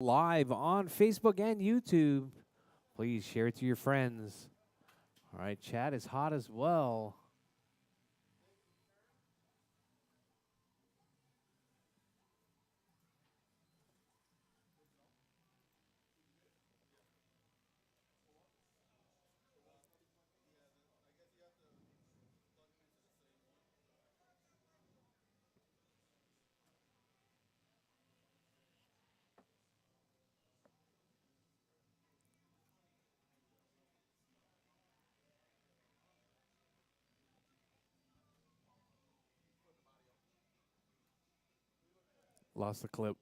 live on Facebook and YouTube. Please share it to your friends. All right, chat is hot as well. Lost the clip.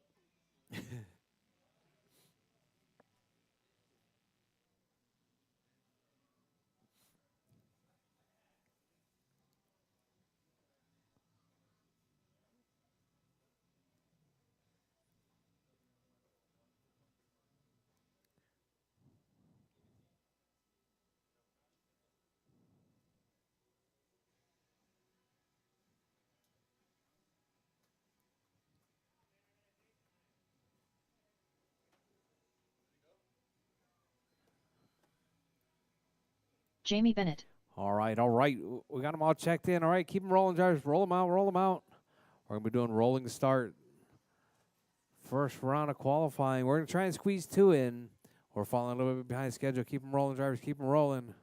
Jamie Bennett. All right, all right. We got them all checked in. All right, keep them rolling, drivers. Roll them out, roll them out. We're going to be doing rolling start. First round of qualifying. We're going to try and squeeze two in. We're falling a little bit behind schedule. Keep them rolling, drivers. Keep them rolling.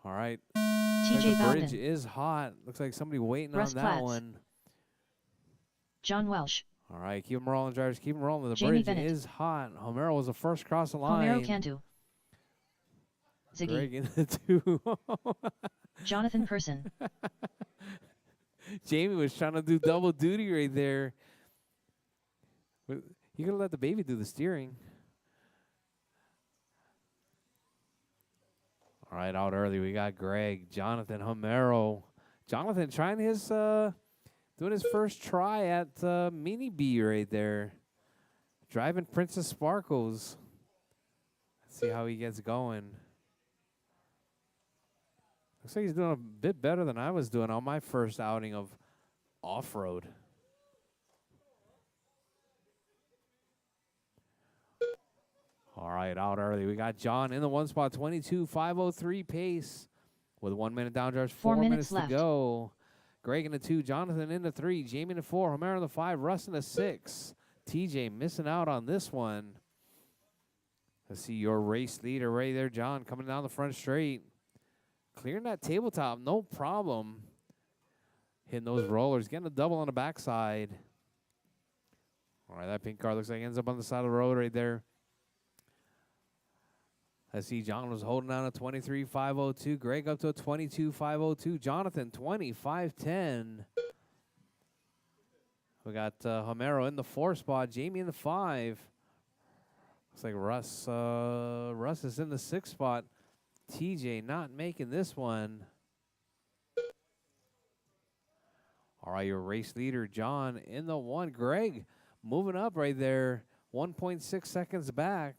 All right. TJ The bridge Bowden. is hot. Looks like somebody waiting Russ on that Platts. one. John Welsh. All right, keep them rolling, drivers. Keep them rolling. The Jamie bridge Bennett. is hot. Homero was the first across the line. Homero Cantu. Ziggy. Greg in the two. Jonathan Person. Jamie was trying to do double duty right there. You gotta let the baby do the steering. All right, out early we got Greg, Jonathan, Homero. Jonathan trying his doing his first try at Mini B right there. Driving Princess Sparkles. Let's see how he gets going. Looks like he's doing a bit better than I was doing on my first outing of off-road. All right, out early. We got John in the one spot, 22.503 pace with 1 minute down, drives 4 minutes left to go. Greg in the two, Jonathan in the three, Jamie in the four, Homero in the five, Russ in the six. TJ missing out on this one. Let's see your race leader right there, John, coming down the front straight. Clearing that tabletop, no problem. Hitting those rollers, getting a double on the backside. All right, that pink car looks like it ends up on the side of the road right there. I see John was holding down a 23.502. Greg up to a 22.502. Jonathan, 20.510. We got Homero in the four spot. Jamie in the five. Looks like Russ is in the sixth spot. TJ not making this one. All right, your race leader, John, in the one. Greg moving up right there. 1.6 seconds back.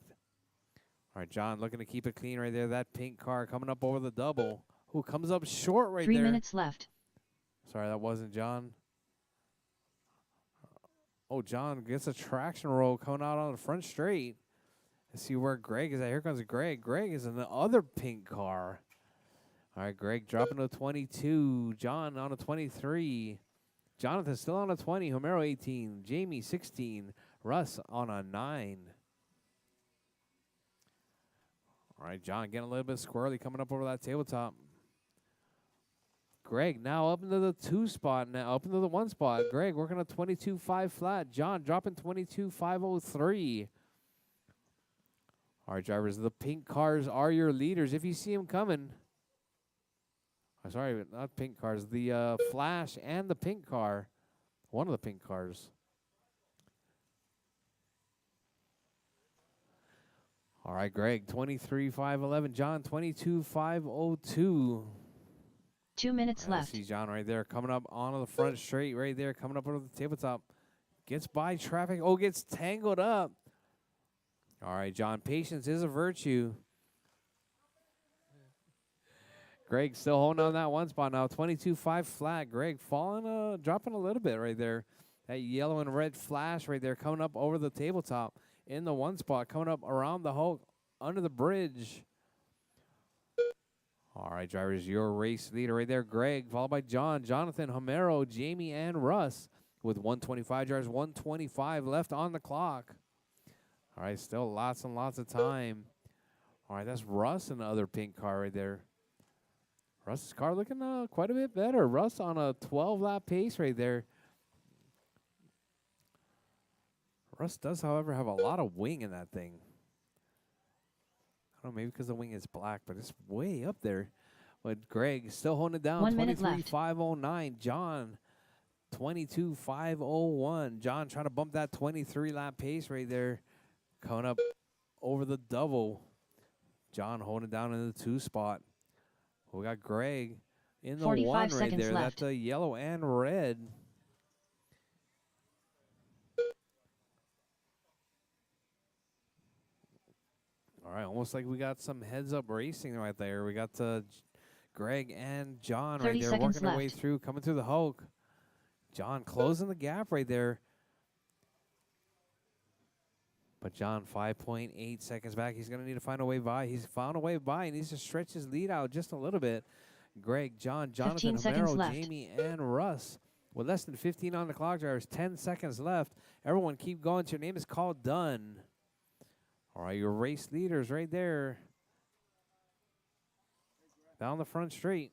All right, John looking to keep it clean right there. That pink car coming up over the double. Who comes up short right 3 there. 3 minutes left. Sorry, that wasn't John. Oh, John gets a traction roll coming out on the front straight. Let's see where Greg is at. Here comes Greg. Greg is in the other pink car. All right, Greg dropping to a 22. John on a 23. Jonathan still on a 20. Homero 18. Jamie 16. Russ on a 9. All right, John getting a little bit squirrely coming up over that tabletop. Greg now up into the two spot now, up into the one spot. Greg working a 22.5 flat. John dropping 22.503. All right, drivers, the pink cars are your leaders. If you see them coming, sorry, not pink cars, the flash and the pink car, one of the pink cars. All right, Greg, 23.511. John, 22.502. 2 minutes left. See John right there coming up onto the front straight right there, coming up over the tabletop. Gets by traffic. Oh, gets tangled up. All right, John, patience is a virtue. Greg still holding on that one spot now. 22.5 flat. Greg falling, dropping a little bit right there. That yellow and red flash right there coming up over the tabletop. in the 1 spot. Coming up around the Hulk, under the bridge. All right, drivers, your race leader right there, Greg, followed by John, Jonathan, Homero, Jamie, and Russ with 125 drivers, 125 left on the clock. All right, still lots and lots of time. All right, that's Russ in the other pink car right there. Russ's car looking quite a bit better. Russ on a 12-lap pace right there. Russ does, however, have a lot of wing in that thing. I don't know, maybe because the wing is black, but it's way up there. But Greg still holding it down. 1 minute left. 23.509. John, 22.501. John trying to bump that 23-lap pace right there. Coming up over the double. John holding it down in the 2 spot. We got Greg in the 1 right there. Left. That's a yellow and red. All right, almost like we got some heads-up racing right there. We got Greg and John right there working their way through, coming through the Hulk. John closing the gap right there. But John, 5.8 seconds back. He's going to need to find a way by. He's found a way by. He needs to stretch his lead out just a little bit. Greg, John, Jonathan, Homero, Jamie, and Russ. With less than 15 on the clock, drivers, 10 seconds left. Everyone keep going. Your name is called done. All right, your race leaders right there. Down the front straight.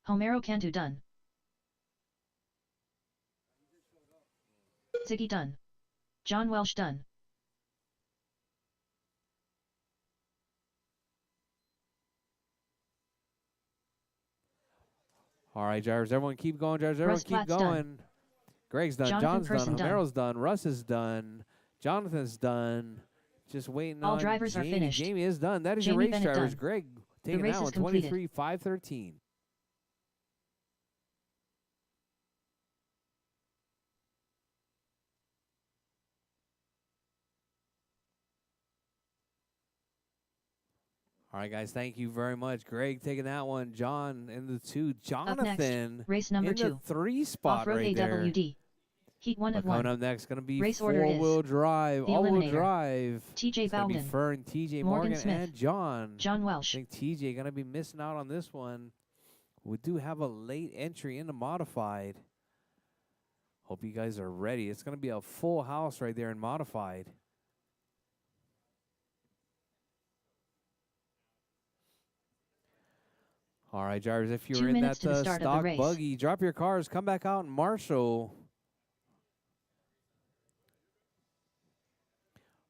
Homero Cantu done. Ziggy done. John Welsh done. All right, drivers, everyone keep going. Drivers, everyone keep going. Done. Greg's done. John's done. Homero's done. Russ is done. Jonathan's done. Just waiting on all drivers Jamie. are finished. Jamie is done. That is Jamie your race, Bennett drivers. done. Greg taking that one, 23.513. All right, guys, thank you very much. Greg taking that one. John in the 2. Jonathan race number in 2. the 3 spot Off-road right there. AWD. Heat 1 of 1. Coming up next, going to be race order four-wheel drive, all-wheel drive. TJ Bowden, Fern, TJ Morgan Smith, and John. John Welsh. I think TJ going to be missing out on this one. We do have a late entry into modified. Hope you guys are ready. It's going to be a full house right there in modified. All right, drivers, if you're in that stock buggy, drop your cars, come back out and marshal.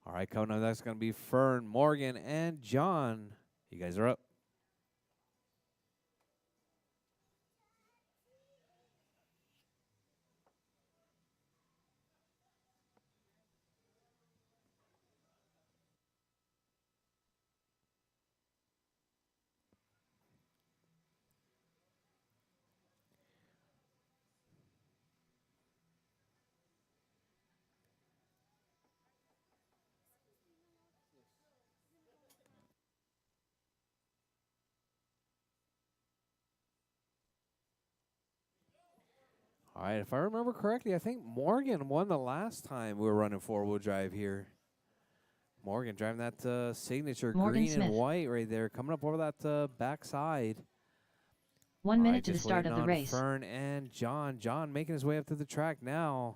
All right, coming up, that's going to be Fern, Morgan, and John. You guys are up. All right, if I remember correctly, I think Morgan won the last time we were running four-wheel drive here. Morgan driving that signature green and white right there, coming up over that backside. 1 minute to the start of the race. Fern and John. John making his way up to the track now.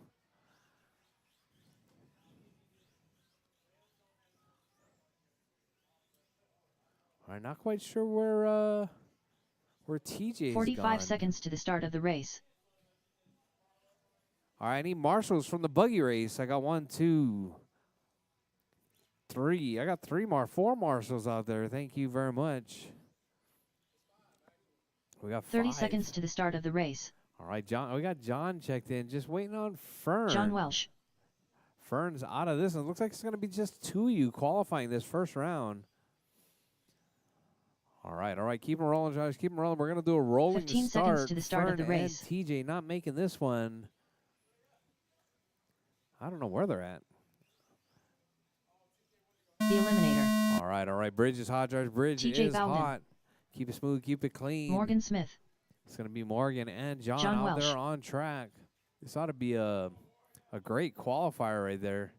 All right, not quite sure where TJ is 45 seconds to the start of the race. All right, I need marshals from the buggy race. I got 1, 2, 3. I got 4 marshals out there. Thank you very much. We got 30 seconds to the start of the race. All right, John. We got John checked in. Just waiting on Fern. John Welsh. Fern's out of this. It looks like it's going to be just 2 of you qualifying this first round. All right. Keep them rolling, guys. Keep them rolling. We're going to do a rolling 15 start. seconds to the start Fern of the race. And TJ not making this one. I don't know where they're at. The Eliminator. All right. Bridge is hot, George. Bridge TJ is Bowden. hot. Keep it smooth, keep it clean. Morgan Smith. It's going to be Morgan and John out Welsh. there on track. This ought to be a great qualifier right there.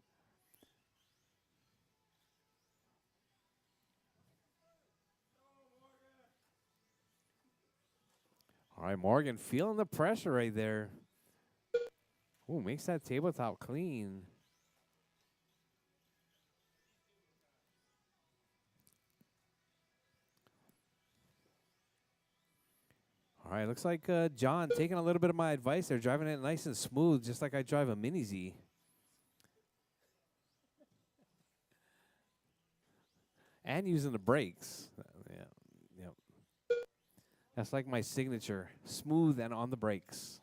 All right, Morgan feeling the pressure right there. Ooh, makes that tabletop clean. All right, looks like John taking a little bit of my advice there, driving it nice and smooth, just like I drive a Mini Z. And using the brakes. Yeah. That's like my signature, smooth and on the brakes.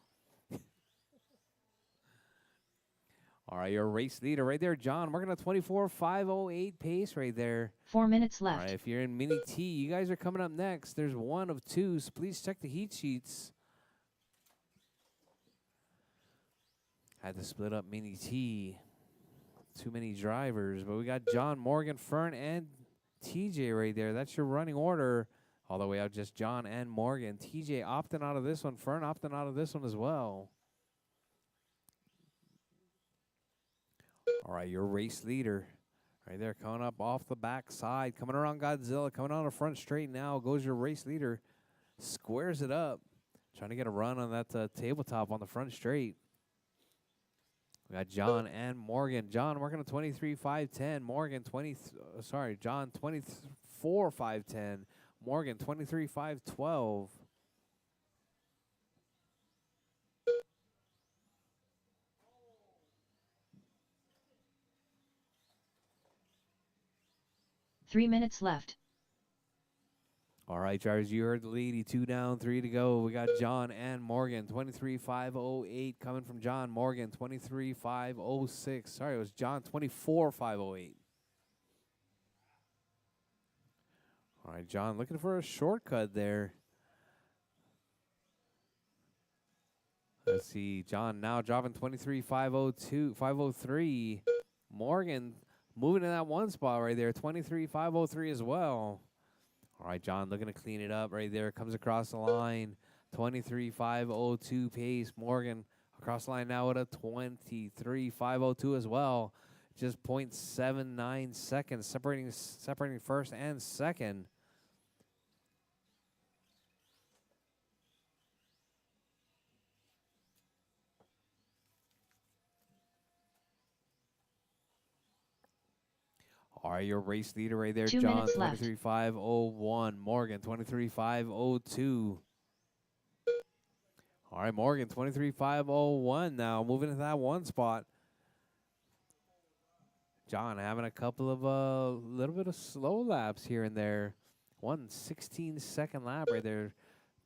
All right, your race leader right there, John. Working a 24.508 pace right there. 4 minutes left. All right, if you're in Mini T, you guys are coming up next. There's one of two, so please check the heat sheets. Had to split up Mini T. Too many drivers, but we got John, Morgan, Fern, and TJ right there. That's your running order. All the way out, just John and Morgan. TJ opting out of this one. Fern opting out of this one as well. All right, your race leader right there coming up off the back side. Coming around Godzilla. Coming on the front straight now goes your race leader. Squares it up. Trying to get a run on that tabletop on the front straight. We got John and Morgan. John working a 23.510. Morgan John 24.510. Morgan 23.512. Three minutes left. All right, drivers, you heard the lead. 2 down, 3 to go. We got John and Morgan, 23.508 coming from John. Morgan, 23.506. Sorry, it was John, 24.508. All right, John looking for a shortcut there. Let's see, John now dropping 23.502, 503. Morgan moving to that one spot right there, 23.503 as well. All right, John looking to clean it up right there. Comes across the line, 23.502 pace. Morgan across the line now at a 23.502 as well. Just 0.79 seconds separating first and second. All right, your race leader right there, 2 John, minutes left. 23.501. Morgan, 23.502. All right, Morgan, 23.501 now, moving to that one spot. John having a couple of little bit of slow laps here and there. 1 16-second lap right there,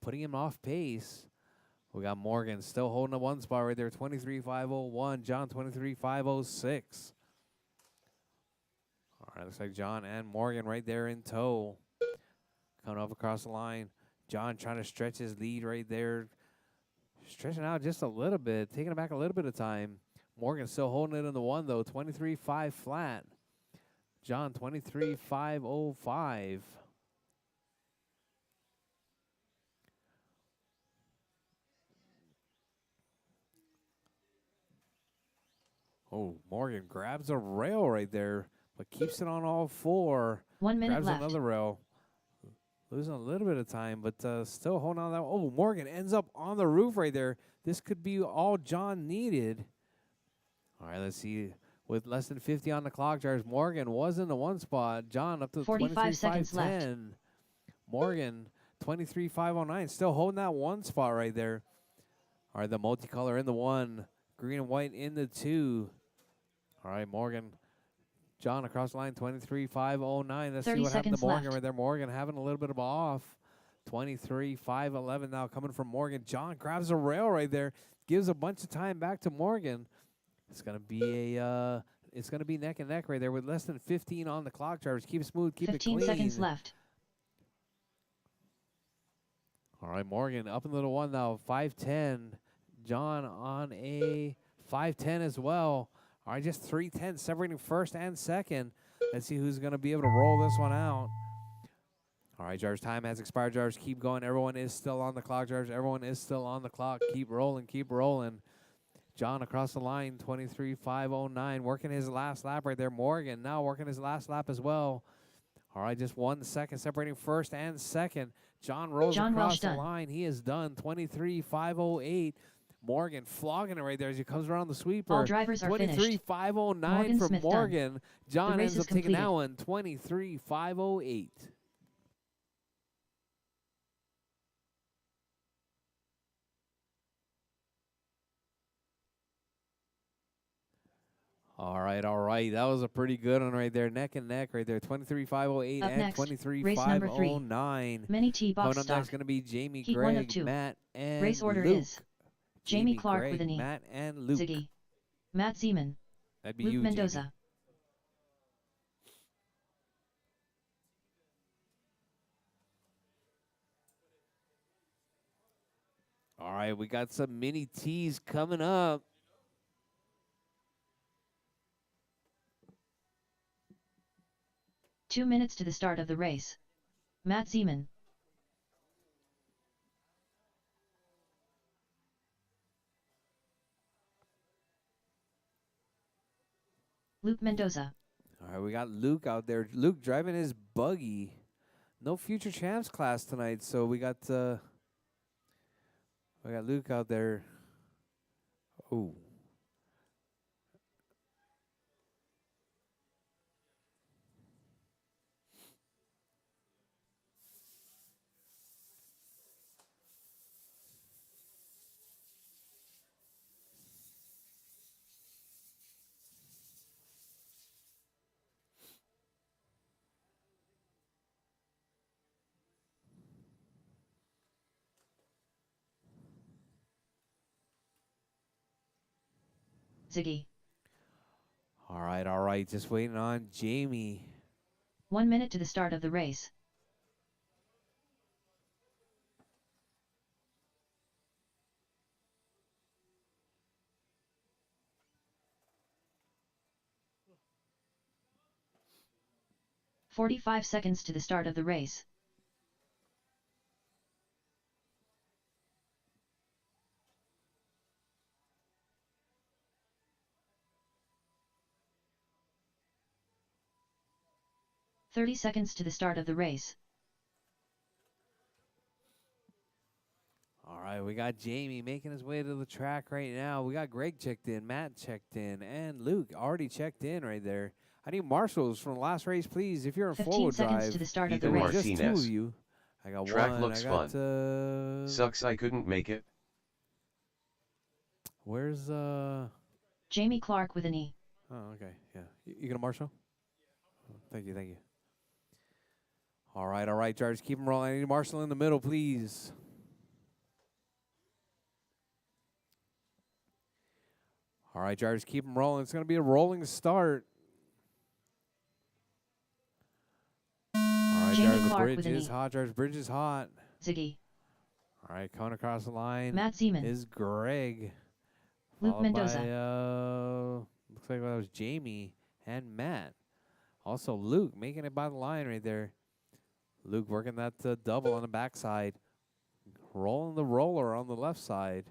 putting him off pace. We got Morgan still holding the one spot right there, 23.501. John, 23.506. All right, looks like John and Morgan right there in tow. Coming up across the line. John trying to stretch his lead right there. Stretching out just a little bit, taking it back a little bit of time. Morgan still holding it in the one, though, 23.5 flat. John, 23.505. Oh, Morgan grabs a rail right there, but keeps it on all four. 1 minute grabs left. Another rail. Losing a little bit of time, but still holding on that. Oh, Morgan ends up on the roof right there. This could be all John needed. All right, let's see. With less than 50 on the clock, drivers, Morgan was in the one spot. John up to 45 seconds left. Morgan, 23.509, still holding that one spot right there. All right, the multicolor in the one. Green and white in the two. All right, Morgan. John across the line, 23.509. Let's see what happened to Morgan right there. Morgan having a little bit of off. 23.511 now coming from Morgan. John grabs a rail right there. Gives a bunch of time back to Morgan. It's gonna be neck and neck right there with less than 15 on the clock. Drivers, keep it smooth, keep it clean. 15 seconds left. All right, Morgan up into the one now, 5:10. John on a 5:10 as well. All right, just 3:10 separating first and second. Let's see who's going to be able to roll this one out. All right, Jars, time has expired. Jars, keep going. Everyone is still on the clock, Jars. Everyone is still on the clock. Keep rolling, keep rolling. John across the line, 23.509, working his last lap right there. Morgan now working his last lap as well. All right, just 1 second separating first and second. John rolls across the line. He is done, 23.508. Morgan flogging it right there as he comes around the sweeper. All drivers are finished. 23.509 for Morgan. Done. John ends up taking that one, 23.508. All right, all right. That was a pretty good one right there. Neck and neck right there. 23.508 and 23.509. Mini T-box coming up next is going to be Jamie, Heat Greg, Matt, and Race order Luke. is Jamie Clark Greg, with an E. Matt, and Luke. Ziggy. Matt Zeman. That'd be Luke you, Mendoza. Jamie. All right, we got some mini T's coming up. Two minutes to the start of the race. Matt Zeman. Luke Mendoza. All right, we got Luke out there. Luke driving his buggy. No future champs class tonight, so we got Luke out there. Oh. Ziggy. All right. Just waiting on Jamie. 1 minute to the start of the race. "45 seconds to the start of the race. "30 seconds to the start of the race. All right, we got Jamie making his way to the track right now. We got Greg checked in, Matt checked in, and Luke already checked in right there. I need marshals from the last race, please. If you're in 15 four-wheel seconds drive, to the start of the Ethan race. just two Martinez. of you. I got Track one. looks I got, fun. Sucks I couldn't make it. Where's Jamie Clark with an E. Oh, okay. Yeah. You gonna marshal? Oh, thank you. All right, Chargers, keep them rolling. I need Marshall in the middle, please. All right, Chargers, keep them rolling. It's going to be a rolling start. All right, Chargers, the bridge is hot. Chargers, bridge is hot. Ziggy. All right, coming across the line. Matt Zeman. Is Greg. Luke Mendoza. Looks like that was Jamie and Matt. Also, Luke making it by the line right there. Luke working that double on the backside. Rolling the roller on the left side.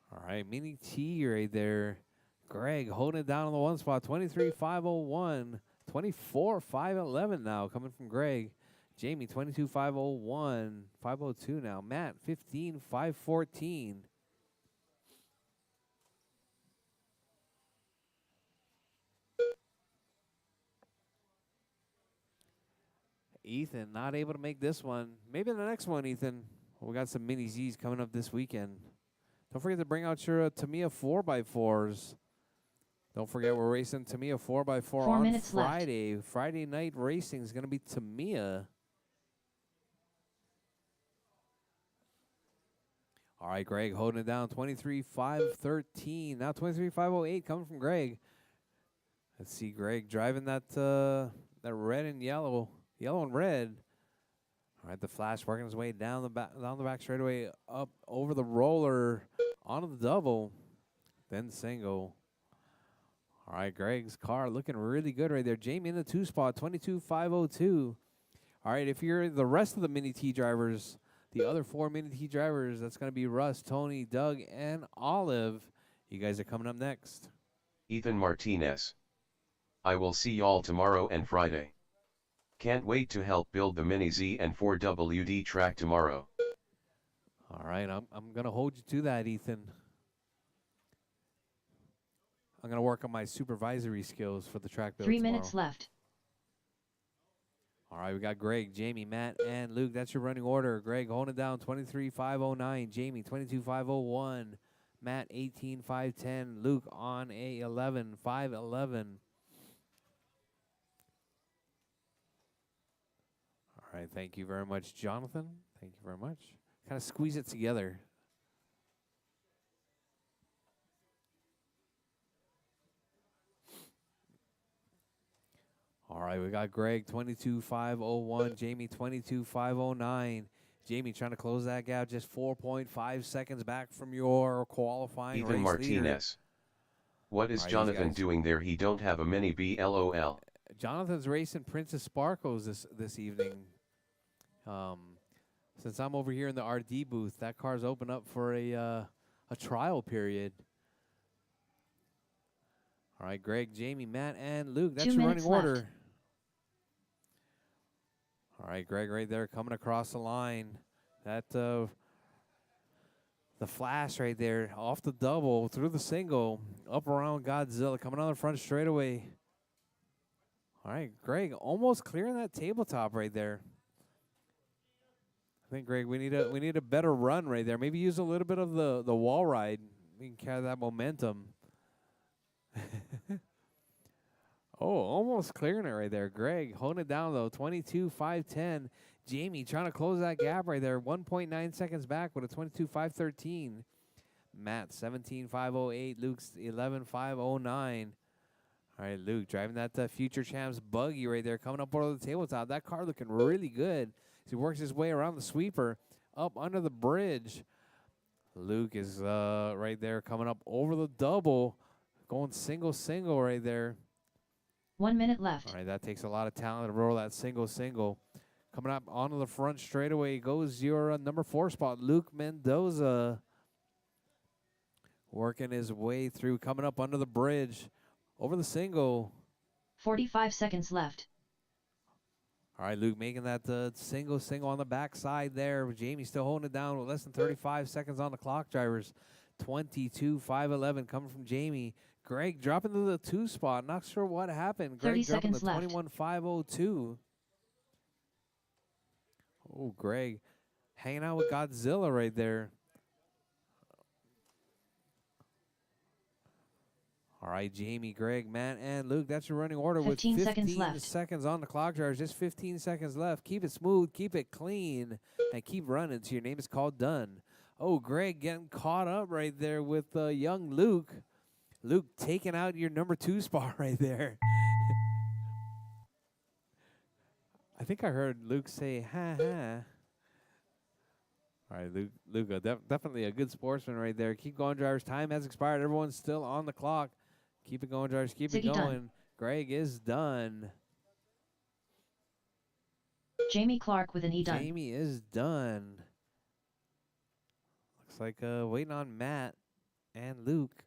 All right, mini T right there. Greg holding it down on the one spot. 23.501. 24.511 now coming from Greg. Jamie, 22.501. 502 now. Matt, 15.514. Ethan not able to make this one. Maybe the next one, Ethan. We got some mini Z's coming up this weekend. Don't forget to bring out your Tamiya 4x4s. Don't forget we're racing Tamiya 4x4 on Friday. Left. Friday night racing is going to be Tamiya. All right, Greg holding it down. 23.513. Now 23.508 coming from Greg. Let's see Greg driving that red and yellow. Yellow and red. All right, the Flash working his way down the back straightaway, up over the roller, onto the double, then single. All right, Greg's car looking really good right there. Jamie in the 2 spot, 22,502. All right, if you're the rest of the Mini T drivers, the other 4 Mini T drivers, that's going to be Russ, Tony, Doug, and Olive. You guys are coming up next. Ethan Martinez. I will see y'all tomorrow and Friday. Can't wait to help build the Mini Z and 4WD track tomorrow. All right, I'm going to hold you to that, Ethan. I'm going to work on my supervisory skills for the track build 3 tomorrow. minutes left. All right, we got Greg, Jamie, Matt, and Luke. That's your running order. Greg holding it down, 23,509. Jamie, 22,501. Matt, 18,510. Luke on a 11,511. All right, thank you very much, Jonathan. Thank you very much. Kind of squeeze it together. All right, we got Greg, 22,501. Jamie, 22,509. Jamie trying to close that gap, just 4.5 seconds back from your qualifying Ethan race Martinez. leader. What is All right, Jonathan guys. doing there? He don't have a Mini B, LOL. Jonathan's racing Princess Sparkles this evening. Since I'm over here in the RD booth, that car's open up for a trial period. All right, Greg, Jamie, Matt, and Luke. That's 2 your minutes running left. order. All right, Greg right there coming across the line. That the flash right there off the double through the single up around Godzilla coming on the front straightaway. All right, Greg almost clearing that tabletop right there. I think, Greg, we need a better run right there. Maybe use a little bit of the wall ride. We can carry that momentum. Oh, almost clearing it right there. Greg holding it down, though. 22,510. Jamie trying to close that gap right there. 1.9 seconds back with a 22,513. Matt, 17,508. Luke's 11,509. All right, Luke driving that future champs buggy right there, coming up over the tabletop. That car looking really good. As he works his way around the sweeper, up under the bridge. Luke is right there coming up over the double, going single right there. 1 minute left. All right, that takes a lot of talent to roll that single. Coming up onto the front straightaway goes your number 4 spot, Luke Mendoza. Working his way through, coming up under the bridge, over the single. 45 seconds left. All right, Luke making that single on the backside there. Jamie still holding it down with less than 35 seconds on the clock, drivers. 22,511 coming from Jamie. Greg dropping to the 2 spot. Not sure what happened. 30 Greg dropping to seconds left. 21,502. Oh, Greg hanging out with Godzilla right there. All right, Jamie, Greg, Matt, and Luke. That's your running order with 15 15 seconds left. seconds on the clock, drivers. Just 15 seconds left. Keep it smooth, keep it clean, and keep running till your name is called done. Oh, Greg getting caught up right there with young Luke. Luke taking out your number 2 spot right there. I think I heard Luke say, ha ha. All right, Luke, definitely a good sportsman right there. Keep going, drivers. Time has expired. Everyone's still on the clock. Keep it going, drivers. Keep it Ziggy going. done. Greg is done. Jamie Clark with an E done. Jamie is done. Looks like waiting on Matt and Luke.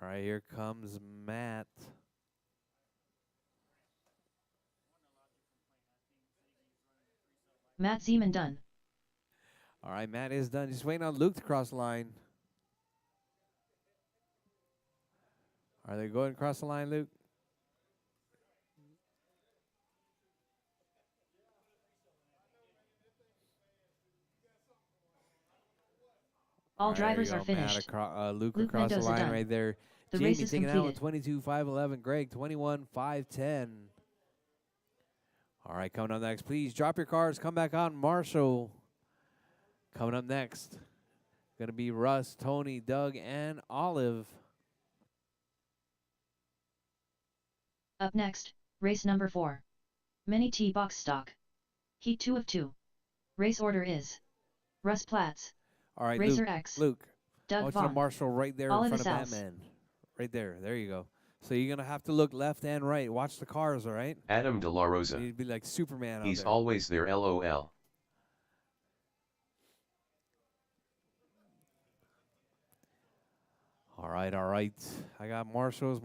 All right, here comes Matt. Matt Zeman done. All right, Matt is done. Just waiting on Luke to cross the line. Are they going across the line, Luke? All right, there drivers you are go. finished. Luke Luke across the Mendoza line done. right there. The Jamie race is taking it out with completed. 22,511. Greg, 21,510. All right, coming up next, please drop your cars. Come back on. Marshall. Coming up next, going to be Russ, Tony, Doug, and Olive. Up next, race number 4. Mini T box stock. Heat 2 of 2. Race order is Russ Platts, All right, Racer Luke. X, Luke. I Doug want you to Vaughn, marshal right there in Olive front of Sal's. Batman. Right there. There you go. So you're going to have to look left and right. Watch the cars, all right? Adam De La Rosa. You'd be like Superman out He's there. always there, LOL. All right, all right. I got Marshall.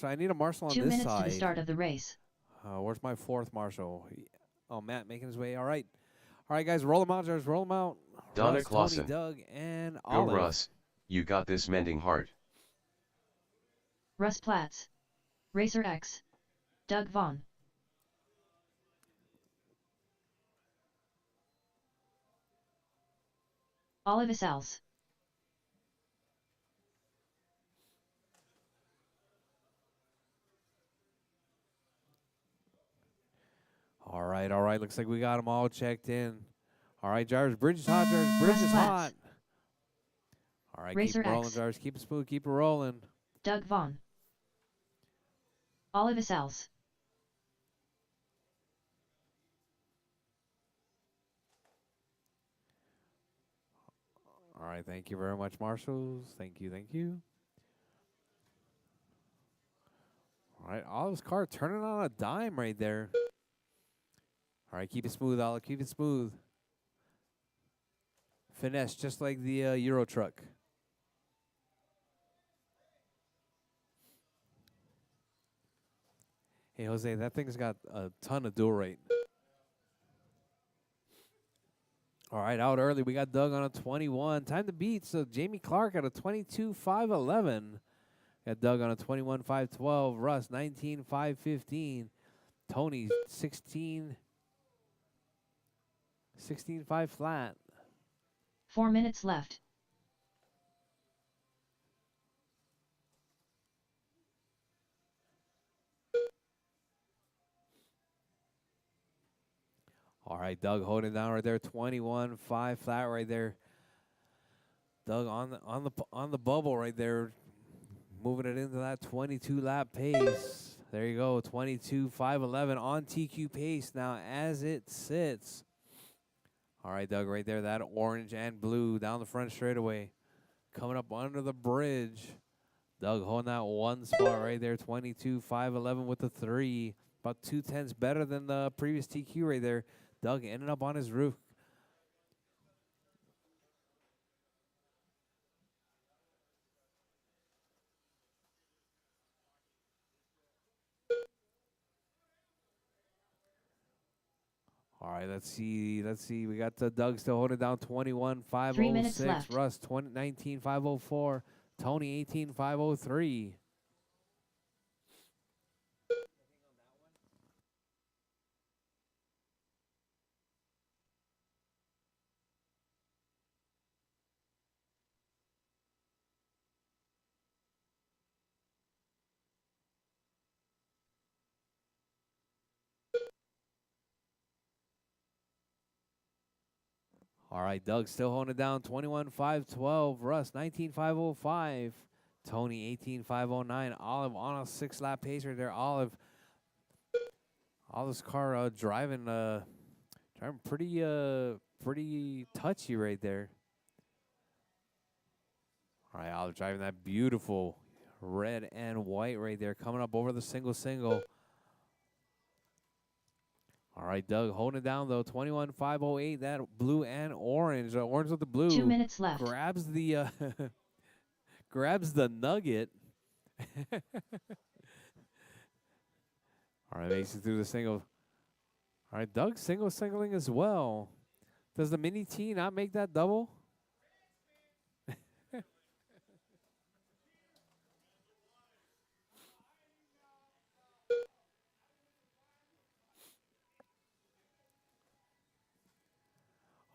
I need a Marshall on 2 this minutes side. to the start of the race. Where's my fourth Marshall? Oh, Matt making his way. All right. All right, guys, roll them out, Jars. Roll them out. Donna Russ, Clausen. Tony, Doug, and Go Olive. Russ, you got this, mending heart. Russ Platts. Racer X. Doug Vaughn. Olive Isals. All right, all right. Looks like we got them all checked in. All right, Jars. Bridge is hot, Jars. Bridge Russ is Platts. hot. All right, Racer keep rolling, X. Jars. Keep it smooth. Keep it rolling. Doug Vaughn. Olive Isals. All right, thank you very much, Marshalls. Thank you, thank you. All right, Olive's car turning on a dime right there. All right, keep it smooth, Olive. Keep it smooth. Finesse, just like the Euro truck. Hey, Jose, that thing's got a ton of dual rate. All right, out early. We got Doug on a 21. Time to beat. So Jamie Clark at a 22.511. Got Doug on a 21.512. Russ 19.515. Tony 16.5 flat. 4 minutes left. All right, Doug holding down right there, 21.5 flat right there. Doug on the bubble right there, moving it into that 22 lap pace. There you go, 22.511 on TQ pace now as it sits. All right, Doug, right there, that orange and blue down the front straightaway, coming up under the bridge. Doug holding that one spot right there, 22.511 with the 3. About 2/10 better than the previous TQ right there. Doug ended up on his roof. All right, let's see. We got Doug still holding down 21.506. 3 minutes left. Russ 19.504. Tony 18.503. All right, Doug still holding it down 21.512. Russ 19.505. Tony 18.509. Olive on a 6-lap pace right there. Olive's car driving pretty touchy right there. All right, Olive driving that beautiful red and white right there, coming up over the single. All right, Doug holding it down though, 21.508. That blue and orange, orange with the blue. 2 minutes left. Grabs the grabs the nugget. All right, makes it through the single. All right, Doug singling as well. Does the mini T not make that double?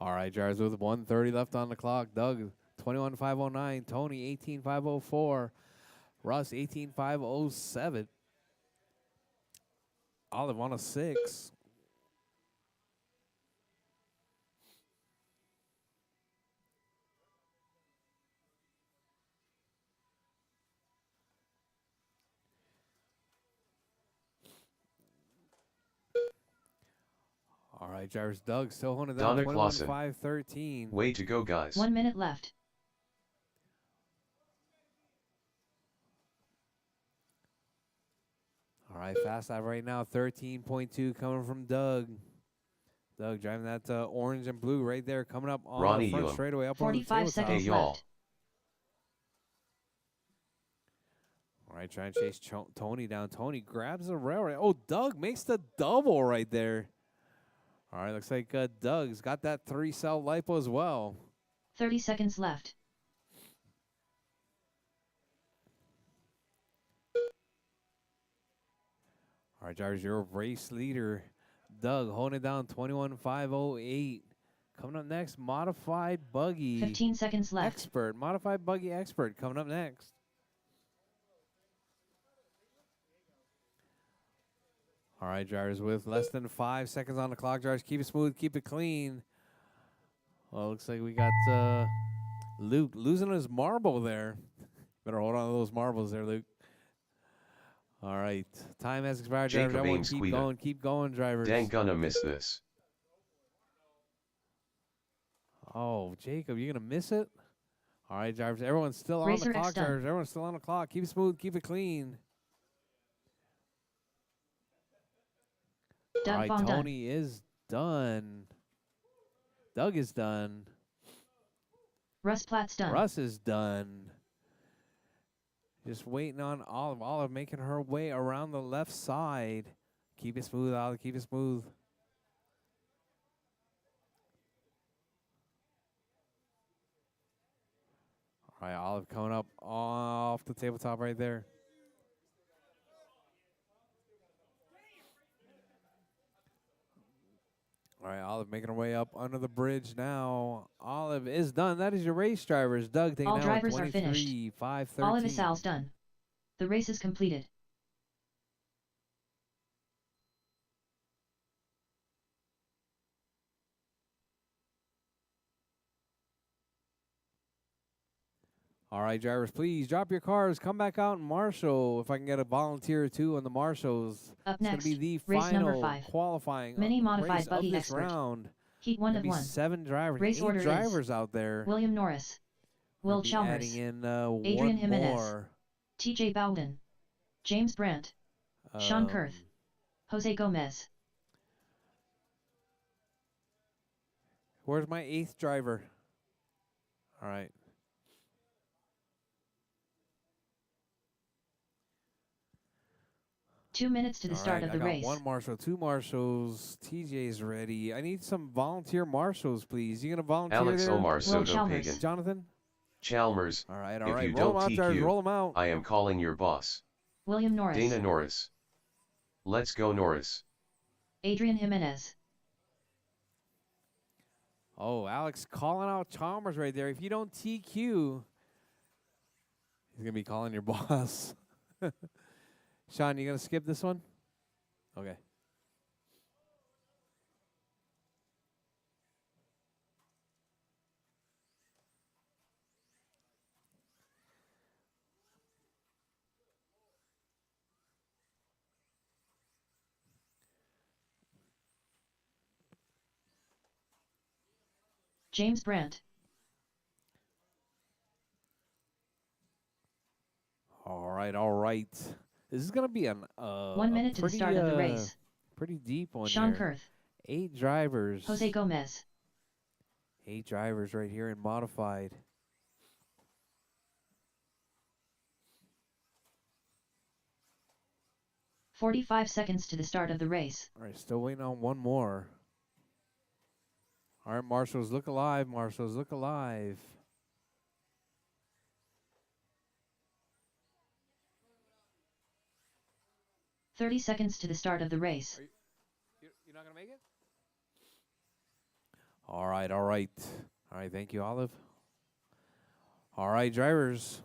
All right, Jars with 1:30 left on the clock. Doug 21.509. Tony 18.504. Russ 18.507. Olive on a 6. All right, Jars. Doug still holding it down. Donna Clausen. 21.513. Way to go, guys. 1 minute left. right, fast lap right now, 13.2 coming from Doug. Doug driving that orange and blue right there, coming up on Ronnie the front Elam. straightaway up on the 45 tabletop. seconds Hey, y'all. left. All right, trying to chase Tony down. Tony grabs the railroad. Oh, Doug makes the double right there. All right, looks like Doug's got that 3-cell lipo as well. 30 seconds left. All right, drivers, your race leader, Doug, holding it down 21.508. Coming up next, Modified Buggy 15 seconds left. Expert. Modified Buggy Expert coming up next. All right, drivers, with less than 5 seconds on the clock, drivers, keep it smooth, keep it clean. Well, looks like we got Luke losing his marble there. Better hold on to those marbles there, Luke. All right, time has expired, drivers. Jacob Everyone Ames keep going, drivers. Dang, gonna miss this. Oh, Jacob, you're going to miss it? All right, drivers, everyone's still on Racer the clock, X done. drivers. Everyone's still on the clock. Keep it smooth, keep it clean. Doug All right, Vaughn done. Tony is done. Doug is done. Russ Platt's done. Russ is done. Just waiting on Olive. Olive making her way around the left side. Keep it smooth, Olive. Keep it smooth. All right, Olive coming up off the tabletop right there. All right, Olive making her way up under the bridge now. Olive is done. That is your race, drivers. Doug taking All down drivers are finished. 23.513. All of his Sal's done. The race is completed. All right, drivers, please drop your cars. Come back out and marshal. If I can get a volunteer or two on the marshals. Up It's going next, to be the race number final 5. qualifying Mini race modified of buggy this expert. round. Heat 1 There'll of be 1. 7 drivers, Race 8 order is drivers out there. William Norris, Will We'll be Chalmers, adding in Adrian one Jimenez, more. TJ Bowden, James Brandt, Sean Kurth, Jose Gomez. Where's my 8th driver? All right. Two minutes to the All start right, of the I got race. 1 marshal, 2 marshals. TJ's ready. I need some volunteer marshals, please. You going to volunteer Alex there? Omar Soto Chalmers. Pagan. Jonathan? Chalmers, All right, if all right. you Roll don't them out, drivers. TQ, Roll them out. I am calling your boss. William Norris, Dana Norris. Let's go Norris. Adrian Jimenez, Oh, Alex calling out Chalmers right there. If you don't TQ, he's going to be calling your boss. Sean, you going to skip this one? Okay. James Brandt, All right, all right. This is going to be an 1 minute to the pretty, start of the race. pretty deep one Sean here. Kurth, 8 drivers. Jose Gomez, 8 drivers right here in modified. .45 seconds to the start of the race. All right, still waiting on 1 more. All right, marshals, look alive. Marshals, look alive. .30 seconds to the start of the race. You're not going to make it? All right, all right. All right, thank you, Olive. All right, drivers.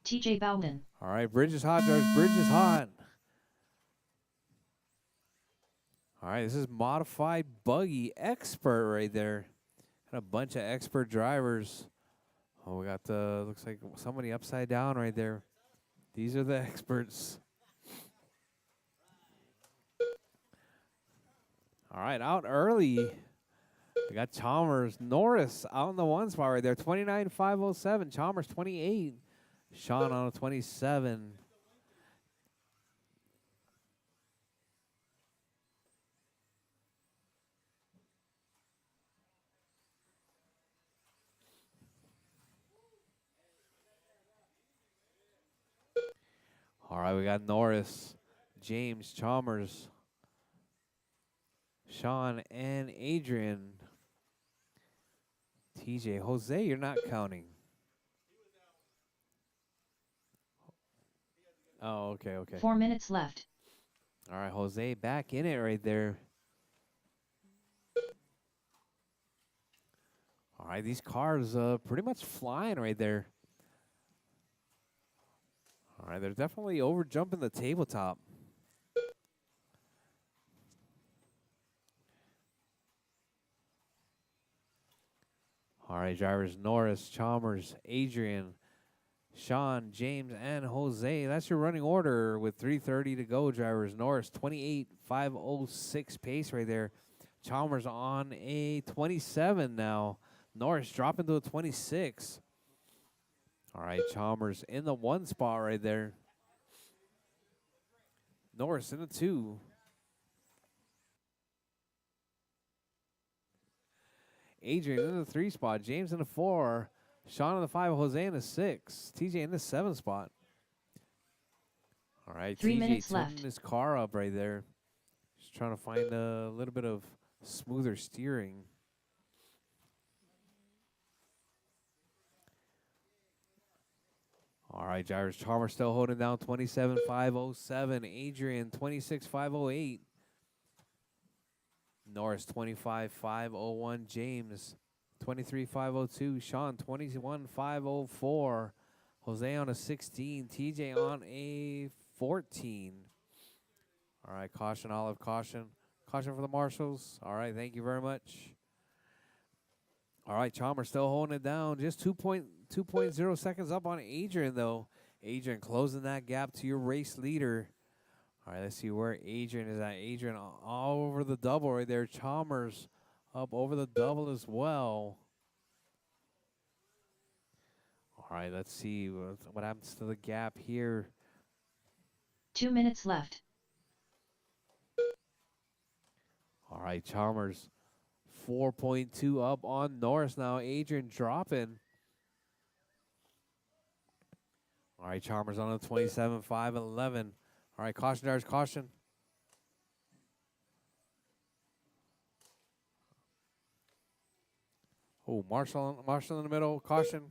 TJ Bowden, All right, bridge is hot, drivers. Bridge is hot. All right, this is modified buggy expert right there. Got a bunch of expert drivers. Oh, we got the, looks like somebody upside down right there. These are the experts. All right, out early. We got Chalmers. Norris out in the 1 spot right there. 29.507. Chalmers 28. Sean on a 27. All right, we got Norris, James, Chalmers, Sean, and Adrian. TJ, Jose, you're not counting. Oh, okay, okay. 4 minutes left. All right, Jose back in it right there. All right, these cars pretty much flying right there. All right, they're definitely over jumping the tabletop. All right, drivers Norris, Chalmers, Adrian, Sean, James, and Jose. That's your running order with 3:30 to go, drivers. Norris, 28.506 pace right there. Chalmers on a 27 now. Norris dropping to a 26. All right, Chalmers in the 1 spot right there. Norris in the 2. Adrian in the 3 spot. James in the 4. Sean in the 5. Jose in the 6. TJ in the 7 spot. All right, 3 TJ minutes tuning left. his car up right there. Just trying to find a little bit of smoother steering. All right, drivers. Chalmers still holding down 27.507. Adrian 26.508. Norris 25.501. James 23.502. Sean 21.504. Jose on a 16. TJ on a 14. All right, caution, Olive, caution. Caution for the marshals. All right, thank you very much. All right, Chalmers still holding it down. Just 2.0 seconds up on Adrian, though. Adrian closing that gap to your race leader. All right, let's see where Adrian is at. Adrian all over the double right there. Chalmers up over the double as well. All right, let's see what happens to the gap here. 2 minutes left. All right, Chalmers 4.2 up on Norris now. Adrian dropping. All right, Chalmers on a 27.511. All right, caution, drivers, caution. Oh, Marshall in the middle, caution.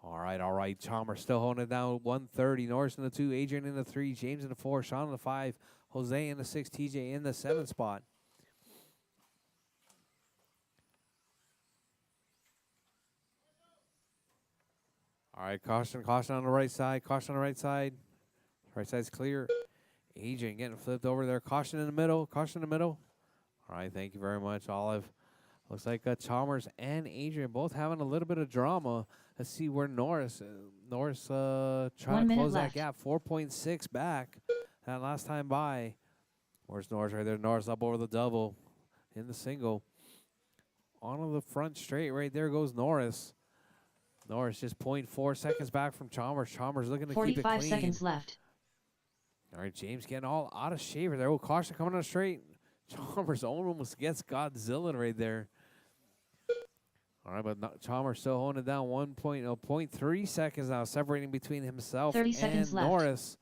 All right. Chalmers still holding it down. 130. Norris in the 2. Adrian in the 3. James in the 4. Sean in the 5. Jose in the 6. TJ in the 7 spot. All right, caution on the right side. Caution on the right side. Right side's clear. Adrian getting flipped over there. Caution in the middle. All right, thank you very much, Olive. Looks like Chalmers and Adrian both having a little bit of drama. Let's see where Norris trying to close that gap. 4.6 back that last time by. Where's Norris right there? Norris up over the double in the single. On the front straight right there goes Norris. Norris just 0.4 seconds back from Chalmers. Chalmers looking to keep it clean. 45 seconds left. All right, James getting all out of shape there. Oh, caution coming on straight. Chalmers almost gets Godzilla right there. All right, but Chalmers still holding it down. 0.3 seconds now, separating between himself 30 and seconds left. Norris.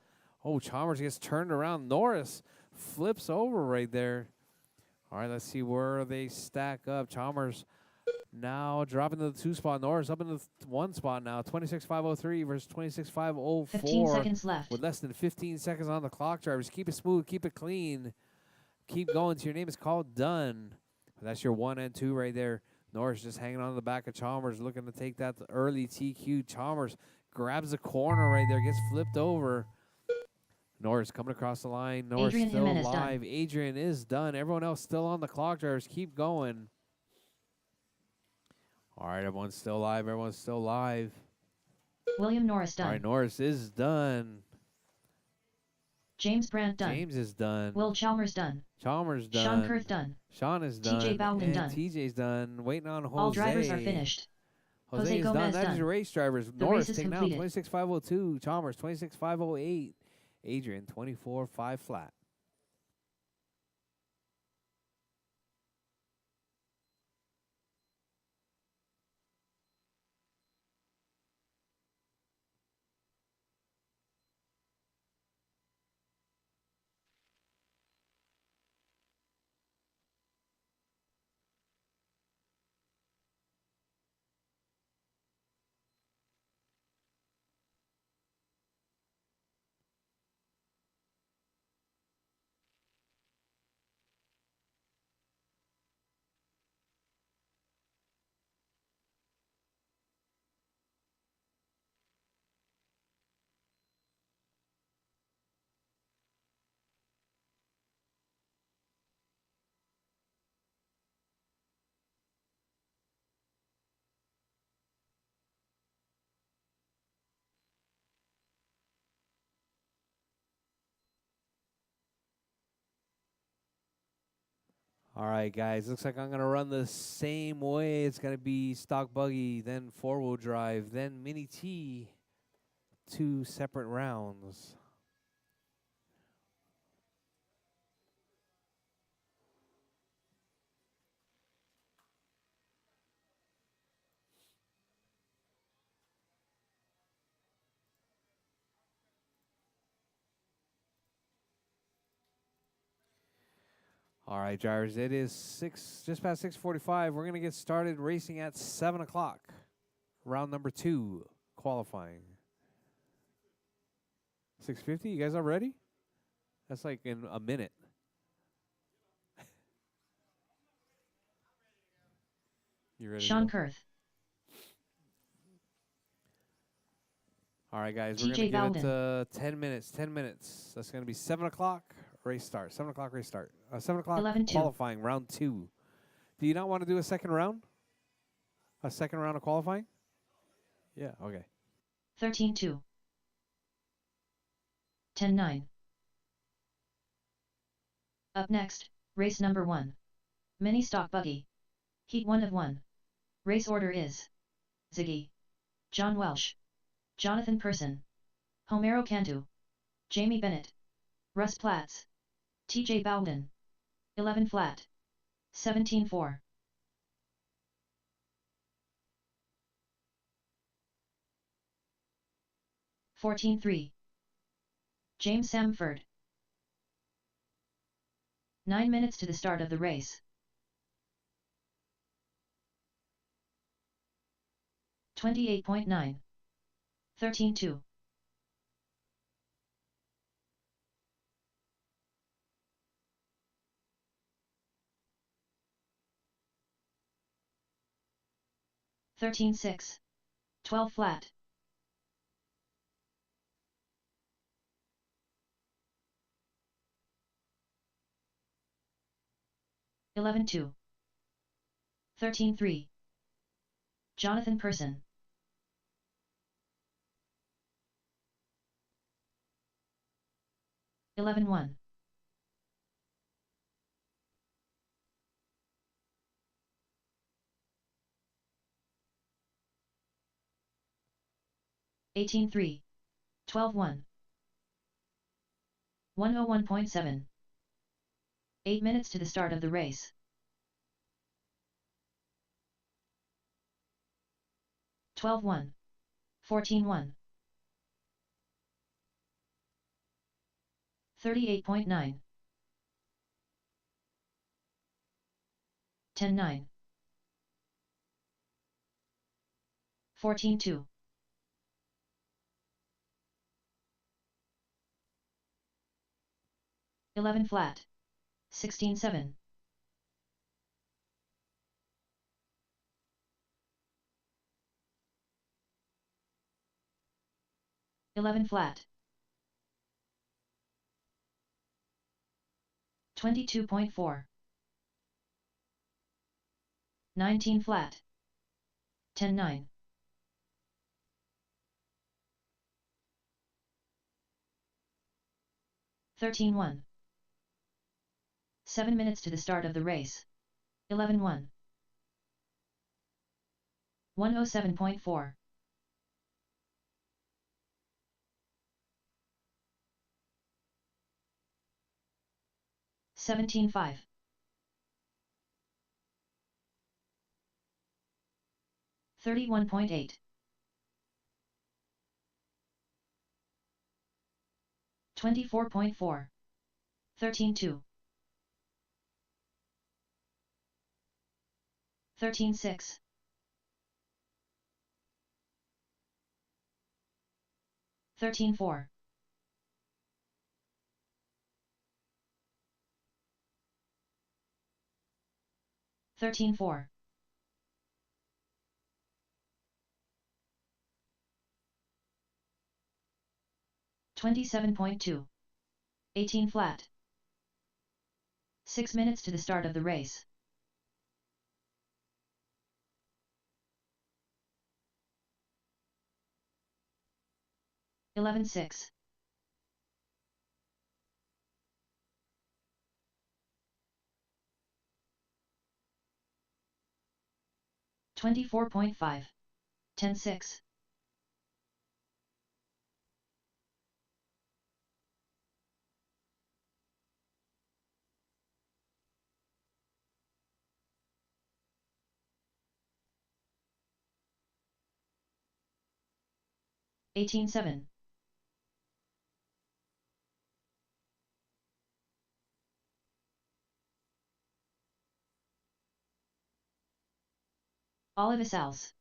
Oh, Chalmers gets turned around. Norris flips over right there. All right, let's see where they stack up. Chalmers now dropping to the 2 spot. Norris up in the 1 spot now. 26.503 versus 26.504. 15 seconds left. With less than 15 seconds on the clock, drivers. Keep it smooth. Keep it clean. Keep going till your name is called done. That's your 1 and 2 right there. Norris just hanging on to the back of Chalmers, looking to take that early TQ. Chalmers grabs the corner right there, gets flipped over. Norris coming across the line. Norris Adrian still Jimenez live. done. Adrian is done. Everyone else still on the clock, drivers. Keep going. All right, everyone's still live. William Norris done. All right, Norris is done. James Brandt done. James is done. Will Chalmers done. Chalmers done. Sean Kurth done. Sean is done. TJ Bowman and done. TJ's done. Waiting on Jose. All drivers are finished. Jose is done. Gomez That is done. your race drivers. The Norris race is taking out completed. 26.502. Chalmers 26.508. Adrian 24.5 flat. All right, guys. Looks like I'm going to run the same way. It's going to be stock buggy, then four-wheel drive, then mini T. 2 separate rounds. All right, drivers. It is just past 6:45. We're going to get started racing at 7 o'clock. Round number 2, qualifying. 6:50. You guys are ready? That's like in a minute. You ready? Sean Kurth. All right, guys. We're going to TJ give Bowden. it 10 minutes. 10 minutes. That's going to be 7 o'clock. Race start. 7 o'clock race start. 7 o'clock 11-2. qualifying. Round 2. Do you not want to do a second round? A second round of qualifying? Yeah. Okay. 13-2. 10-9. Up next, race number 1. Mini Stock Buggy. Heat 1 of 1. Race order is Ziggy, John Welsh, Jonathan Person, Homero Cantu, Jamie Bennett, Russ Platts, TJ Bowden. 11 flat. 17-4. 14-3. James Samford. 9 minutes to the start of the race. 28.9. 13-2. 13-6. 12 flat. 11-2. 13-3. Jonathan Person. 11-1. 18-3. 12-1. 101.7. 8 minutes to the start of the race. 12-1. 14-1. 38.9. 10-9. 14-2. 11 flat. 16-7. 11 flat. 22.4. 19 flat. 10-9. 13-1. 7 minutes to the start of the race. 11-1. 107.4. 17-5. 31.8. 24.4. 13-2. 13-6. 13-4. 13-4. 27.2. 18 flat. 6 minutes to the start of the race. 11-6. 24.5. 10-6. $18.7. Olive Sals.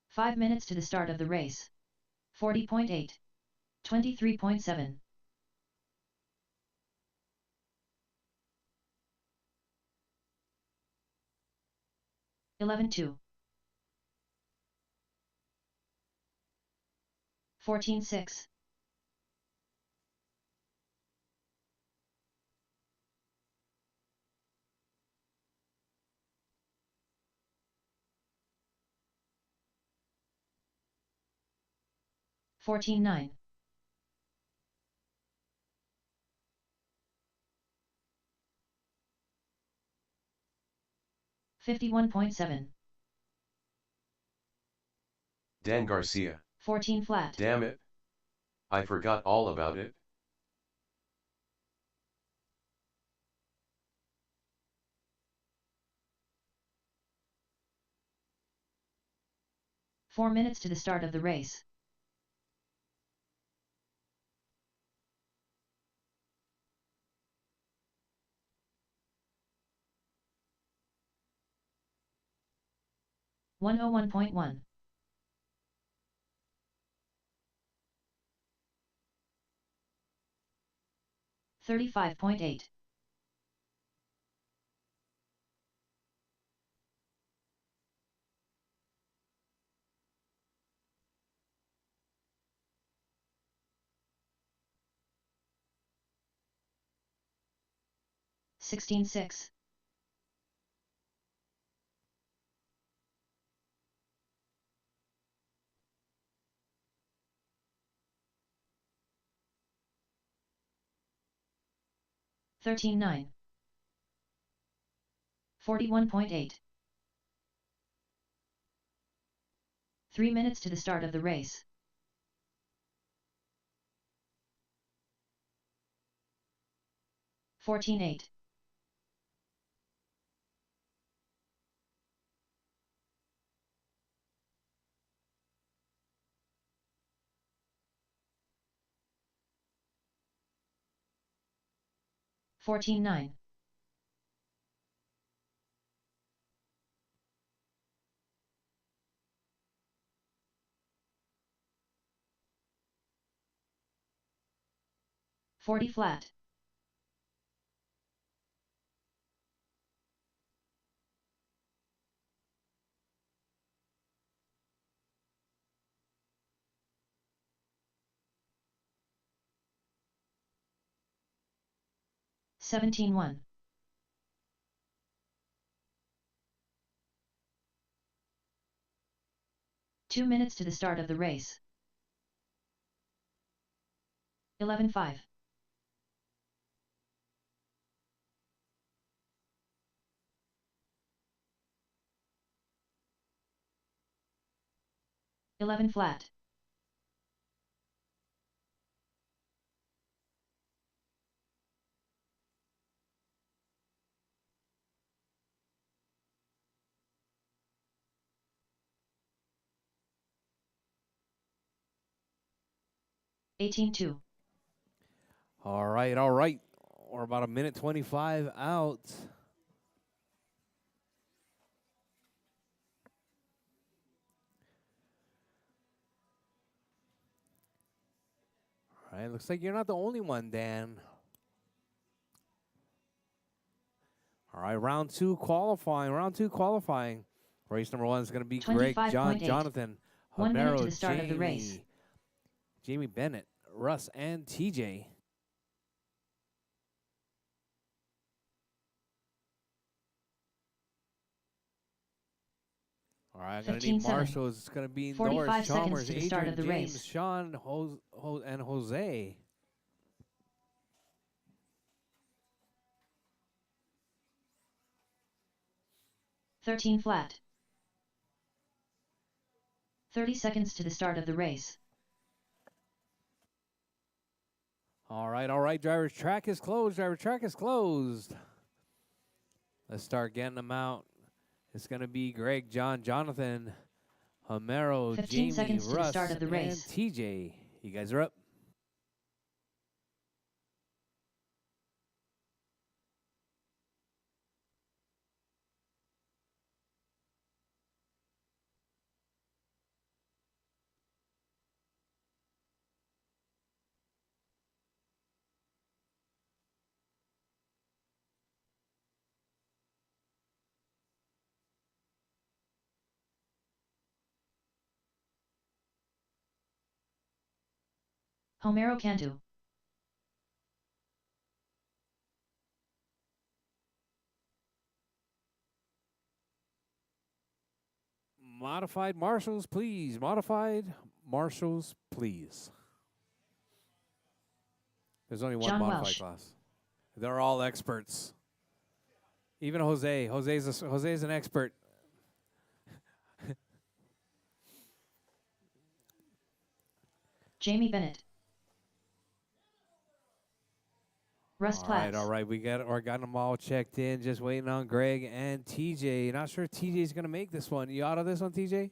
Five minutes to the start of the race. 40.8. 23.7. 11-2. 14-6. 14-9. 51.7. Dan Garcia. 14 flat. Damn it. I forgot all about it. Four minutes to the start of the race. $101.1. 35.8. 16-6. 13-9. 41.8. 3 minutes to the start of the race. 14-8. 14-9. 40 flat. 17-1. 2 minutes to the start of the race. 11-5. 11 flat. 18-2. All right, all right. We're about a minute 25 out. All right, looks like you're not the only one, Dan. All right, round two qualifying. Round two qualifying. Race number one is going to be Greg, John, 25.8. Jonathan, 1 minute to Homero, the start of the race. Jamie Bennett, Russ, and TJ. All right, I'm going to need 15-7. Marshall. It's going to be 45 Norris, seconds Chalmers, to the start Adrian, of the James, race. Sean, and Jose. 13 flat. 30 seconds to the start of the race. All right, drivers. Track is closed. Driver, track is closed. Let's start getting them out. It's going to be Greg, John, Jonathan, Homero, 15 Jamie, seconds to the Russ, start of the and race. TJ. You guys are up. Homero Cantu. Modified marshals, please. Modified marshals, please. There's only one John modified Welsh. class. They're all experts. Even Jose. Jose's an expert. Jamie Bennett. Russ Platts. All right. We got them all checked in. Just waiting on Greg and TJ. Not sure if TJ's going to make this one. You out of this one, TJ?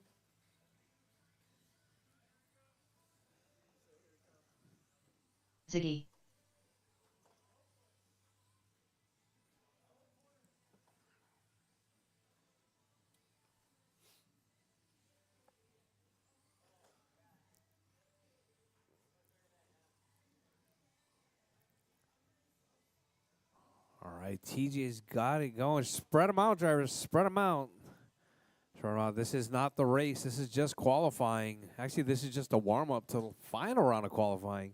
Ziggy. All right, TJ's got it going. Spread them out, drivers. Spread them out. This is not the race. This is just qualifying. Actually, this is just a warm-up to the final round of qualifying.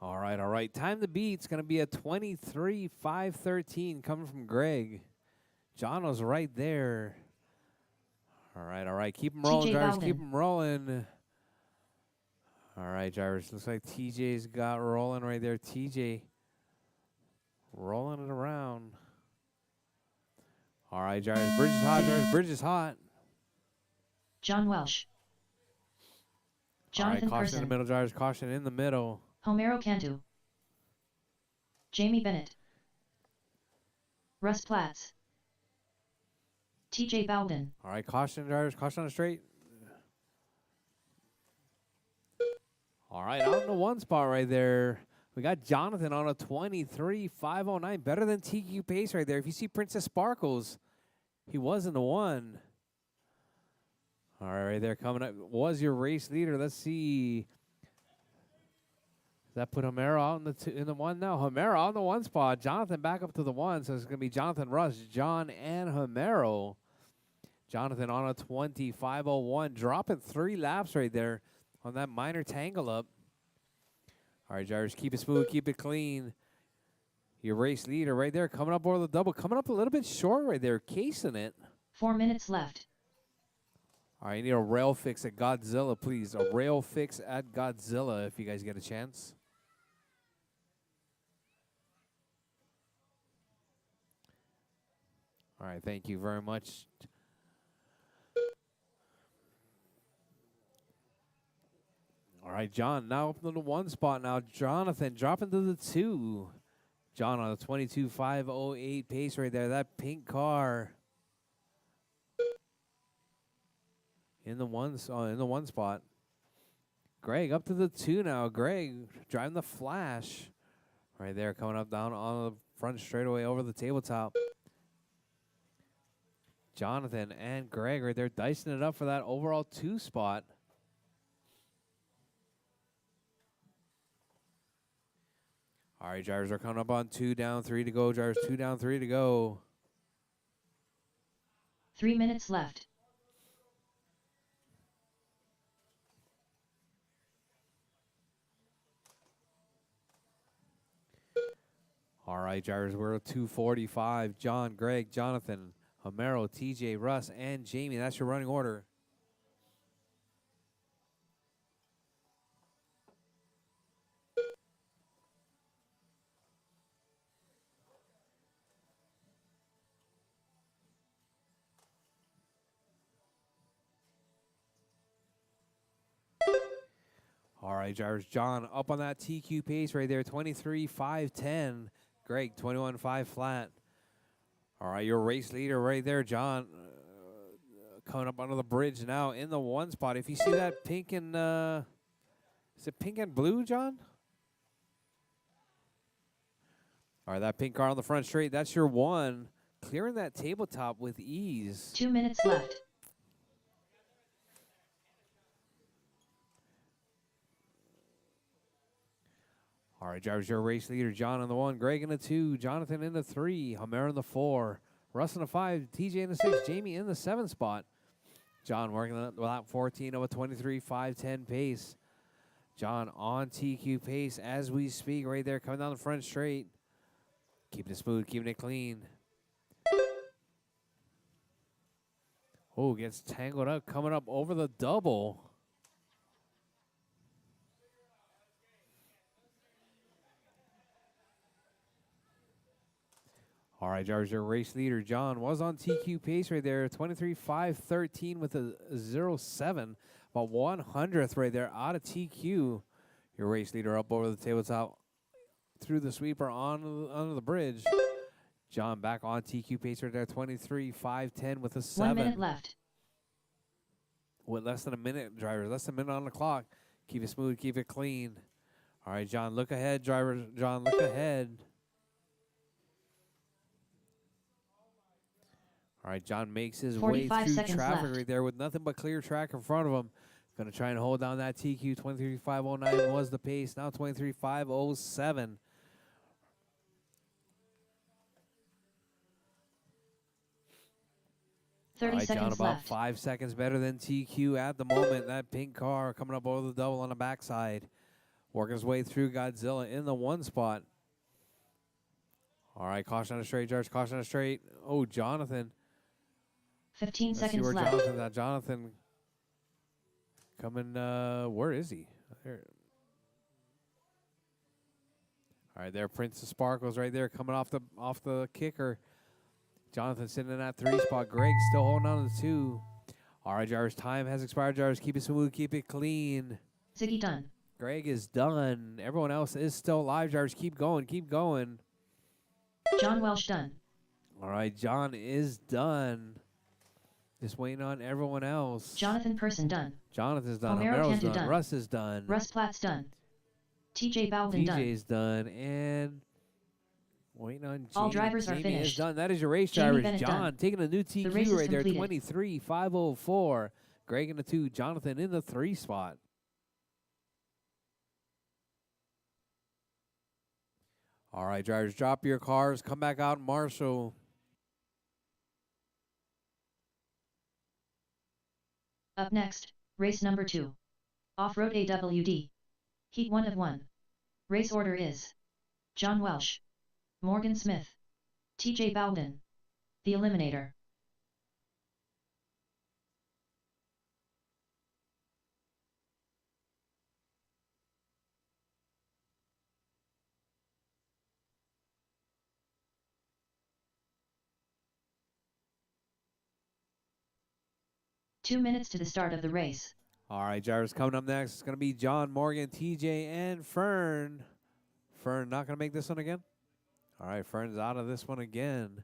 All right. Time to beat. It's going to be a 23-5-13 coming from Greg. Jono's right there. All right. Keep them rolling, TJ drivers. Bowden. Keep them rolling. All right, drivers. Looks like TJ's got rolling right there. TJ rolling it around. All right, drivers. Bridge is hot, drivers. Bridge is hot. John Welsh. Jonathan All right, caution in the Person. middle, drivers. Caution in the middle. Homero Cantu. Jamie Bennett. Russ Platts. TJ Bowden. All right, caution, drivers. Caution on the straight. All right, on the one spot right there. We got Jonathan on a 23-509. Better than TQ pace right there. If you see Princess Sparkles, he was in the one. All right there coming up. Was your race leader. Let's see. Does that put Homero out in the one now? Homero on the one spot. Jonathan back up to the one. So it's going to be Jonathan, Russ, John, and Homero. Jonathan on a 25-01. Dropping 3 laps right there on that minor tangle up. All right, drivers, keep it smooth, keep it clean. Your race leader right there coming up over the double. Coming up a little bit short right there, casing it. 4 minutes left. All right, you need a rail fix at Godzilla, please. A rail fix at Godzilla if you guys get a chance. All right, thank you very much. All right, John, now up to the one spot now. Jonathan dropping to the 2. John on a 22-508 pace right there. That pink car in the one spot. Greg up to the 2 now. Greg driving the Flash right there, coming up down on the front straightaway over the tabletop. Jonathan and Greg right there dicing it up for that overall 2 spot. All right, drivers are coming up on 2 down, 3 to go. Drivers 2 down, 3 to go. 3 minutes left. All right, drivers, we're at 245. John, Greg, Jonathan, Homero, TJ, Russ, and Jamie. That's your running order. All right, drivers. John up on that TQ pace right there, 23.510. Greg, 21.5 flat. All right, your race leader right there, John, coming up under the bridge now in the one spot. If you see that pink and, is it pink and blue, John? All right, that pink car on the front straight, that's your one. Clearing that tabletop with ease. 2 minutes left. All right, drivers, your race leader, John in the 1, Greg in the 2, Jonathan in the 3, Homer in the 4, Russ in the 5, TJ in the 6, Jamie in the 7 spot. John working on lap 14 of a 23.510 pace. John on TQ pace as we speak right there, coming down the front straight. Keeping it smooth, keeping it clean. Oh, gets tangled up, coming up over the double. All right, drivers, your race leader, John, was on TQ pace right there, 23.513 with a 0.7, about 100th right there out of TQ. Your race leader up over the tabletop through the sweeper under the bridge. John back on TQ pace right there, 23.510 with a 7. 1 minute left. With less than a minute, drivers, less than a minute on the clock. Keep it smooth, keep it clean. All right, John, look ahead, drivers. John, look ahead. All right, John makes his way 45 through seconds traffic left. right there with nothing but clear track in front of him. Going to try and hold down that TQ. 23.509 was the pace. Now 23.507. 30 All right, John, seconds about left. 5 seconds better than TQ at the moment. That pink car coming up over the double on the backside. Working his way through Godzilla in the 1 spot. All right, caution on the straight, George. Caution on the straight. Oh, Jonathan. 15 Let's see seconds where left. Jonathan's at. Jonathan coming, where is he? There. All right, there, Prince of Sparkles right there coming off the kicker. Jonathan sitting in that 3 spot. Greg still holding on to 2. All right, drivers, time has expired, drivers. Keep it smooth, keep it clean. Ziggy done. Greg is done. Everyone else is still alive, drivers. Keep going, keep going. John Welsh done. All right, John is done. Just waiting on everyone else. Jonathan Person done. Jonathan's done. Homero Homero's Cantu done. done. Russ is done. Russ Platt's done. TJ Bowden done. TJ's done. And waiting on Jamie. All drivers Jamie are finished. is done. That is your race, Jamie drivers. Bennett John done. taking a new race TQ is right there, completed. 23.504. Greg in the 2. Jonathan in the 3 spot. All right, drivers, drop your cars. Come back out and marshal. Up next, race number 2. Off-road AWD. Heat 1 of 1. Race order is John Welsh, Morgan Smith, TJ Bowden. The Eliminator. Two minutes to the start of the race. All right, drivers, coming up next, it's going to be John, Morgan, TJ, and Fern. Fern not going to make this one again? All right, Fern's out of this one again.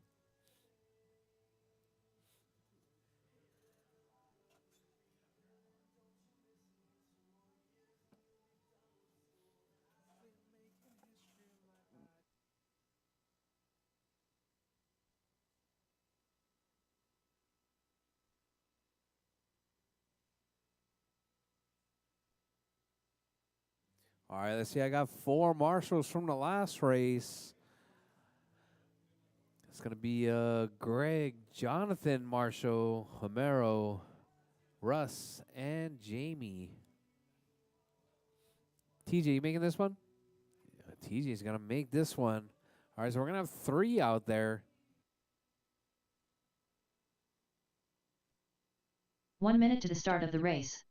All right, let's see. I got 4 marshals from the last race. It's going to be Greg, Jonathan, Marshall, Homero, Russ, and Jamie. TJ, you making this one? TJ's going to make this one. All right, so we're going to have 3 out there. 1 minute to the start of the race.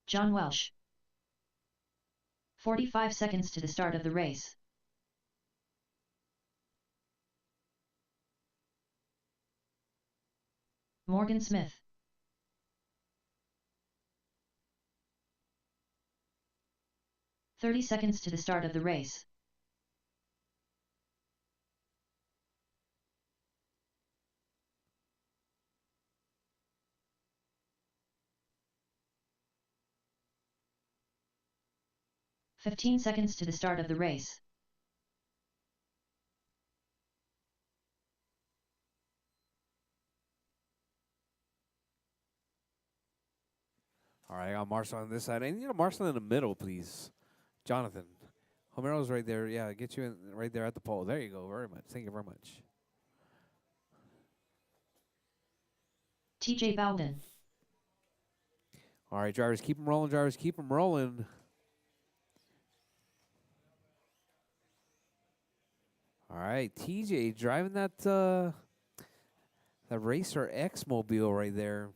John Welsh. 45 seconds to the start of the race. Morgan Smith. 30 seconds to the start of the race. "15 seconds to the start of the race. All right, I got Marshall on this side. I need a Marshall in the middle, please. Jonathan. Homero's right there. Yeah, get you in right there at the pole. There you go. Very much. Thank you very much. TJ Bowden. All right, drivers, keep them rolling. Drivers, keep them rolling. All right, TJ driving that Racer X mobile right there.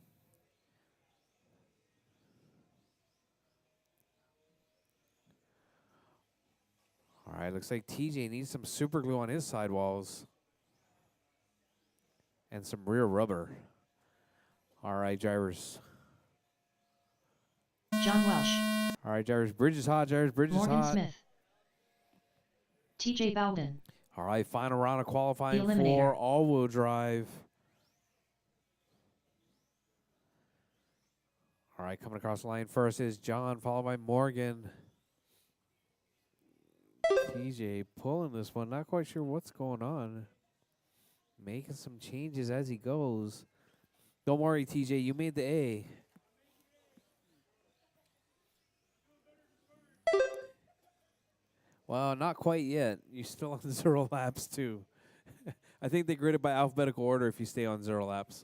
All right, looks like TJ needs some super glue on his sidewalls and some rear rubber. All right, drivers. John Welsh. All right, drivers, bridge is hot, drivers, bridge is Morgan hot. Smith. TJ Bowden. All right, final round of qualifying The for Eliminator. all-wheel drive. All right, coming across the line first is John, followed by Morgan. TJ pulling this one. Not quite sure what's going on. Making some changes as he goes. Don't worry, TJ. You made the A. Well, not quite yet. You're still on 0 laps, too. I think they grid it by alphabetical order if you stay on 0 laps.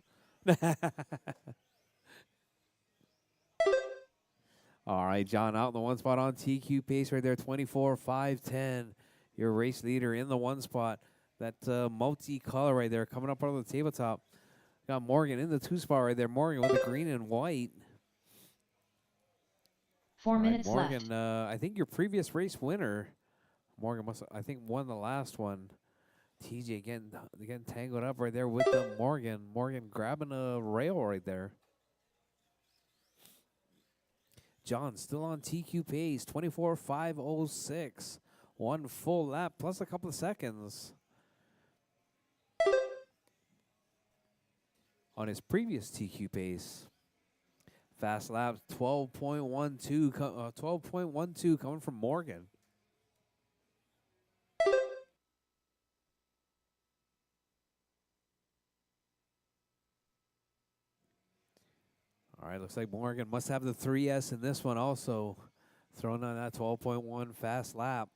All right, John out in the 1 spot on TQ pace right there, 24.510. Your race leader in the 1 spot. That multi-color right there coming up on the tabletop. Got Morgan in the 2 spot right there. Morgan with the green and white. 4 minutes Morgan, left. I think your previous race winner, Morgan must, I think, won the last one. TJ getting tangled up right there with the Morgan. Morgan grabbing a rail right there. John still on TQ pace, 24.506. 1 full lap plus a couple of seconds on his previous TQ pace. Fast laps, 12.12 coming from Morgan. All right, looks like Morgan must have the 3S in this one also. Throwing on that 12.1 fast lap.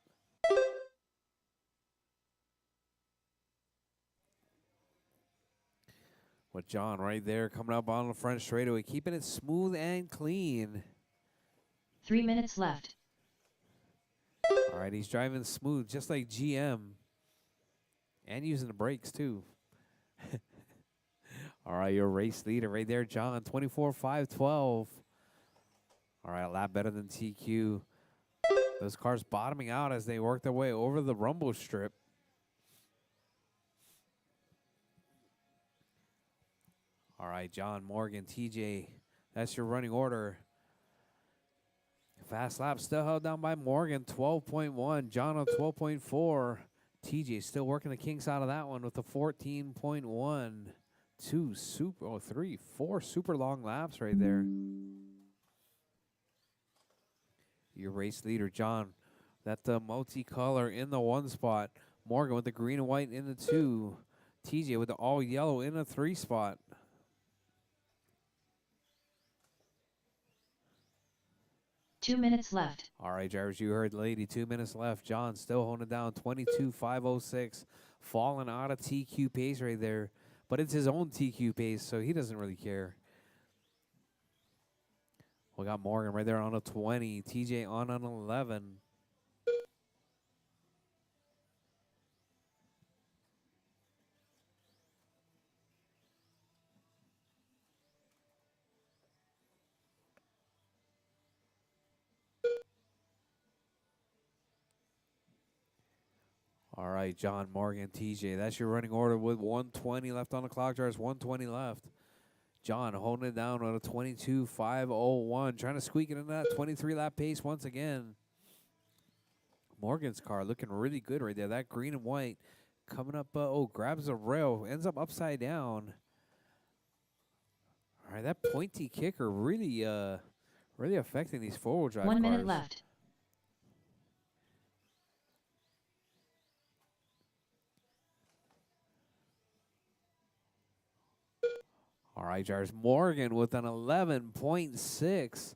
With John right there coming up on the front straightaway, keeping it smooth and clean. 3 minutes left. All right, he's driving smooth, just like GM. And using the brakes, too. All right, your race leader right there, John, 24.512. All right, a lap better than TQ. Those cars bottoming out as they work their way over the rumble strip. All right, John, Morgan, TJ, that's your running order. Fast lap still held down by Morgan, 12.1. John on 12.4. TJ still working the kinks out of that one with a 14.1. 4 super long laps right there. Your race leader, John. That multicolor in the 1 spot. Morgan with the green and white in the 2. TJ with the all yellow in the 3 spot. Two minutes left. All right, drivers, you heard the lady. 2 minutes left. John still holding it down, 22.506. Falling out of TQ pace right there. But it's his own TQ pace, so he doesn't really care. We got Morgan right there on a 20. TJ on an 11. All right, John, Morgan, TJ. That's your running order with 120 left on the clock. There's 120 left. John holding it down on a 22.501. Trying to squeak it in that 23 lap pace once again. Morgan's car looking really good right there. That green and white coming up. Grabs a rail. Ends up upside down. All right, that pointy kicker really affecting these four-wheel drive 1 cars. minute left. All right, Jars. Morgan with an 11.6.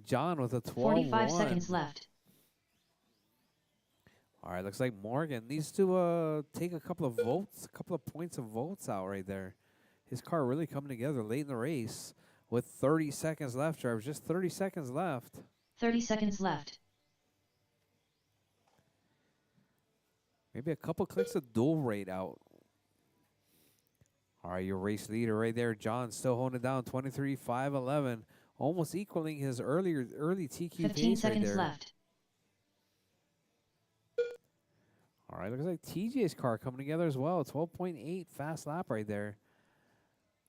John with a 12.1. 45 seconds left. All right, looks like Morgan needs to take a couple of points of volts out right there. His car really coming together late in the race with 30 seconds left, drivers. Just 30 seconds left. 30 seconds left. Maybe a couple clicks of dual rate out. All right, your race leader right there, John, still holding it down, 23.511, almost equaling his early TQ 15 pace right seconds there. left. All right, looks like TJ's car coming together as well. 12.8 fast lap right there.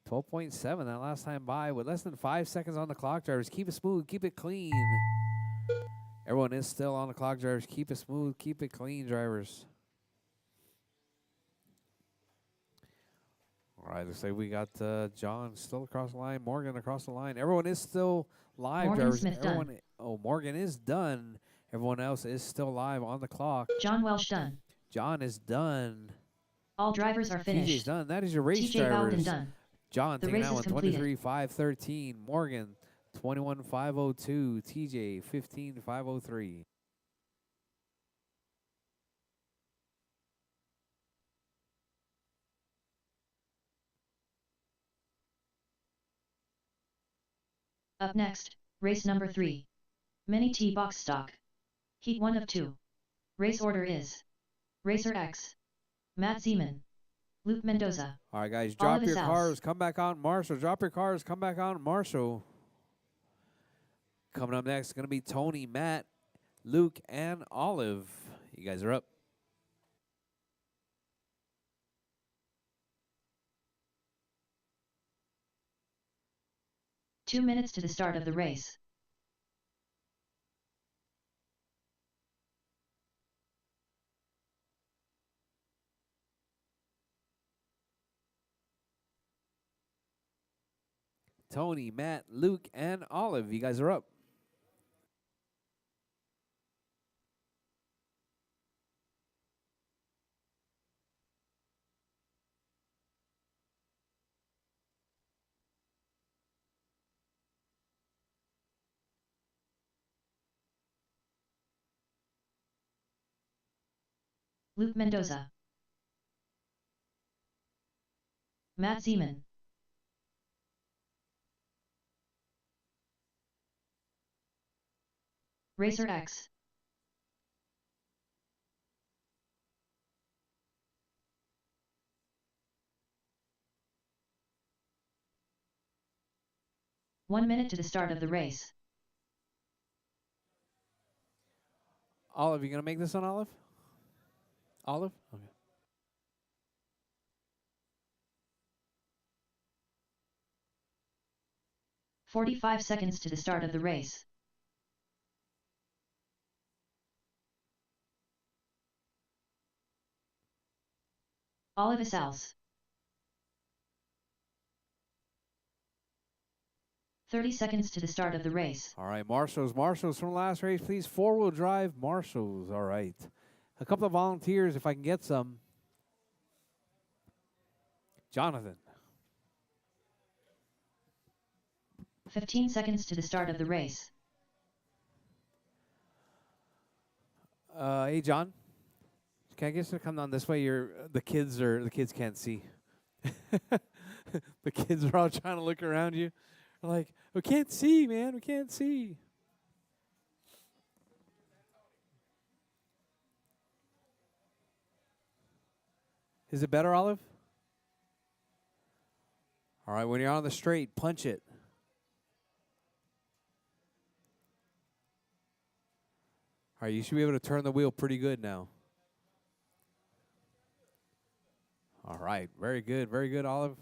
12.7 that last time by with less than 5 seconds on the clock, drivers. Keep it smooth, keep it clean. Everyone is still on the clock, drivers. Keep it smooth, keep it clean, drivers. All right, looks like we got John still across the line, Morgan across the line. Everyone is still live, Morgan drivers. Smith done. Morgan is done. Everyone else is still live on the clock. John Welsh done. John is done. All drivers are TJ's finished. done. That is your race, TJ Bowden drivers. done. John The taking race that is one, completed. 23.513. Morgan, 21.502. TJ, 15.503. Up next, race number 3. Mini T box stock. Heat 1 of 2. Race order is Racer X, Matt Zeman, Luke Mendoza. All right, guys, All drop of your us cars. else. Come back on Marshall. Drop your cars. Come back on Marshall. Coming up next is going to be Tony, Matt, Luke, and Olive. You guys are up. Two minutes to the start of the race. Tony, Matt, Luke, and Olive. You guys are up. Luke Mendoza, Matt Zeman, Racer X, One minute to the start of the race. Olive, you going to make this on Olive? Olive? Okay. 45 seconds to the start of the race. Olive Sals. 30 seconds to the start of the race. All right, Marshalls from the last race, please. Four-wheel drive Marshalls. All right. A couple of volunteers, if I can get some. Jonathan. 15 seconds to the start of the race. Hey, John. Can I get you to come down this way? The kids can't see. The kids are all trying to look around you. They're like, we can't see, man. We can't see. Is it better, Olive? All right, when you're on the straight, punch it. All right, you should be able to turn the wheel pretty good now. All right, very good, Olive.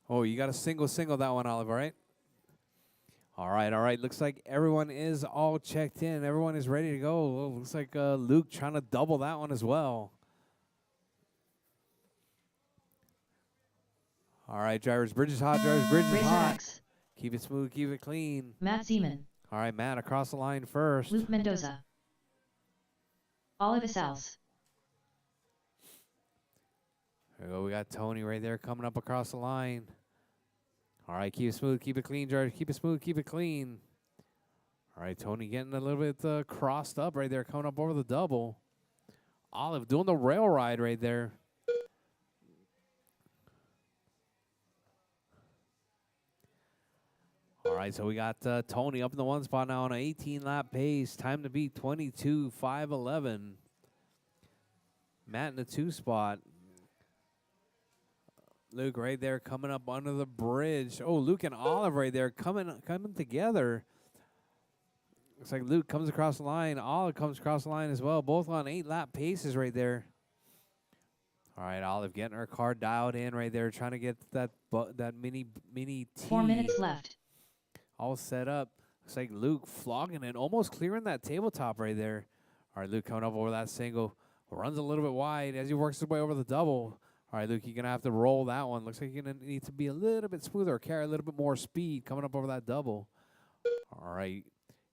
Oh, you got a single that one, Olive, all right? All right. Looks like everyone is all checked in. Everyone is ready to go. Oh, looks like Luke trying to double that one as well. All right, drivers, bridge is hot, bridge is Racer hot. X. Keep it smooth, keep it clean. Matt Zeman. All right, Matt, across the line first. Luke Mendoza. Olive Isals. There we go. We got Tony right there coming up across the line. All right, keep it smooth, keep it clean, George. Keep it smooth, keep it clean. All right, Tony getting a little bit crossed up right there, coming up over the double. Olive doing the rail ride right there. All right, so we got Tony up in the one spot now on an 18-lap pace. Time to beat 22.511. Matt in the two spot. Luke right there coming up under the bridge. Oh, Luke and Olive right there coming together. Looks like Luke comes across the line. Olive comes across the line as well. Both on 8-lap paces right there. All right, Olive getting her car dialed in right there, trying to get that mini T. 4 minutes left. All set up. Looks like Luke flogging it, almost clearing that tabletop right there. All right, Luke coming up over that single. Runs a little bit wide as he works his way over the double. All right, Luke, you're going to have to roll that one. Looks like you're going to need to be a little bit smoother, carry a little bit more speed coming up over that double. All right,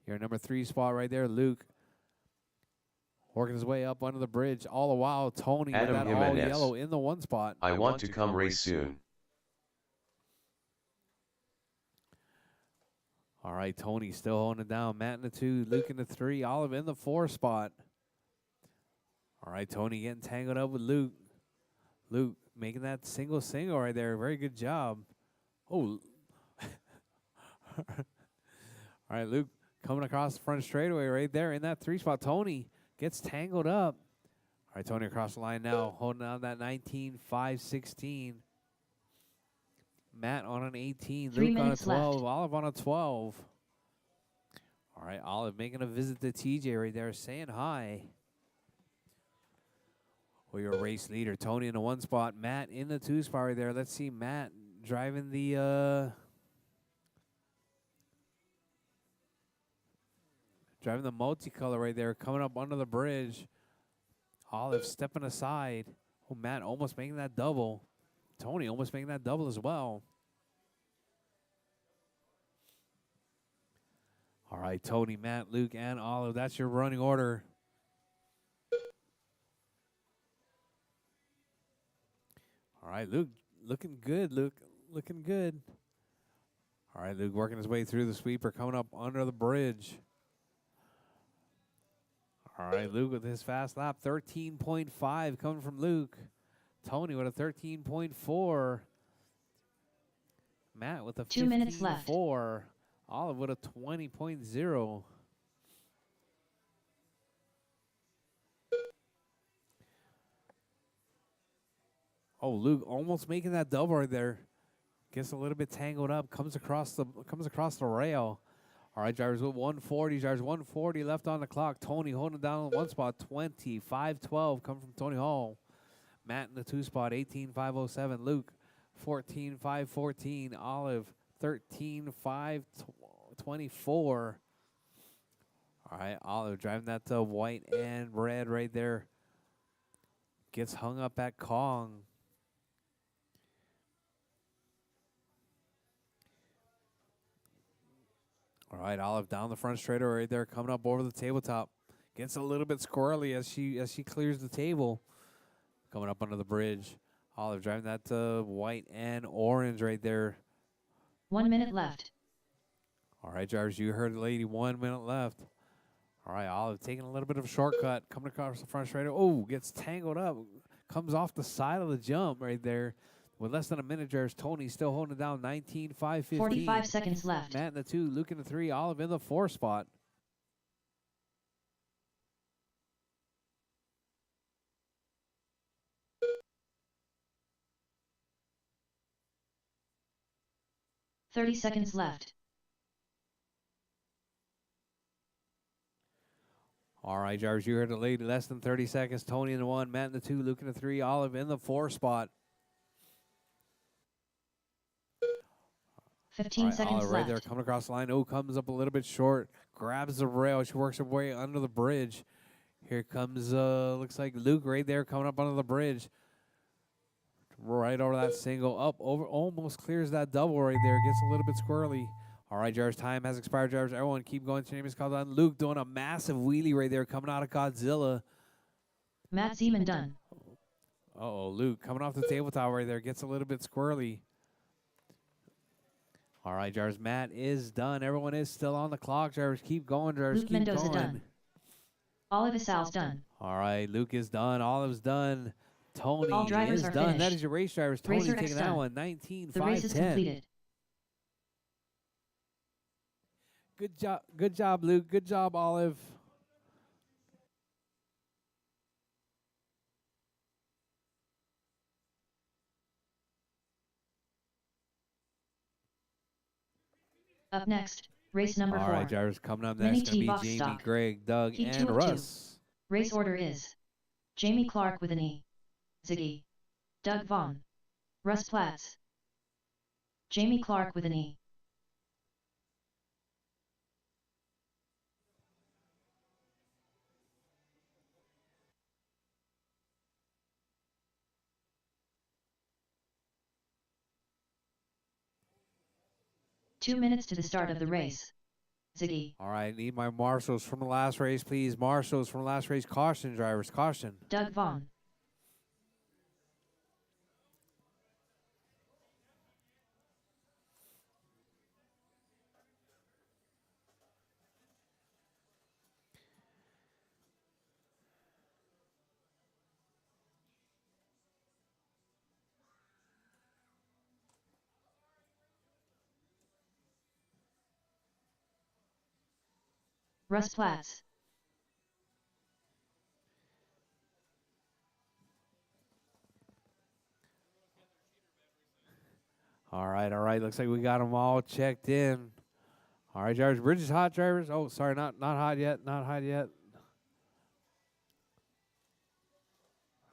your number 3 spot right there, Luke. Working his way up under the bridge. All the while, Tony Adam with that Jimenez. all yellow in the one spot. I want to come race soon. All right, Tony still holding it down. Matt in the 2, Luke in the 3, Olive in the 4 spot. All right, Tony getting tangled up with Luke. Luke making that single right there. Very good job. Oh. All right, Luke coming across the front straightaway right there in that 3 spot. Tony gets tangled up. All right, Tony across the line now, holding on that 19.516. Matt on an 18, 3 Luke on a minutes 12, left. Olive on a 12. All right, Olive making a visit to TJ right there, saying hi. Well, your race leader, Tony in the 1 spot, Matt in the 2 spot right there. Let's see Matt driving the multicolor right there, coming up under the bridge. Olive stepping aside. Oh, Matt almost making that double. Tony almost making that double as well. All right, Tony, Matt, Luke, and Olive. That's your running order. All right, Luke, looking good. Luke, looking good. All right, Luke working his way through the sweeper, coming up under the bridge. All right, Luke with his fast lap, 13.5 coming from Luke. Tony with a 13.4. Matt with a 2 minutes left. 15.4. Olive with a 20.0. Oh, Luke almost making that double right there. Gets a little bit tangled up. Comes across the rail. All right, drivers with 140. Drivers 140 left on the clock. Tony holding down one spot. 25.12 come from Tony Hall. Matt in the 2 spot. 18.507. Luke 14.514. Olive 13.524. All right, Olive driving that white and red right there. Gets hung up at Kong. All right, Olive down the front straightaway right there, coming up over the tabletop. Gets a little bit squirrely as she clears the table. Coming up under the bridge. Olive driving that white and orange right there. 1 minute left. All right, drivers, you heard the lady. 1 minute left. All right, Olive taking a little bit of a shortcut, coming across the front straightaway. Oh, gets tangled up. comes off the side of the jump right there. With less than a minute, drivers. Tony still holding it down 19-5-15. 45 seconds left. Matt in the 2, Luke in the 3, Olive in the 4 spot. $30 left. All right, drivers, you heard the lead. Less than 30 seconds. Tony in the 1, Matt in the 2, Luke in the 3, Olive in the 4 spot. 15 seconds Olive right left. there coming across the line. Oh, comes up a little bit short. Grabs the rail. She works her way under the bridge. Here comes, looks like Luke right there coming up under the bridge. Right over that single. Up, over, almost clears that double right there. Gets a little bit squirrely. All right, drivers, time has expired, drivers. Everyone keep going. Your name is called on. Luke doing a massive wheelie right there coming out of Godzilla. Matt Zeman done. Uh-oh, Luke coming off the tabletop right there. Gets a little bit squirrely. All right, drivers, Matt is done. Everyone is still on the clock. Drivers, keep going. Drivers, Luke keep Mendoza going. done. Olive Sal's done. All right, Luke is done. Olive's done. Tony All drivers is are done. That finished. is your race, drivers. Tony Racer taking X that done. one. 19-5-10. The race is completed. Good job, Luke. Good job, Olive. Up next, race number 4. All right, drivers, coming up Mini next going to T-box be Jamie, stock. Greg, Doug, Heat and 2 of 2. Russ. Race order is Jamie Clark with an E. Ziggy. Doug Vaughn. Russ Platts. Jamie Clark with an E. Two minutes to the start of the race. Ziggy. All right, need my marshals from the last race, please. Marshals from the last race. Caution, drivers, caution. Doug Vaughn. Russ Platts. All right. Looks like we got them all checked in. All right, drivers. Bridge is hot, drivers. Oh, sorry, not hot yet. Not hot yet.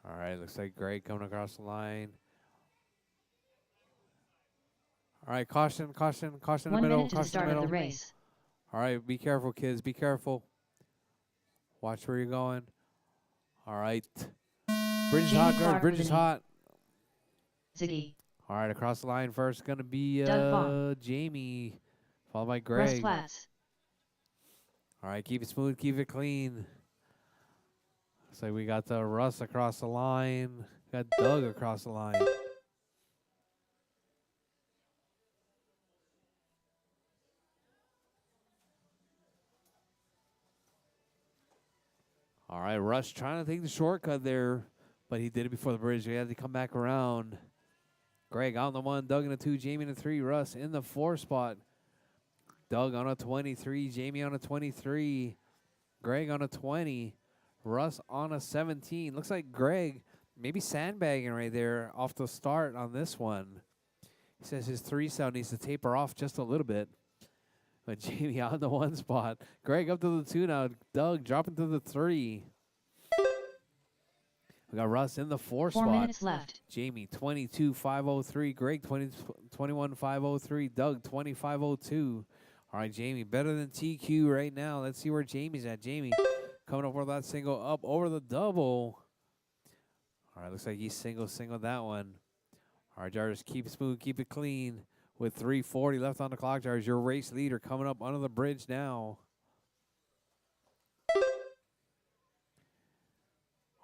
All right, looks like Greg coming across the line. All right, caution in the 1 middle. minute to the Caution in start the of middle. the race. All right, be careful, kids. Be careful. Watch where you're going. All right. Bridge is Jamie hot, drivers. Clark Bridge with is an E. hot. Ziggy. All right, across the line first going to be Doug Vaughn. Jamie, followed by Russ Greg. Platts. All right, keep it smooth, keep it clean. So we got Russ across the line. Got Doug across the line. All right, Russ trying to take the shortcut there, but he did it before the bridge. He had to come back around. Greg on the 1, Doug in the 2, Jamie in the 3, Russ in the 4 spot. Doug on a 23, Jamie on a 23, Greg on a 20, Russ on a 17. Looks like Greg maybe sandbagging right there off the start on this one. He says his 3 sound needs to taper off just a little bit. But Jamie on the 1 spot. Greg up to the 2 now. Doug dropping to the 3. We got Russ in the 4 4 spot. minutes left. Jamie 22.503. Greg 21.503. Doug 25.02. All right, Jamie better than TQ right now. Let's see where Jamie's at. Jamie coming up over that single, up over the double. All right, looks like he's single that one. All right, drivers, keep it smooth, keep it clean. With 3:40 left on the clock, drivers, your race leader coming up under the bridge now.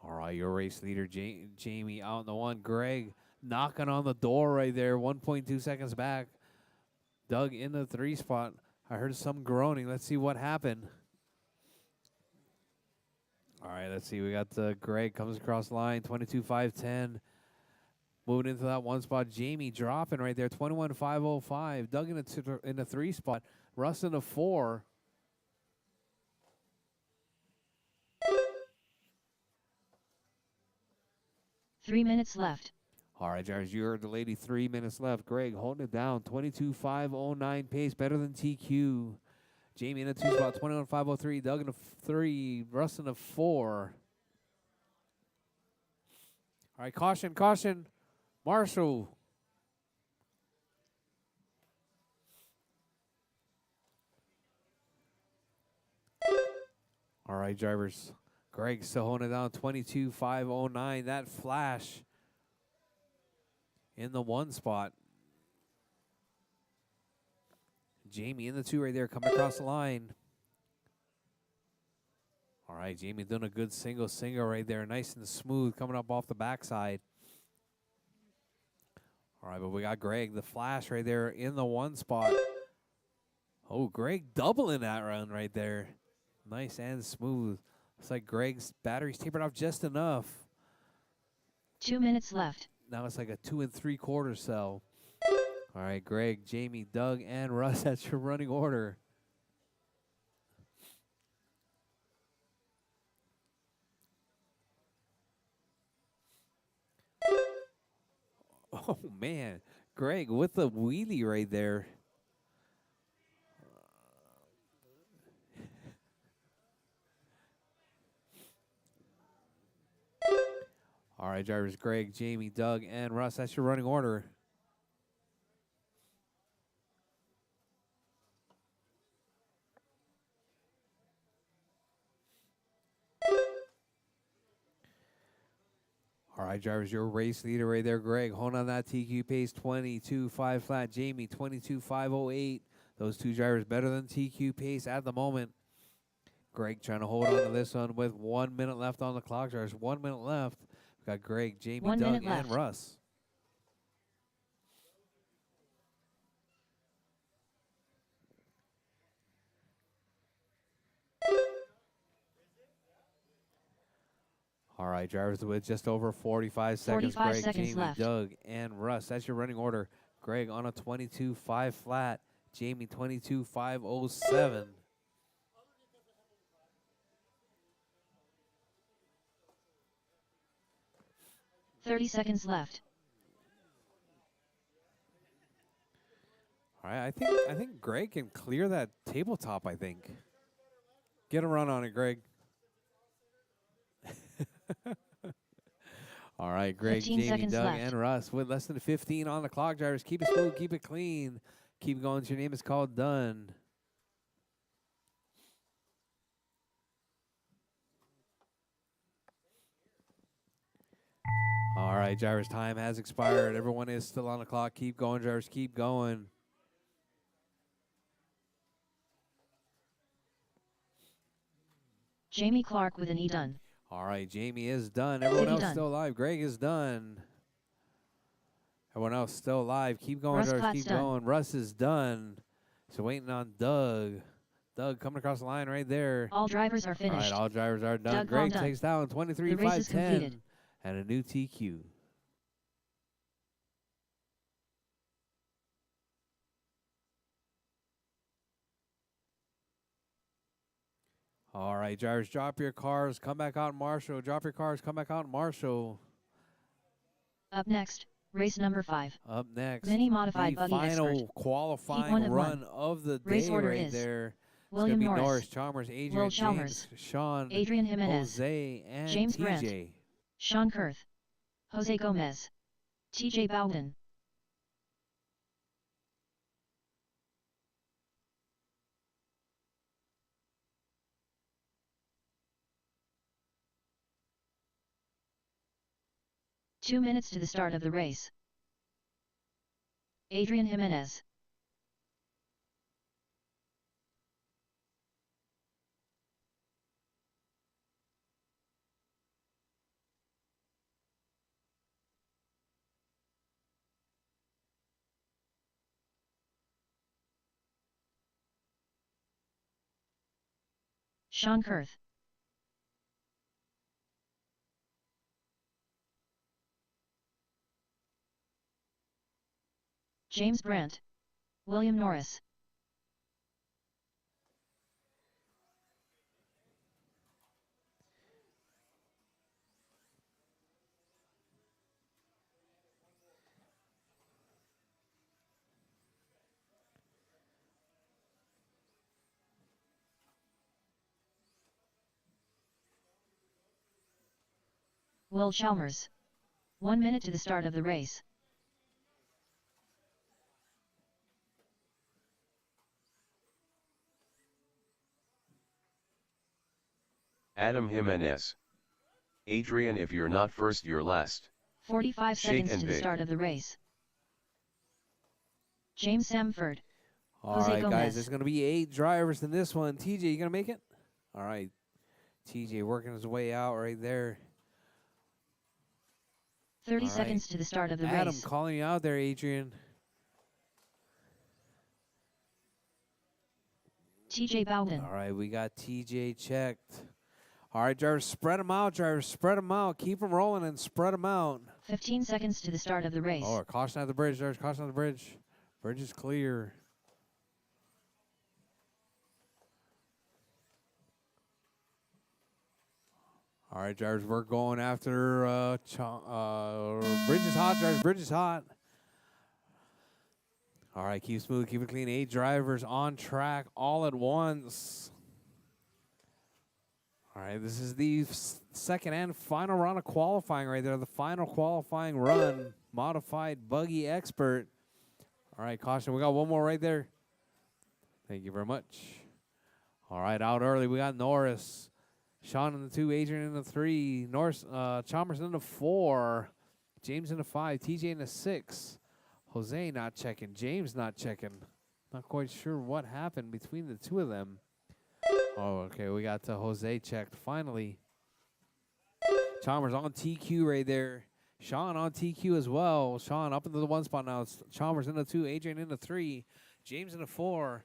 All right, your race leader, Jamie, out in the 1. Greg knocking on the door right there, 1.2 seconds back. Doug in the 3 spot. I heard some groaning. Let's see what happened. All right, let's see. We got Greg comes across the line, 22.510. Moving into that one spot. Jamie dropping right there, 21.505. Doug in the 3 spot. Russ in the 4. Three minutes left. All right, Jared, you heard the lady. 3 minutes left. Greg holding it down, 22.509 pace, better than TQ. Jamie in the 2 spot, 21.503. Doug in the 3. Russ in the 4. All right, caution, caution. Marshall. All right, drivers. Greg still holding it down, 22.509. That flash in the 1 spot. Jamie in the 2 right there, coming across the line. All right, Jamie doing a good single right there. Nice and smooth coming up off the backside. All right, but we got Greg, the flash right there in the 1 spot. Oh, Greg doubling that run right there. Nice and smooth. Looks like Greg's battery's tapered off just enough. 2 minutes left. Now it's like a 2 3/4 cell. All right, Greg, Jamie, Doug, and Russ, that's your running order. Oh, man. Greg with the wheelie right there. All right, drivers, Greg, Jamie, Doug, and Russ, that's your running order. All right, drivers, your race leader right there, Greg. Hold on that TQ pace, 22.5 flat. Jamie, 22.508. Those 2 drivers better than TQ pace at the moment. Greg trying to hold on to this one with 1 minute left on the clock, drivers. 1 minute left. We got Greg, Jamie, 1 Doug, minute and left. Russ. All right, drivers with just over 45 seconds. 45 Greg, seconds Jamie, left. Doug, and Russ. That's your running order. Greg on a 22.5 flat. Jamie, 22.507. 30 seconds left. All right, I think Greg can clear that tabletop, I think. Get a run on it, Greg. All right, Greg, 15 Jamie, seconds Doug, left. and Russ with less than 15 on the clock, drivers. Keep it smooth, keep it clean. Keep going. Your name is called done. All right, drivers, time has expired. Everyone is still on the clock. Keep going, drivers. Keep going. Jamie Clark with an E done. All right, Jamie is done. Everyone else done. still alive. Greg is done. Everyone else still alive. Keep going, Russ drivers. Platt's Keep done. going. Russ is done. So waiting on Doug. Doug coming across the line right there. All drivers are All finished. right, all drivers are done. Doug Greg done. takes down The race is 23.510 completed. and a new TQ. All right, drivers, drop your cars. Come back out, Marshall. Drop your cars. Come back out, Marshall. Up next, race number 5. Up next, Mini modified the buggy final expert. qualifying one of run one. of the Race day order right is there. William it's going to be Norris, Chalmers, Adrian, Will James, Chalmers, Sean, Adrian Jimenez, Jose, and James TJ. Brandt, Sean Kurth, Jose Gomez, TJ Bowden. Two minutes to the start of the race. Adrian Jimenez. Sean Kurth. James Brandt, William Norris. Will Chalmers. 1 minute to the start of the race. Adam Jimenez. Adrian, if you're not first, you're last. 45 Shake seconds and to the bake. start of the race. James Samford. All Jose right, guys, Gomez. there's going to be 8 drivers in this one. TJ, you going to make it? All right. TJ working his way out right there. 30 All right. seconds to the start of the Adam race. calling you out there, Adrian. TJ Bowden. All right, we got TJ checked. All right, drivers, spread them out, drivers. Spread them out. Keep them rolling and spread them out. 15 seconds to the start of the race. Oh, caution at the bridge, drivers. Caution at the bridge. Bridge is clear. All right, drivers, we're going after bridge is hot, drivers. Bridge is hot. All right, keep smooth, keep it clean. 8 drivers on track all at once. All right, this is the second and final round of qualifying right there. The final qualifying run, modified buggy expert. All right, caution. We got one more right there. Thank you very much. All right, out early. We got Norris. Sean in the 2, Adrian in the 3. Norris, Chalmers in the 4. James in the 5. TJ in the 6. Jose not checking. James not checking. Not quite sure what happened between the two of them. Oh, okay. We got Jose checked finally. Chalmers on TQ right there. Sean on TQ as well. Sean up into the 1 spot now. It's Chalmers in the 2. Adrian in the 3. James in the 4.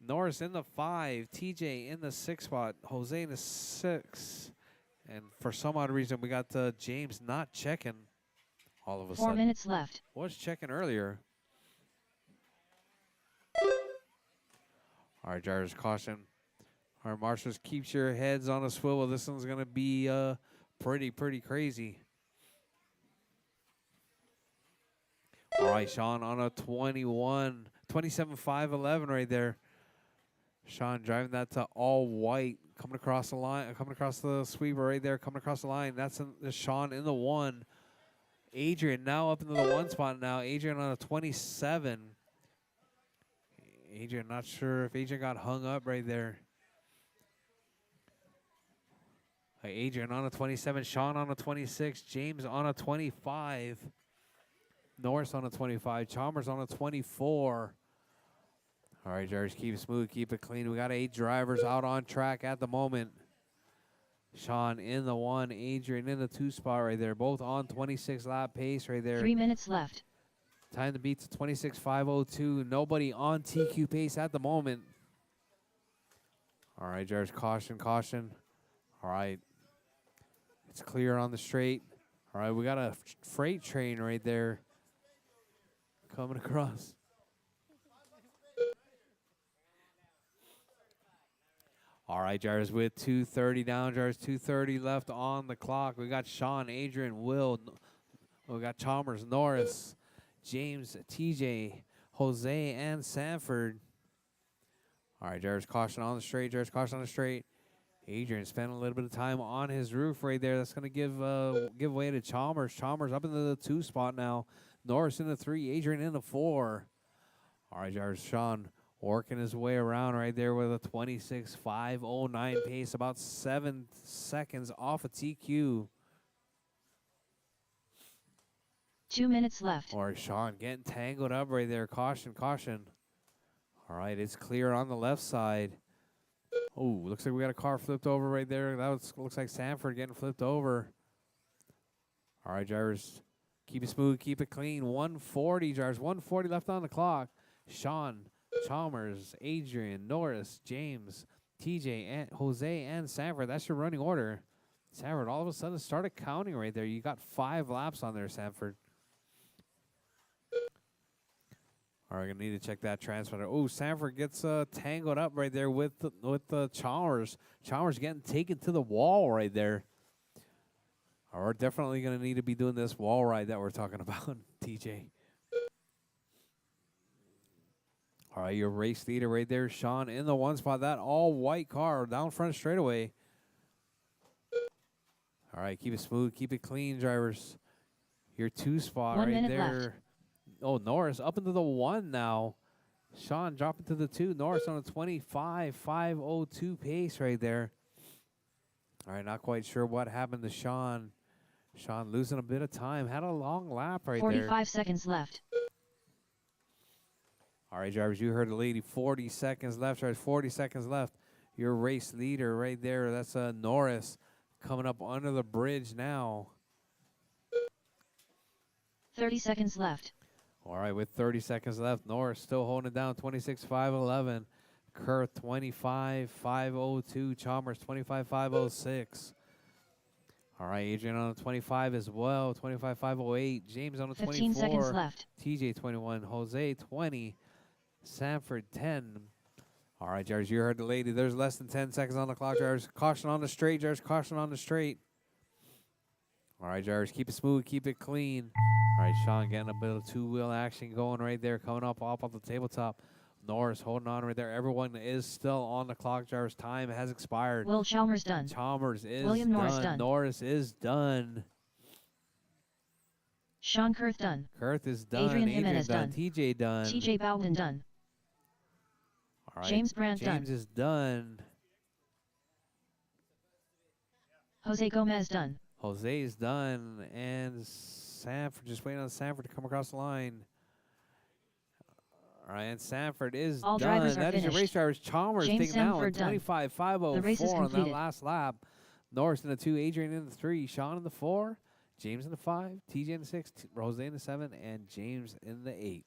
Norris in the 5. TJ in the 6 spot. Jose in the 6. And for some odd reason, we got James not checking all of a 4 sudden. minutes left. Was checking earlier. All right, drivers, caution. All right, marshals, keep your heads on a swivel. This one's going to be pretty crazy. All right, Sean on a 27.511 right there. Sean driving that to all white, coming across the line, coming across the sweeper right there, coming across the line. That's Sean in the 1. Adrian now up into the 1 spot now. Adrian on a 27. Adrian, not sure if Adrian got hung up right there. Adrian on a 27. Sean on a 26. James on a 25. Norris on a 25. Chalmers on a 24. All right, drivers, keep it smooth, keep it clean. We got 8 drivers out on track at the moment. Sean in the 1, Adrian in the 2 spot right there. Both on 26 lap pace right there. 3 minutes left. Time to beat to 26.502. Nobody on TQ pace at the moment. All right, drivers, caution, caution. All right. It's clear on the straight. All right, we got a freight train right there coming across. All right, drivers, with 2:30 down, drivers, 2:30 left on the clock. We got Sean, Adrian, Will. We got Chalmers, Norris, James, TJ, Jose, and Sanford. All right, drivers, caution on the straight. Drivers, caution on the straight. Adrian spent a little bit of time on his roof right there. That's going to give way to Chalmers. Chalmers up into the 2 spot now. Norris in the 3. Adrian in the 4. All right, drivers, Sean working his way around right there with a 26.509 pace, about 7 seconds off of TQ. 2 minutes left. All right, Sean getting tangled up right there. Caution, caution. All right, it's clear on the left side. Oh, looks like we got a car flipped over right there. Looks like Sanford getting flipped over. All right, drivers, keep it smooth, keep it clean. 140, drivers, 140 left on the clock. Sean, Chalmers, Adrian, Norris, James, TJ, and Jose, and Sanford. That's your running order. Sanford all of a sudden started counting right there. You got 5 laps on there, Sanford. All right, gonna need to check that transfer. Oh, Sanford gets tangled up right there with the Chalmers. Chalmers getting taken to the wall right there. All right, we're definitely gonna need to be doing this wall ride that we're talking about, TJ. All right, your race leader right there, Sean, in the one spot. That all white car down front straightaway. All right, keep it smooth, keep it clean, drivers. Your 2 spot 1 right minute there. left. Oh, Norris up into the 1 now. Sean dropping to the 2. Norris on a 25.502 pace right there. All right, not quite sure what happened to Sean. Sean losing a bit of time. Had a long lap right 45 there. seconds left. All right, drivers, you heard the lady. 40 seconds left, drivers. 40 seconds left. Your race leader right there. That's Norris coming up under the bridge now. 30 seconds left. All right, with 30 seconds left, Norris still holding it down. 26.511. Kurth 25.502. Chalmers 25.506. All right, Adrian on the 25 as well. 25.508. James on the 15 24. seconds left. TJ 21. Jose 20. Sanford 10. All right, drivers, you heard the lady. There's less than 10 seconds on the clock, drivers. Caution on the straight, drivers. Caution on the straight. All right, drivers, keep it smooth, keep it clean. All right, Sean getting a bit of 2-wheel action going right there, coming up off the tabletop. Norris holding on right there. Everyone is still on the clock, drivers. Time has expired. Will Chalmers done. Chalmers is William Norris done. Norris is done. Sean Kurth done. Kurth is done. Adrian Jimenez done. done. TJ done. TJ Bowden done. All right, James Brandt done. James is done. Jose Gomez done. Jose is done, and Sanford, just waiting on Sanford to come across the line. All right, and Sanford is All done. drivers are That is your race finished. drivers. Chalmers James taking down Sanford done. 25.504 The race is on that completed. last lap. Norris in the 2, Adrian in the 3, Sean in the 4, James in the 5, TJ in the 6, Jose in the 7, and James in the 8.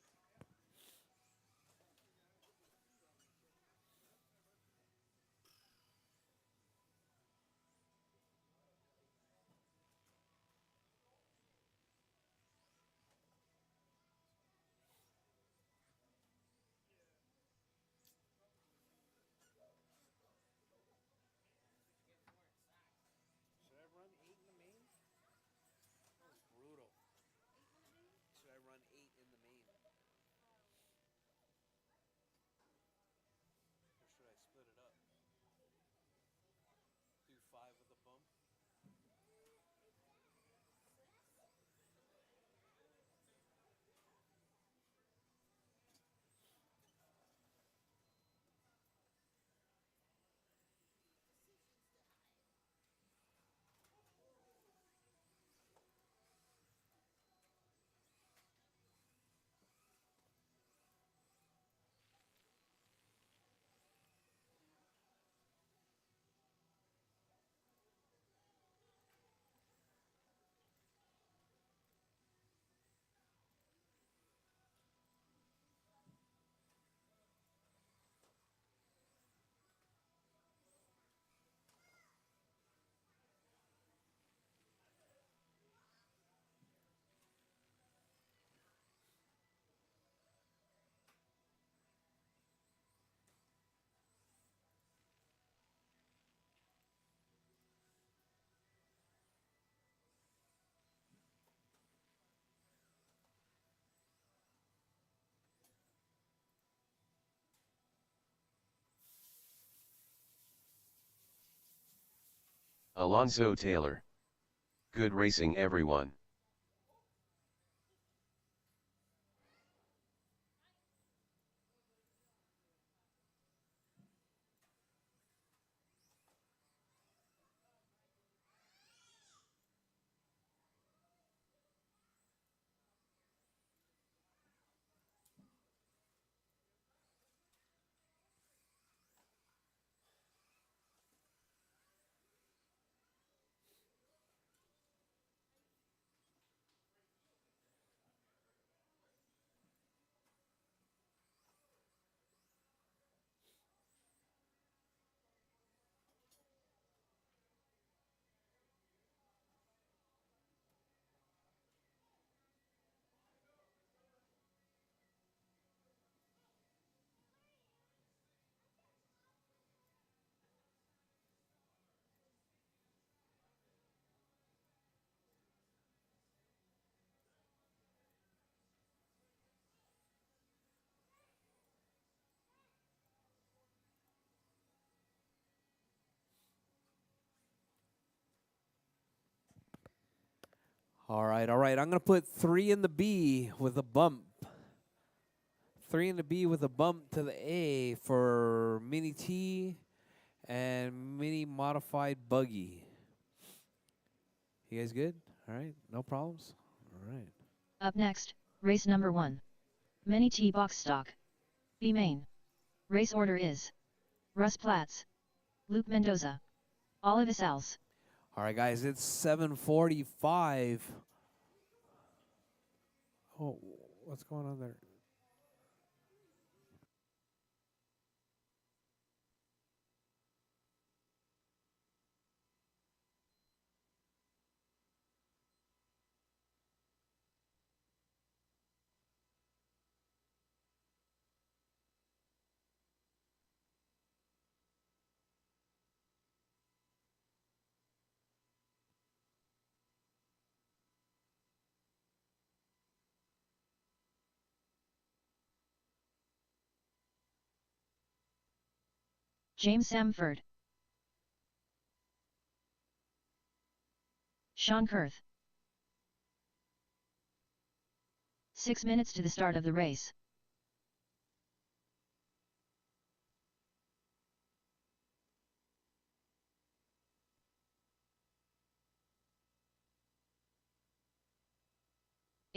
Alonzo Taylor. Good racing everyone. All right, all right. I'm going to put 3 in the B with a bump. 3 in the B with a bump to the A for Mini T and Mini Modified Buggy. You guys good? All right, no problems? All right. Up next, race number 1. Mini T box stock. B main. Race order is Russ Platts, Luke Mendoza, Oliver Sals. All right, guys, it's 7:45. Oh, what's going on there? James Samford, Sean Kurth. 6 minutes to the start of the race.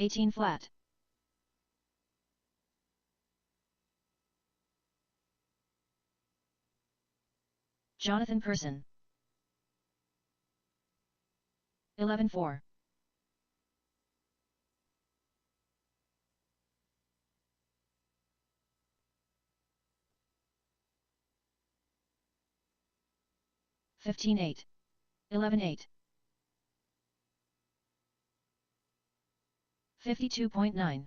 $18 flat. Jonathan Person. 11-4. 15-8. 11-8. 52.9.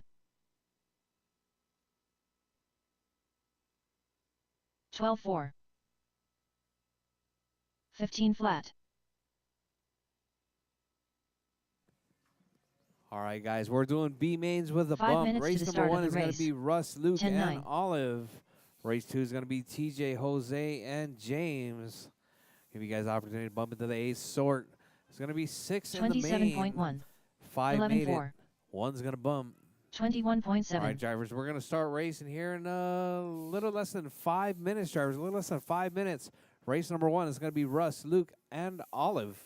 12-4. 15 flat. All right, guys, we're doing B mains with a 5 bump. minutes to Race the number start of 1 the is going to race. be Russ, Luke, 10-9. and Olive. Race 2 is going to be TJ, Jose, and James. Give you guys the opportunity to bump into the A sort. It's going to be 6 in the main. 27.1. 5 made it. 11-4. 1's going to bump. 21.7. All right, drivers, we're going to start racing here in a little less than 5 minutes, drivers. A little less than 5 minutes. Race number 1 is going to be Russ, Luke, and Olive.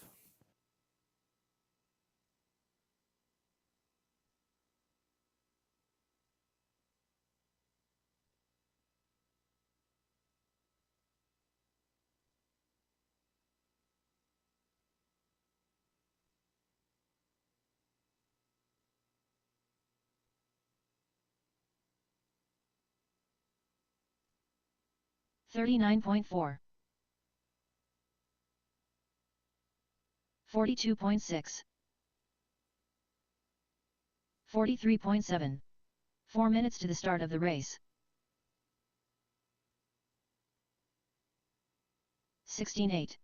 $39.4. 42.6. 43.7. 4 minutes to the start of the race. 16-8.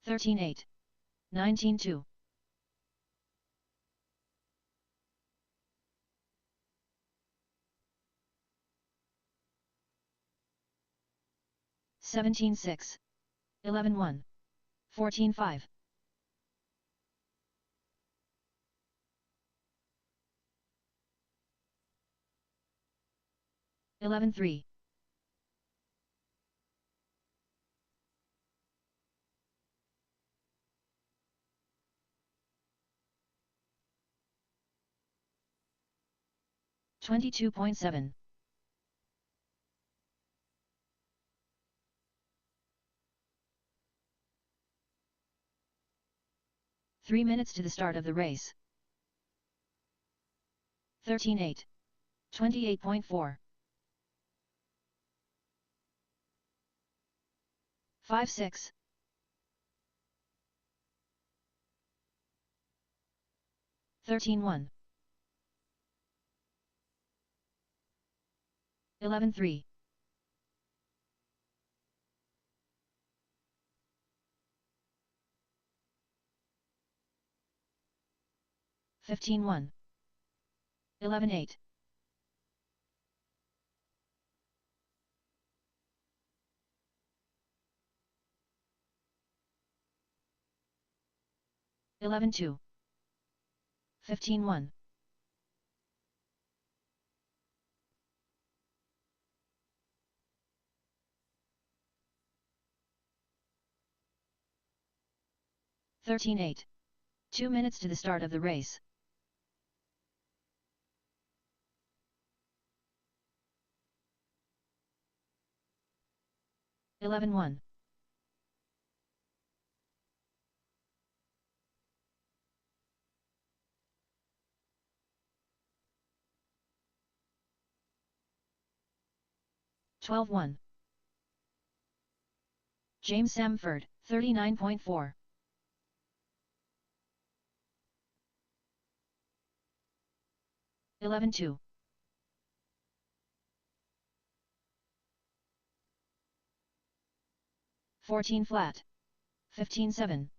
13-8. 19-2. 17-6. 11-1. 14-5. 11-3. 22.7. 3 minutes to the start of the race. 13-8. 28.4. 5-6. 13-1. 11-3. 15-1. 11-8. 11-2. 15-1. 13-8. 2 minutes to the start of the race. 11-1. 12-1. James Samford, 39.4. 11-2. 14 flat. 15-7.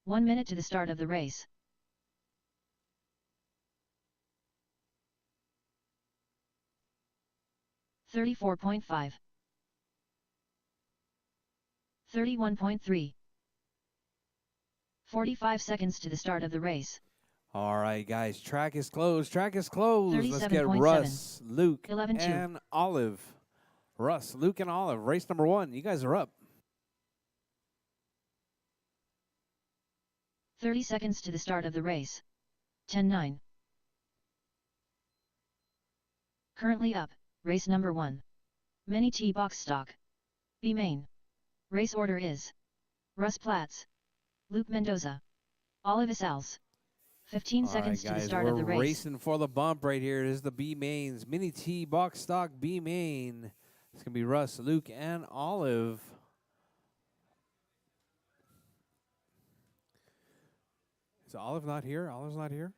1 minute to the start of the race. 34.5. 31.3. 45 seconds to the start of the race. All right, guys, track is closed. Track is closed. Let's get 37.7. Russ, Luke, 11-2. and Olive. Russ, Luke, and Olive, race number 1. You guys are up. 30 seconds to the start of the race. 10-9. Currently up, race number 1. Mini T box stock. B main. Race order is Russ Platts, Luke Mendoza, Olive Isals. 15 seconds to the start of the race. We're racing for the bump right here. This is the B mains. Mini T box stock B main. It's going to be Russ, Luke, and Olive. Is Olive not here? Olive's not here?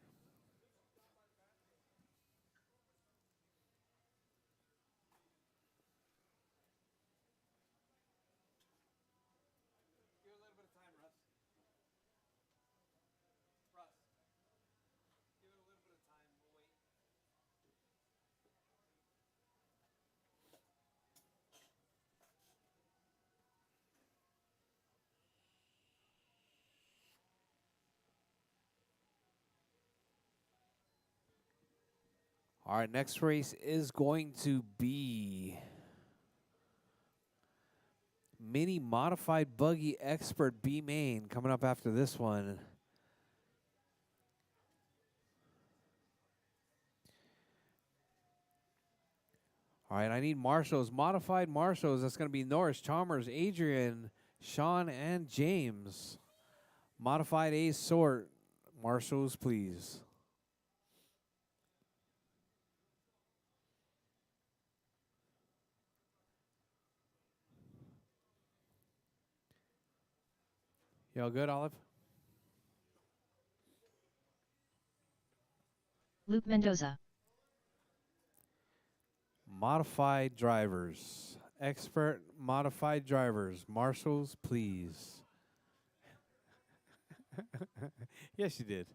All right, next race is going to be Mini Modified Buggy Expert B main coming up after this one. All right, I need marshals, modified marshals. That's going to be Norris, Chalmers, Adrian, Sean, and James. Modified A sort. Marshals, please. Y'all good, Olive? Luke Mendoza. Modified drivers. Expert modified drivers. Marshals, please. Yes, you did.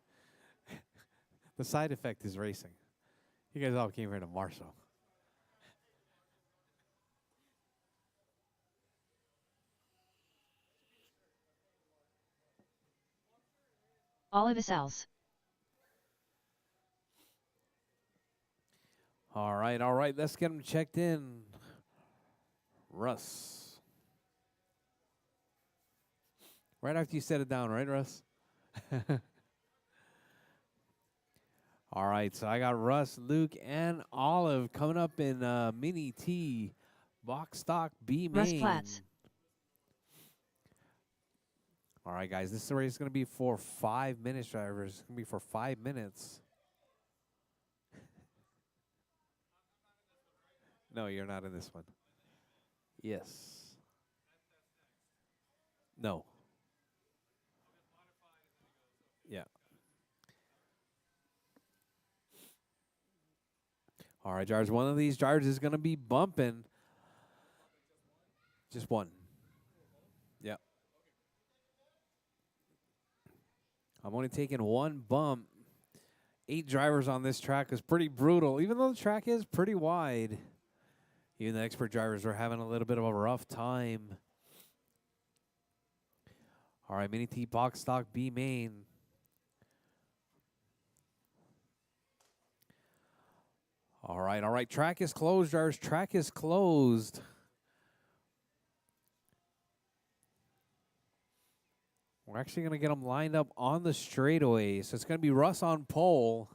The side effect is racing. You guys all came here to marshal. Olive Isals. All right. Let's get them checked in. Russ. Right after you set it down, right, Russ? All right, so I got Russ, Luke, and Olive coming up in Mini T box stock B main. Russ Platts. All right, guys, this race is going to be for 5 minutes, drivers. It's going to be for 5 minutes. No, you're not in this one. Yes. No. Yeah. All right, drivers. One of these drivers is going to be bumping. Just one. Yep. I'm only taking one bump. 8 drivers on this track is pretty brutal, even though the track is pretty wide. Even the expert drivers are having a little bit of a rough time. All right, Mini T box stock B main. All right. Track is closed, drivers. Track is closed. We're actually going to get them lined up on the straightaway. So it's going to be Russ on pole.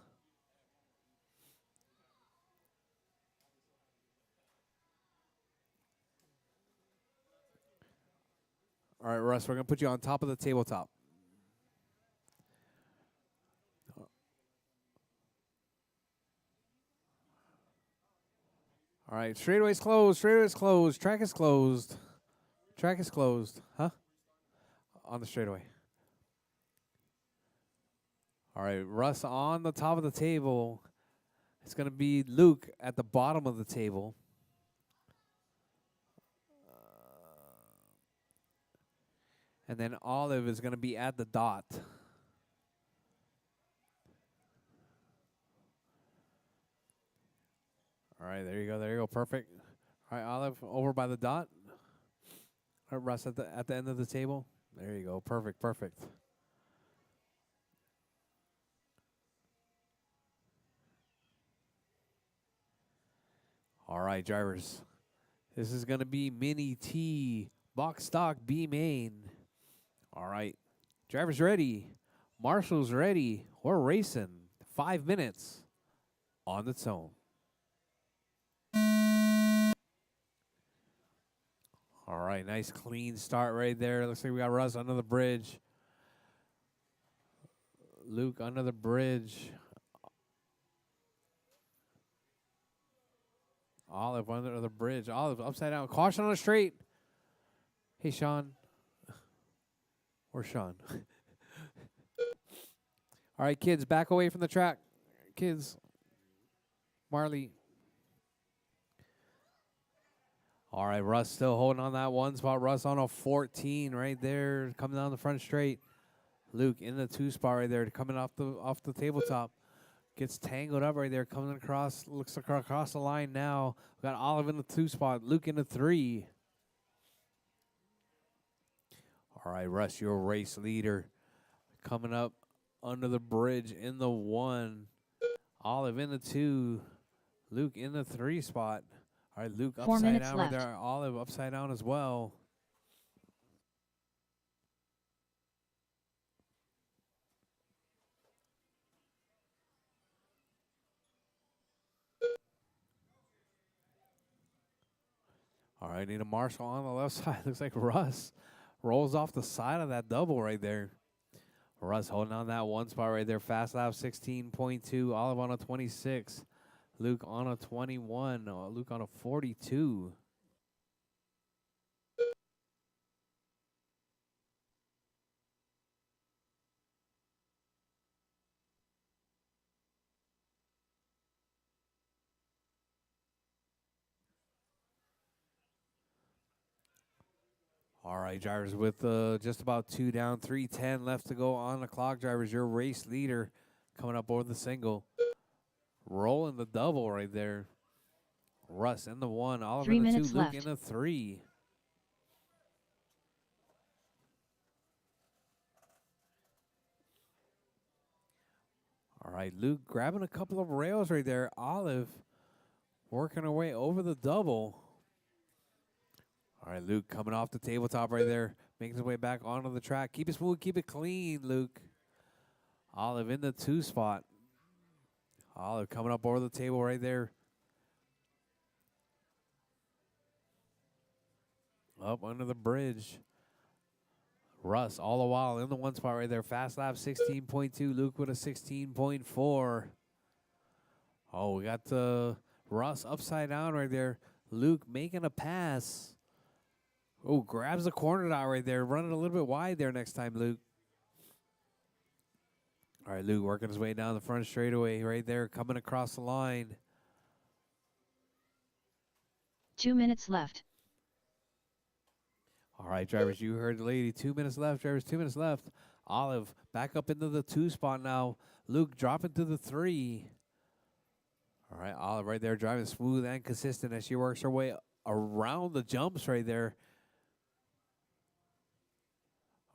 All right, Russ, we're going to put you on top of the tabletop. All right, straightaway's closed. Straightaway's closed. Track is closed. Track is closed. Huh? On the straightaway. All right, Russ on the top of the table. It's going to be Luke at the bottom of the table. And then Olive is going to be at the dot. All right, there you go, perfect. All right, Olive over by the dot. All right, Russ at the end of the table. There you go, perfect. All right, drivers. This is going to be Mini T, box stock B main. All right, drivers ready. Marshall's ready. We're racing. 5 minutes on the zone. All right, nice clean start right there. Looks like we got Russ under the bridge. Luke under the bridge. Olive under the bridge. Olive upside down. Caution on the straight. Hey, Sean. Where's Sean? All right, kids, back away from the track. Kids. Marley. All right, Russ still holding on that one spot. Russ on a 14 right there, coming down the front straight. Luke in the 2 spot right there, coming off the tabletop. Gets tangled up right there, coming across, looks across the line now. We got Olive in the 2 spot, Luke in the 3. All right, Russ, your race leader. Coming up under the bridge in the 1. Olive in the 2. Luke in the 3 spot. All right, Luke 4 upside minutes down left. right there. Olive upside down as well. All right, need a Marshall on the left side. Looks like Russ rolls off the side of that double right there. Russ holding on that 1 spot right there. Fast lap 16.2. Olive on a 26. Luke on a 21. Luke on a 42. All right, drivers, with just about 2 down, 3:10 left to go on the clock. Drivers, your race leader coming up over the single. Rolling the double right there. Russ in the 1, Oliver 3 in the 2, minutes Luke left. in the 3. All right, Luke grabbing a couple of rails right there. Olive working her way over the double. All right, Luke coming off the tabletop right there, making his way back onto the track. Keep it smooth, keep it clean, Luke. Olive in the 2 spot. Olive coming up over the table right there. Up under the bridge. Russ all the while in the 1 spot right there. Fast lap 16.2. Luke with a 16.4. Oh, we got Russ upside down right there. Luke making a pass. Oh, grabs the corner dot right there. Running a little bit wide there next time, Luke. All right, Luke working his way down the front straightaway right there. Coming across the line. 2 minutes left. All right, drivers, you heard the lady. 2 minutes left, drivers. 2 minutes left. Olive back up into the 2 spot now. Luke dropping to the 3. All right, Olive right there driving smooth and consistent as she works her way around the jumps right there.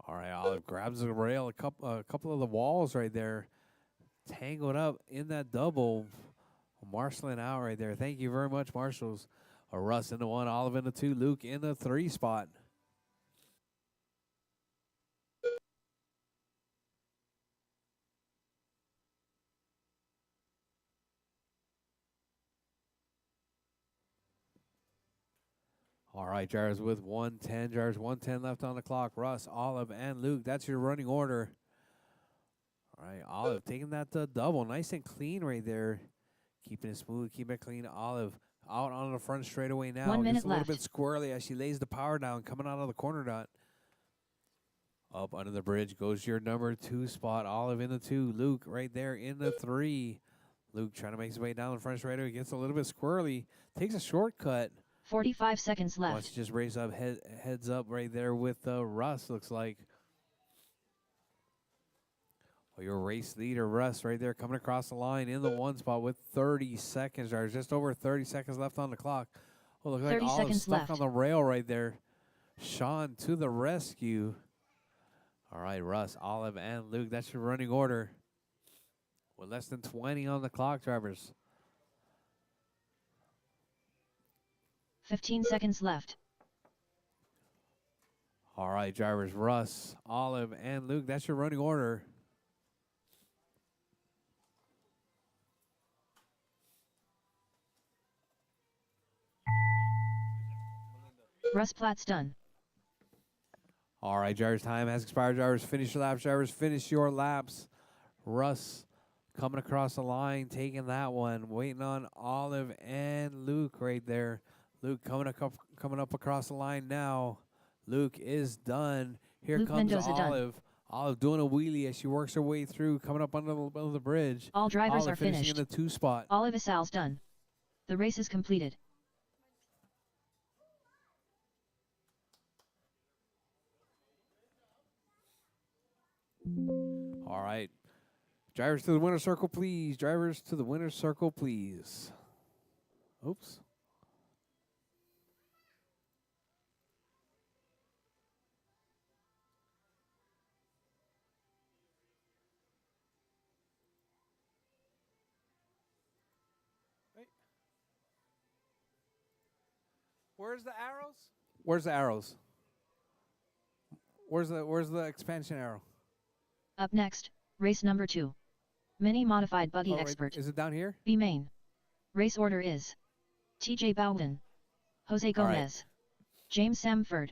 All right, Olive grabs the rail, a couple of the walls right there. Tangled up in that double. Marshalling out right there. Thank you very much, Marshals. Russ in the 1, Olive in the 2, Luke in the 3 spot. All right, drivers with 110, drivers 110 left on the clock. Russ, Olive, and Luke. That's your running order. All right, Olive taking that double. Nice and clean right there. Keeping it smooth, keeping it clean. Olive out on the front straightaway now. 1 minute Just a little left. bit squirrely as she lays the power down, coming out of the corner dot. Up under the bridge goes your number 2 spot. Olive in the 2. Luke right there in the 3. Luke trying to make his way down the front straightaway. Gets a little bit squirrely. Takes a shortcut. 45 seconds left. Wants to just raise up, heads up right there with Russ, looks like. Well, your race leader, Russ, right there coming across the line in the 1 spot with 30 seconds. There's just over 30 seconds left on the clock. Oh, looks like 30 Olive's seconds stuck left. on the rail right there. Sean to the rescue. All right, Russ, Olive, and Luke, that's your running order. With less than 20 on the clock, drivers. 15 seconds left. All right, drivers, Russ, Olive, and Luke, that's your running order. Russ Platt's done. All right, drivers, time has expired. Drivers, finish your laps. Drivers, finish your laps. Russ coming across the line, taking that one. Waiting on Olive and Luke right there. Luke coming up across the line now. Luke is done. Here Luke comes Mendoza done. Olive. Olive doing a wheelie as she works her way through, coming up under the bridge. All drivers Olive are finishing finished. in the 2 spot. Olive Isal's done. The race is completed. All right. Drivers to the winner's circle, please. Drivers to the winner's circle, please. Oops. Where's the arrows? Where's the arrows? Where's the expansion arrow? Up next, race number 2. Mini Modified Buggy Oh, Expert. is it down here? B main. Race order is TJ Bowden, Jose All right. Gomez, James Samford.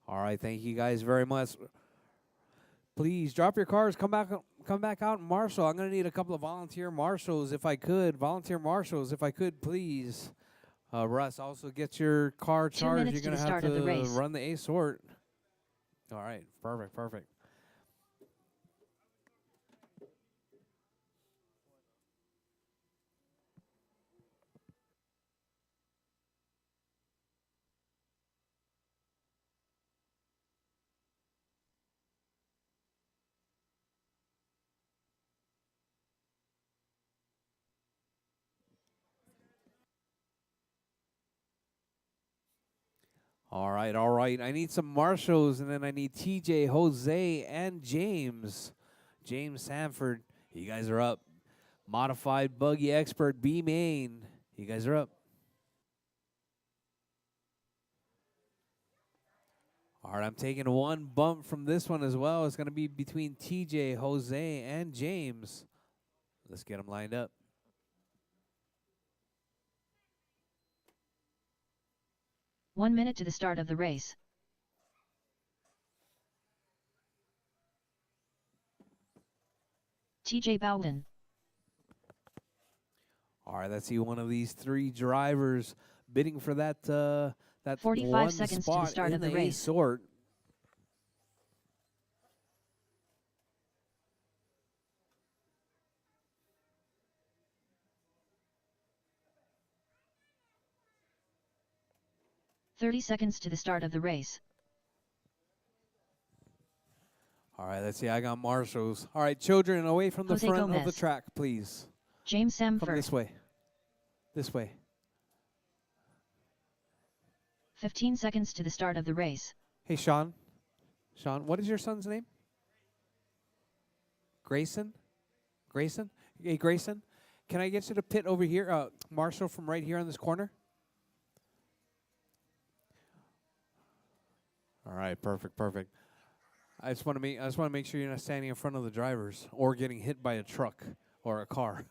All right, thank you guys very much. Please drop your cars. Come back out and marshal. I'm gonna need a couple of volunteer marshals if I could. Volunteer marshals if I could, please. Russ, also get your car 2 charged. minutes You're to gonna the start have of the to race. run the A sort. All right, perfect. All right. I need some marshals, and then I need TJ, Jose, and James. James Sanford, you guys are up. Modified Buggy Expert B main, you guys are up. All right, I'm taking one bump from this one as well. It's going to be between TJ, Jose, and James. Let's get them lined up. One minute to the start of the race. TJ Bowden. All right, let's see one of these 3 drivers bidding for that 45 one seconds to spot the start in of the A race. sort. 30 seconds to the start of the race. All right, let's see. I got marshals. All right, children, away from the Jose front of the Gomez. track, please. James Come Samford. this way. This way. 15 seconds to the start of the race. Hey, Sean. Sean, what is your son's name? Grayson? Grayson? Hey, Grayson, can I get you to pit over here? Marshall from right here on this corner. All right, perfect, perfect. I just want to make sure you're not standing in front of the drivers or getting hit by a truck or a car.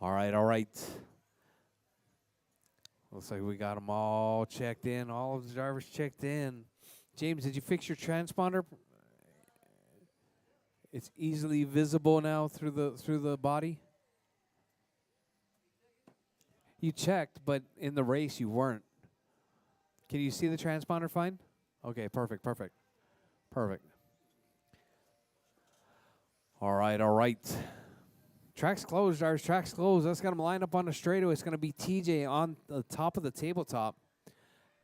All right, all right. Looks like we got them all checked in. All of the drivers checked in. James, did you fix your transponder? It's easily visible now through the body. You checked, but in the race you weren't. Can you see the transponder fine? Okay, perfect, perfect, perfect. All right, all right. Track's closed, drivers. Track's closed. Let's get them lined up on the straightaway. It's going to be TJ on the top of the tabletop.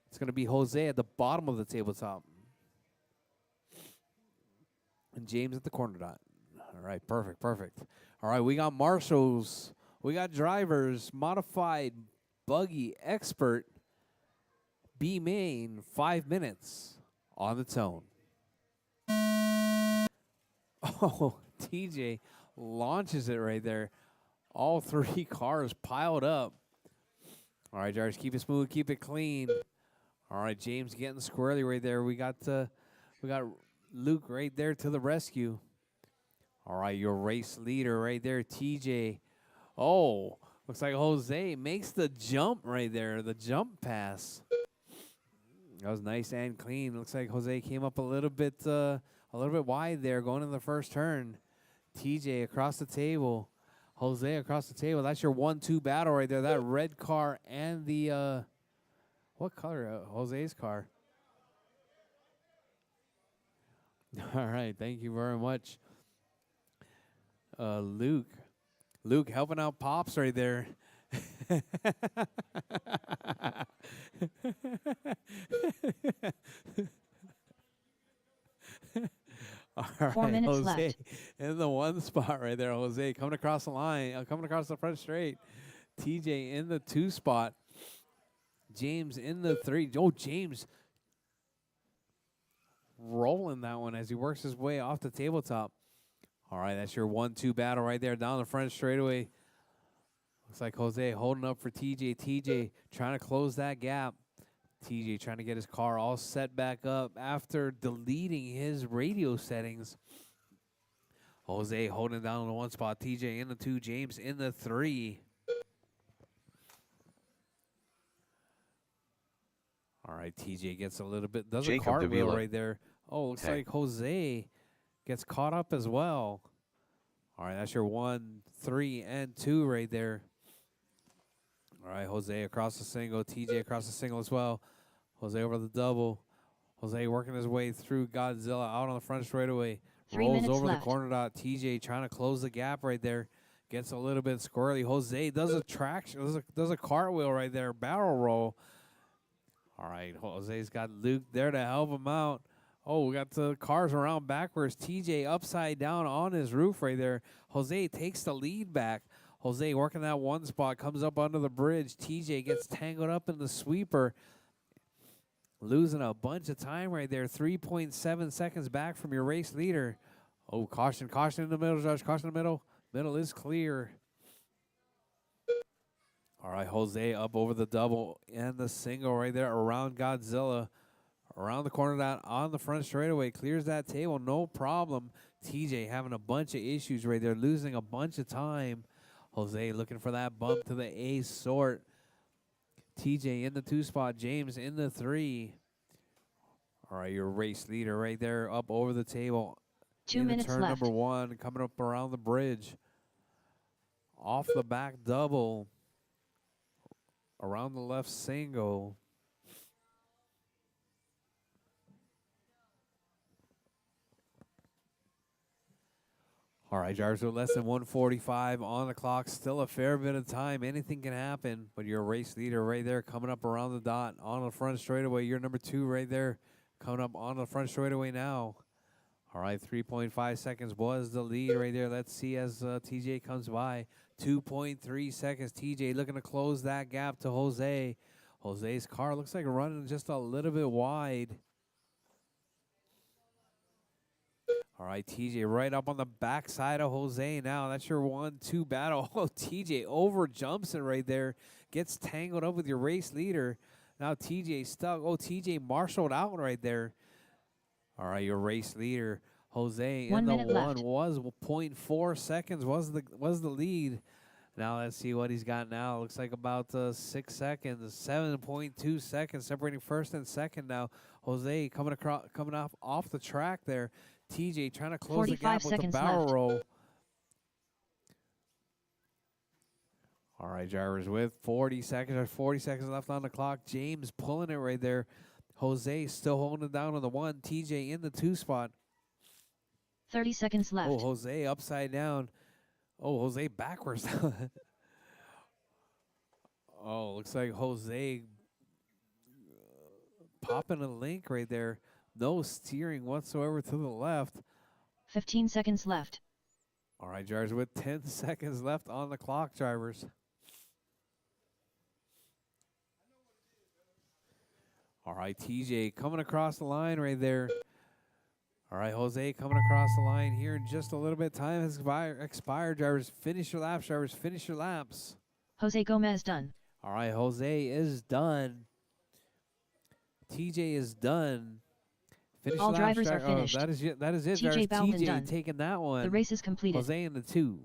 It's going to be Jose at the bottom of the tabletop. And James at the corner dot. All right, perfect, perfect. All right, we got marshals. We got drivers. Modified buggy expert. B main, 5 minutes on the tone. Oh, TJ launches it right there. All 3 cars piled up. All right, drivers, keep it smooth, keep it clean. All right, James getting squirrely right there. We got Luke right there to the rescue. All right, your race leader right there, TJ. Oh, looks like Jose makes the jump right there, the jump pass. That was nice and clean. Looks like Jose came up a little bit wide there going in the first turn. TJ across the table. Jose across the table. That's your 1-2 battle right there. That red car and the what color? Jose's car. All right, thank you very much. Luke helping out Pops right there. All right, 4 minutes Jose left. in the 1 spot right there. Jose coming across the line, coming across the front straight. TJ in the 2 spot. James in the 3. Oh, James rolling that one as he works his way off the tabletop. All right, that's your 1-2 battle right there down the front straightaway. Looks like Jose holding up for TJ. TJ trying to close that gap. TJ trying to get his car all set back up after deleting his radio settings. Jose holding down the 1 spot. TJ in the 2. James in the 3. All right, TJ gets a little bit, does Jacob a cartwheel Davila. right there. Oh, looks like Jose gets caught up as well. All right, that's your 1, 3, and 2 right there. All right, Jose across the single. TJ across the single as well. Jose over the double. Jose working his way through Godzilla out on the front straightaway. 3 Rolls minutes over left. the corner dot. TJ trying to close the gap right there. Gets a little bit squirrely. Jose does a traction, does a cartwheel right there. Barrel roll. All right, Jose's got Luke there to help him out. Oh, we got the cars around backwards. TJ upside down on his roof right there. Jose takes the lead back. Jose working that 1 spot, comes up under the bridge. TJ gets tangled up in the sweeper. Losing a bunch of time right there. 3.7 seconds back from your race leader. Oh, caution, caution in the middle, Josh. Caution in the middle. Middle is clear. All right, Jose up over the double and the single right there around Godzilla. Around the corner down on the front straightaway. Clears that table, no problem. TJ having a bunch of issues right there. Losing a bunch of time. Jose looking for that bump to the A sort. TJ in the 2 spot. James in the 3. All right, your race leader right there up over the table. 2 minutes turn left. number 1, coming up around the bridge. Off the back double. Around the left single. All right, drivers with less than 145 on the clock. Still a fair bit of time. Anything can happen, but your race leader right there coming up around the dot on the front straightaway. You're number 2 right there coming up on the front straightaway now. All right, 3.5 seconds was the lead right there. Let's see as TJ comes by. 2.3 seconds. TJ looking to close that gap to Jose. Jose's car looks like running just a little bit wide. All right, TJ right up on the backside of Jose now. That's your 1-2 battle. Oh, TJ over jumps it right there. Gets tangled up with your race leader. Now TJ stuck. Oh, TJ marshaled out right there. All right, your race leader, Jose, 1 in the minute left. was 0.4 seconds was the lead. Now let's see what he's got now. Looks like about 6 seconds, 7.2 seconds separating first and second now. Jose coming off the track there. TJ trying to close the gap with the barrel roll. All right, drivers with 40 seconds left on the clock. James pulling it right there. Jose still holding it down on the 1. TJ in the 2 spot. 30 seconds left. Oh, Jose upside down. Oh, Jose backwards. Oh, looks like Jose popping a link right there. No steering whatsoever to the left. 15 seconds left. All right, drivers with 10 seconds left on the clock, drivers. All right, TJ coming across the line right there. All right, Jose coming across the line here in just a little bit. Time has expired, drivers. Finish your laps, drivers. Finish your laps. Jose Gomez done. All right, Jose is done. TJ is done. Finish All laps, drivers are finished. That is it, drivers. TJ Bowden TJ done. taking that one. The race is completed. Jose in the 2.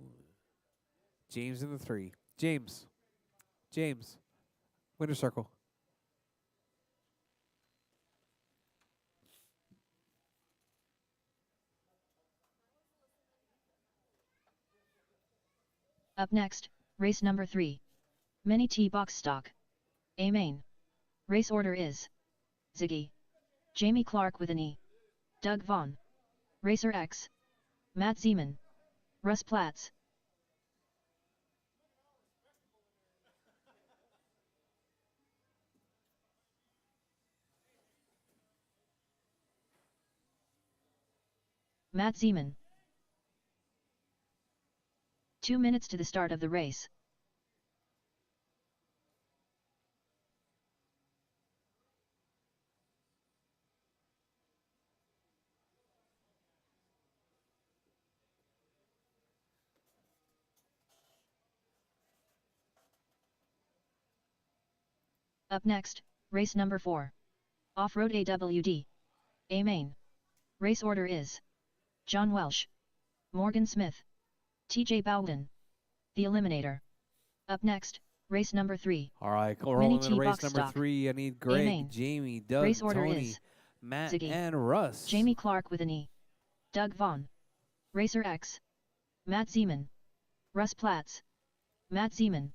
James in the 3. James. Winner circle. Up next, race number 3. Mini T box stock. A main. Race order is Ziggy. Jamie Clark with an E. Doug Vaughn. Racer X. Matt Zeman. Russ Platts. Matt Zeman. 2 minutes to the start of the race. Up next, race number 4. Off-road AWD. A main. Race order is John Welsh. Morgan Smith. TJ Bowden. The Eliminator. Up next, race number 3. All right, rolling in race number 3. I need Greg, Jamie, Doug, race order Tony, is Matt, Ziggy. and Russ. Jamie Clark with an E. Doug Vaughn. Racer X. Matt Zeman. Russ Platts. Matt Zeman.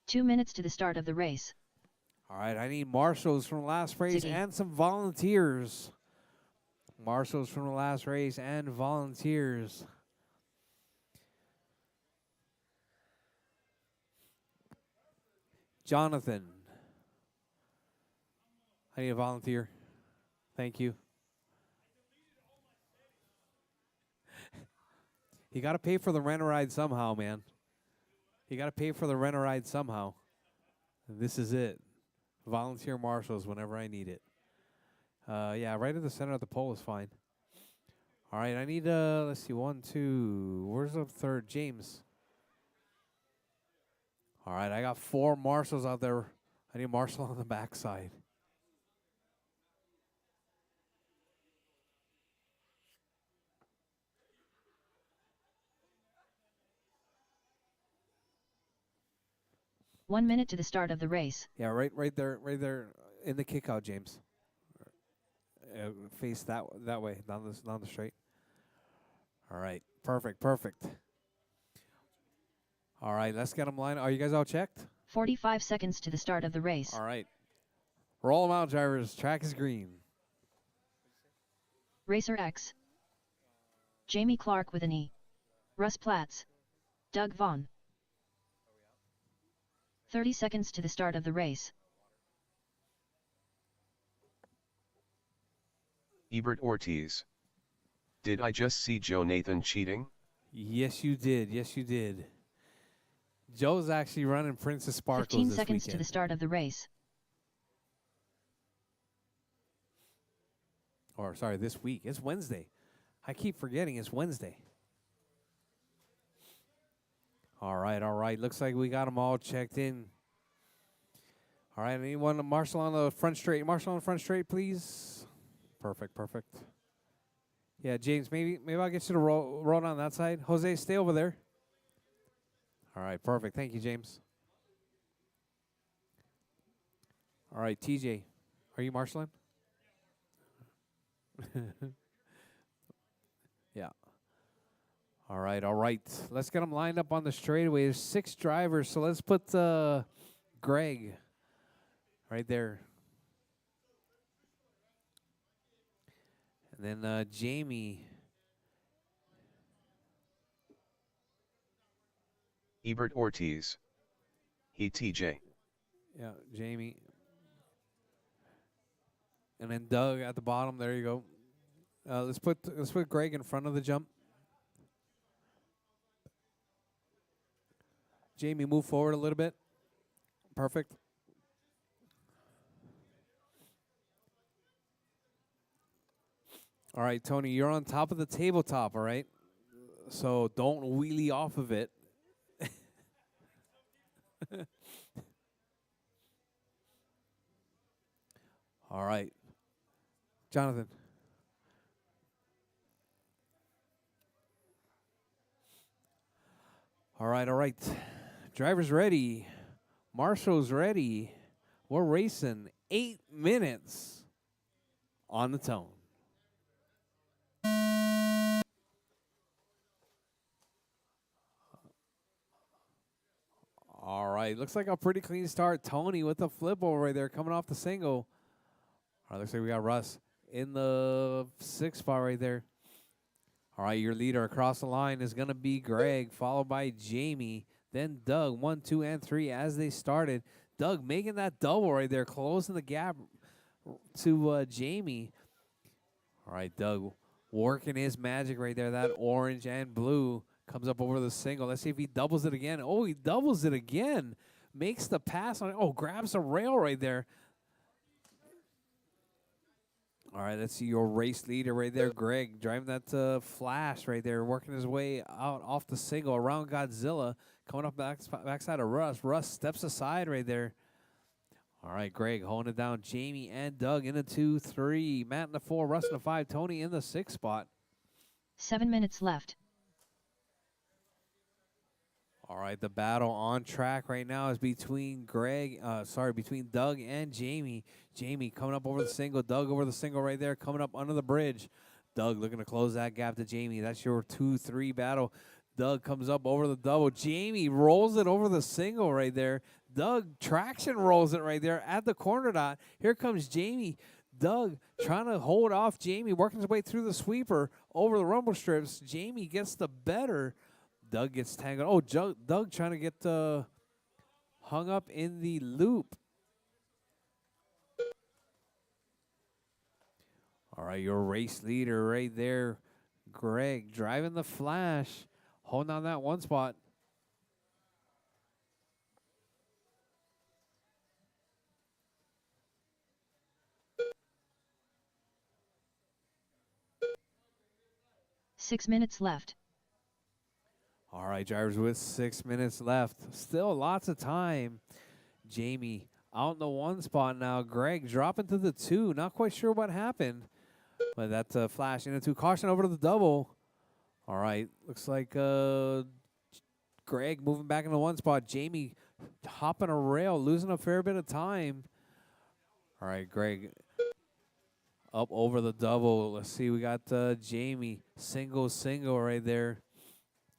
Two minutes to the start of the race. All right, I need marshals from the last race Ziggy. and some volunteers. Marshals from the last race and volunteers. Jonathan. I need a volunteer. Thank you. You got to pay for the rent-a-ride somehow, man. You got to pay for the rent-a-ride somehow. And this is it. Volunteer marshals whenever I need it. Yeah, right in the center of the pole is fine. All right, I need, let's see, 1, 2. Where's the third? James. All right, I got 4 marshals out there. I need a marshal on the backside. One minute to the start of the race. Yeah, right there in the kick out, James. Face that way, down the straight. All right, perfect. All right, let's get them lined. Are you guys all checked? 45 seconds to the start of the race. All right. Roll them out, drivers. Track is green. Racer X. Jamie Clark with an E. Russ Platts. Doug Vaughn. 30 seconds to the start of the race. Ebert Ortiz. Did I just see Joe Nathan cheating? Yes, you did. Yes, you did. Joe's actually running Princess Sparkles 15 this seconds weekend. to the start of the race. Or, sorry, this week. It's Wednesday. I keep forgetting it's Wednesday. All right, all right. Looks like we got them all checked in. All right, anyone? Marshall on the front straight. Marshall on the front straight, please. Perfect, perfect. Yeah, James, maybe I'll get you to roll on that side. Jose, stay over there. All right, perfect. Thank you, James. All right, TJ, are you marshaling? Yeah. All right, all right. Let's get them lined up on the straightaway. There's 6 drivers, so let's put Greg right there. And then Jamie. Ebert Ortiz. He TJ. Yeah, Jamie. And then Doug at the bottom. There you go. Let's put Greg in front of the jump. Jamie, move forward a little bit. Perfect. All right, Tony, you're on top of the tabletop, all right? So don't wheelie off of it. All right. Jonathan. All right, all right. Driver's ready. Marshall's ready. We're racing 8 minutes on the tone. All right, looks like a pretty clean start. Tony with the flip over right there, coming off the single. All right, looks like we got Russ in the 6th spot right there. All right, your leader across the line is going to be Greg, followed by Jamie, then Doug, 1, 2, and 3 as they started. Doug making that double right there, closing the gap to Jamie. All right, Doug working his magic right there. That orange and blue comes up over the single. Let's see if he doubles it again. Oh, he doubles it again. Makes the pass on it. Oh, grabs a rail right there. All right, let's see your race leader right there, Greg, driving that flash right there, working his way out off the single around Godzilla, coming up backside of Russ. Russ steps aside right there. All right, Greg holding it down. Jamie and Doug in the 2, 3. Matt in the 4, Russ in the 5, Tony in the 6th spot. 7 minutes left. All right, the battle on track right now is between between Doug and Jamie. Jamie coming up over the single, Doug over the single right there, coming up under the bridge. Doug looking to close that gap to Jamie. That's your 2-3 battle. Doug comes up over the double. Jamie rolls it over the single right there. Doug traction rolls it right there at the corner dot. Here comes Jamie. Doug trying to hold off Jamie, working his way through the sweeper over the rumble strips. Jamie gets the better. Doug gets tangled. Oh, Doug trying to get hung up in the loop. All right, your race leader right there, Greg, driving the flash, holding on that 1 spot. Six minutes left. All right, drivers, with 6 minutes left. Still lots of time. Jamie out in the 1 spot now. Greg dropping to the 2. Not quite sure what happened. But that flash into caution over to the double. All right, looks like Greg moving back in the 1 spot. Jamie hopping a rail, losing a fair bit of time. All right, Greg up over the double. Let's see, we got Jamie single right there.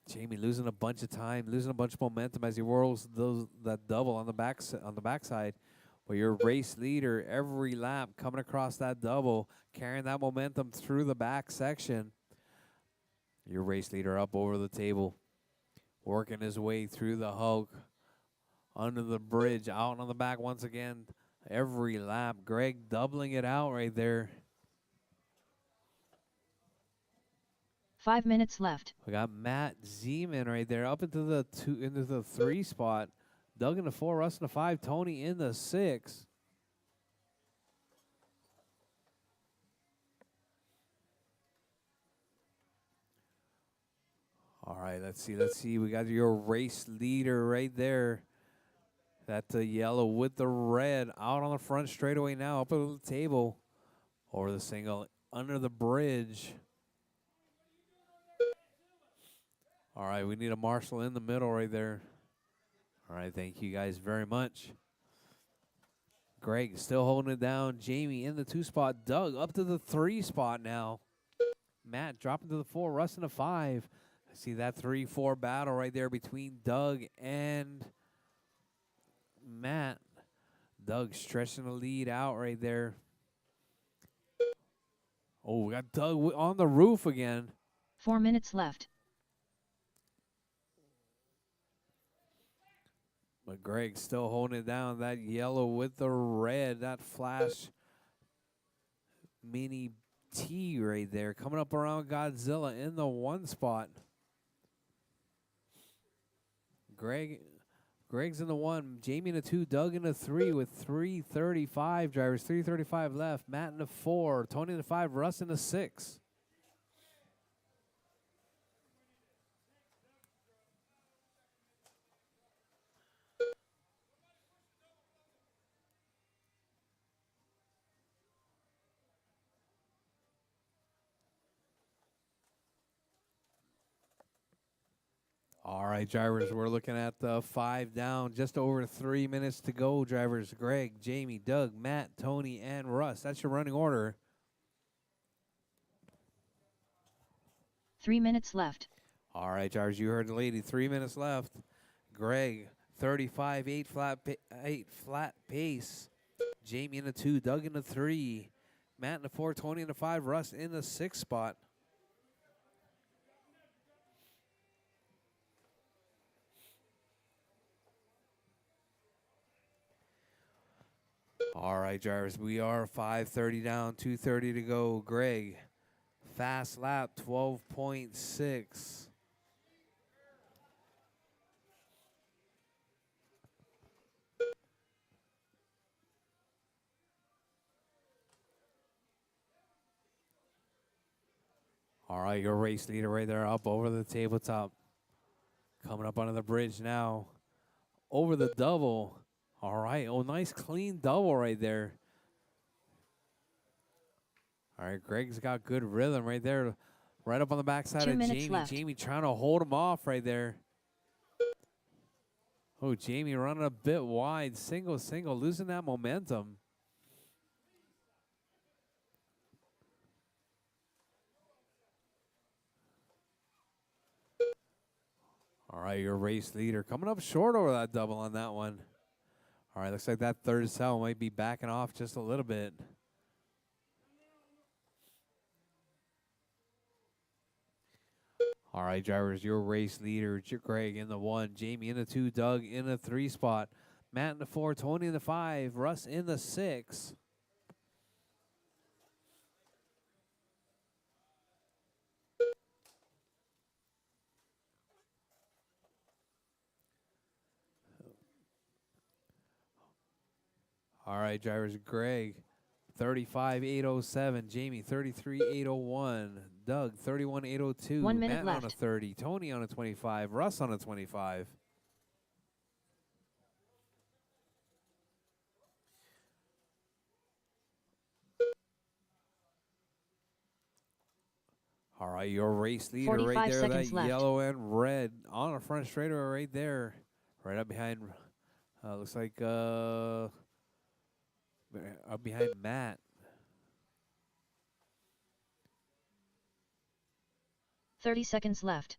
Jamie losing a bunch of time, losing a bunch of momentum as he whirls that double on the backside. But your race leader every lap coming across that double, carrying that momentum through the back section. Your race leader up over the table, working his way through the Hulk, under the bridge, out on the back once again. Every lap, Greg doubling it out right there. 5 minutes left. We got Matt Zeman right there, up into the 3 spot. Doug in the 4, Russ in the 5, Tony in the 6. All right, let's see. We got your race leader right there. That's the yellow with the red out on the front straightaway now, up on the table. Over the single, under the bridge. All right, we need a marshal in the middle right there. All right, thank you guys very much. Greg still holding it down. Jamie in the 2 spot. Doug up to the 3 spot now. Matt dropping to the 4. Russ in the 5. I see that 3-4 battle right there between Doug and Matt. Doug stretching the lead out right there. Oh, we got Doug on the roof again. 4 minutes left. But Greg's still holding it down. That yellow with the red, that flash mini T right there. Coming up around Godzilla in the 1 spot. Greg's in the 1. Jamie in the 2. Doug in the 3 with 3:35 drivers. 3:35 left. Matt in the 4. Tony in the 5. Russ in the 6. All right, drivers, we're looking at the 5 down, just over 3 minutes to go, drivers. Greg, Jamie, Doug, Matt, Tony, and Russ. That's your running order. 3 minutes left. All right, drivers, you heard the lady. 3 minutes left. Greg, 35, 8 flat pace. Jamie in the 2, Doug in the 3. Matt in the 4, Tony in the 5, Russ in the 6 spot. All right, drivers, we are 5:30 down, 2:30 to go. Greg, fast lap, 12.6. All right, your race leader right there up over the tabletop. Coming up under the bridge now. Over the double. All right. Oh, nice clean double right there. All right, Greg's got good rhythm right there. Right up on the backside 2 of minutes Jamie. left. Jamie trying to hold him off right there. Oh, Jamie running a bit wide. Single, losing that momentum. All right, your race leader coming up short over that double on that one. All right, looks like that third cell might be backing off just a little bit. All right, drivers, your race leader, Greg in the 1, Jamie in the 2, Doug in the 3 spot, Matt in the 4, Tony in the 5, Russ in the 6. All right, drivers, Greg, 35,807. Jamie, 33,801. Doug, 31,802. 1 minute Matt left. on a 30. Tony on a 25. Russ on a 25. All right, your race leader 45 right there, that seconds left. yellow and red on the front straightaway right there. Right up behind, looks like up behind Matt. 30 seconds left.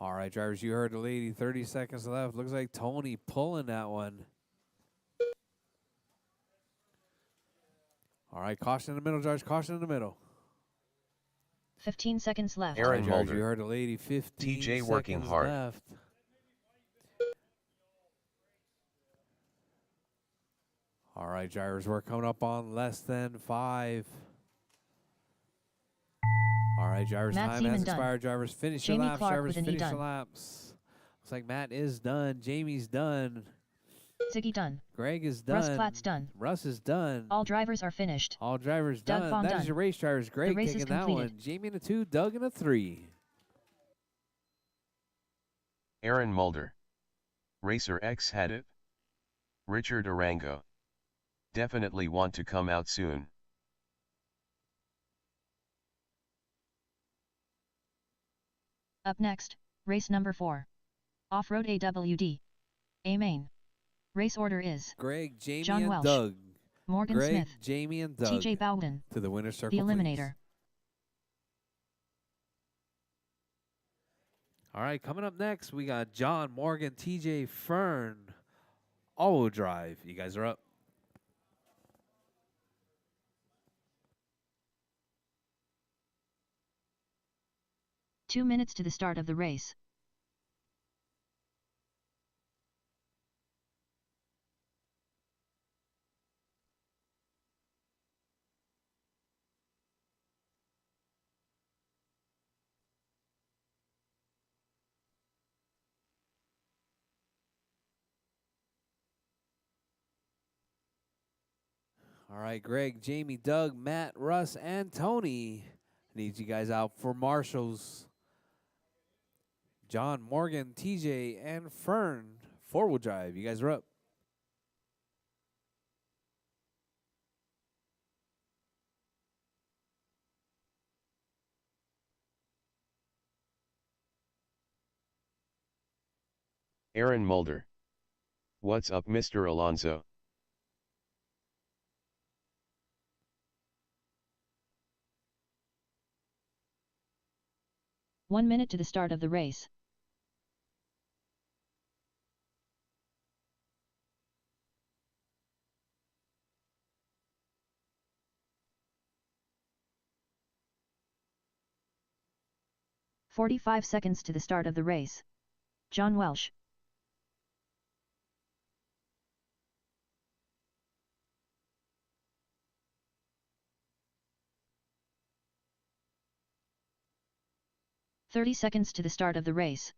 All right, drivers, you heard the lady. 30 seconds left. Looks like Tony pulling that one. All right, caution in the middle, drivers. Caution in the middle. 15 seconds left. Aaron All right, drivers, Mulder. you heard the lady. 15 TJ working seconds hard. left. All right, drivers, we're coming up on less than 5. All right, drivers, Matt time Seaman has done. expired. Drivers, finish Jamie your laps. Clark Drivers, with an E finish your done. laps. Looks like Matt is done. Jamie's done. Ziggy done. Greg is done. Russ Platt's done. Russ is done. All drivers are finished. All drivers Doug done. Fawn That is done. your race, drivers. Greg race is taking that completed. one. Jamie in a 2, Doug in a 3. Aaron Mulder. Racer X had it. Richard Arango. Definitely want to come out soon. Up next, race number 4. Off-road AWD. A main. Race order is Greg, Jamie, John and Welsh, Doug. Morgan Greg, Smith, Jamie, and Doug. TJ Bowden, To the winner's circle, the please. Eliminator. All right, coming up next, we got John, Morgan, TJ, Fern, all-wheel drive. You guys are up. Two minutes to the start of the race. All right, Greg, Jamie, Doug, Matt, Russ, and Tony. I need you guys out for marshals. John, Morgan, TJ, and Fern, four-wheel drive. You guys are up. Aaron Mulder. What's up, Mr. Alonso? One minute to the start of the race. "45 seconds to the start of the race. John Welsh. "30 seconds to the start of the race.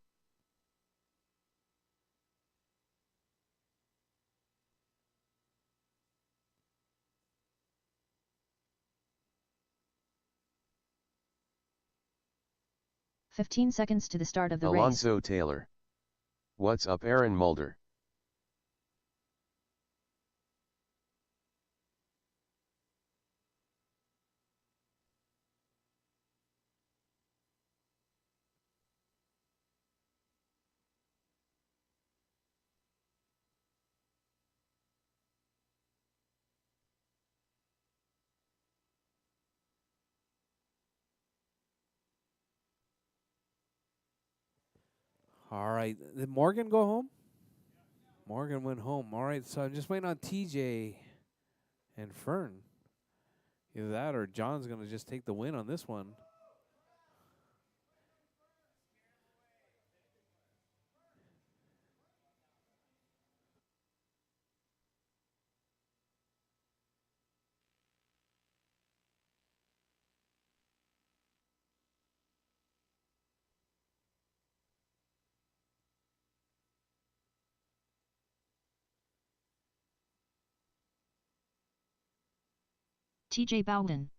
"15 seconds to the start of the race. Alonso Taylor. What's up, Aaron Mulder? All right. Did Morgan go home? Morgan went home. All right, so I'm just waiting on TJ and Fern. Either that or John's going to just take the win on this one. TJ Bowden.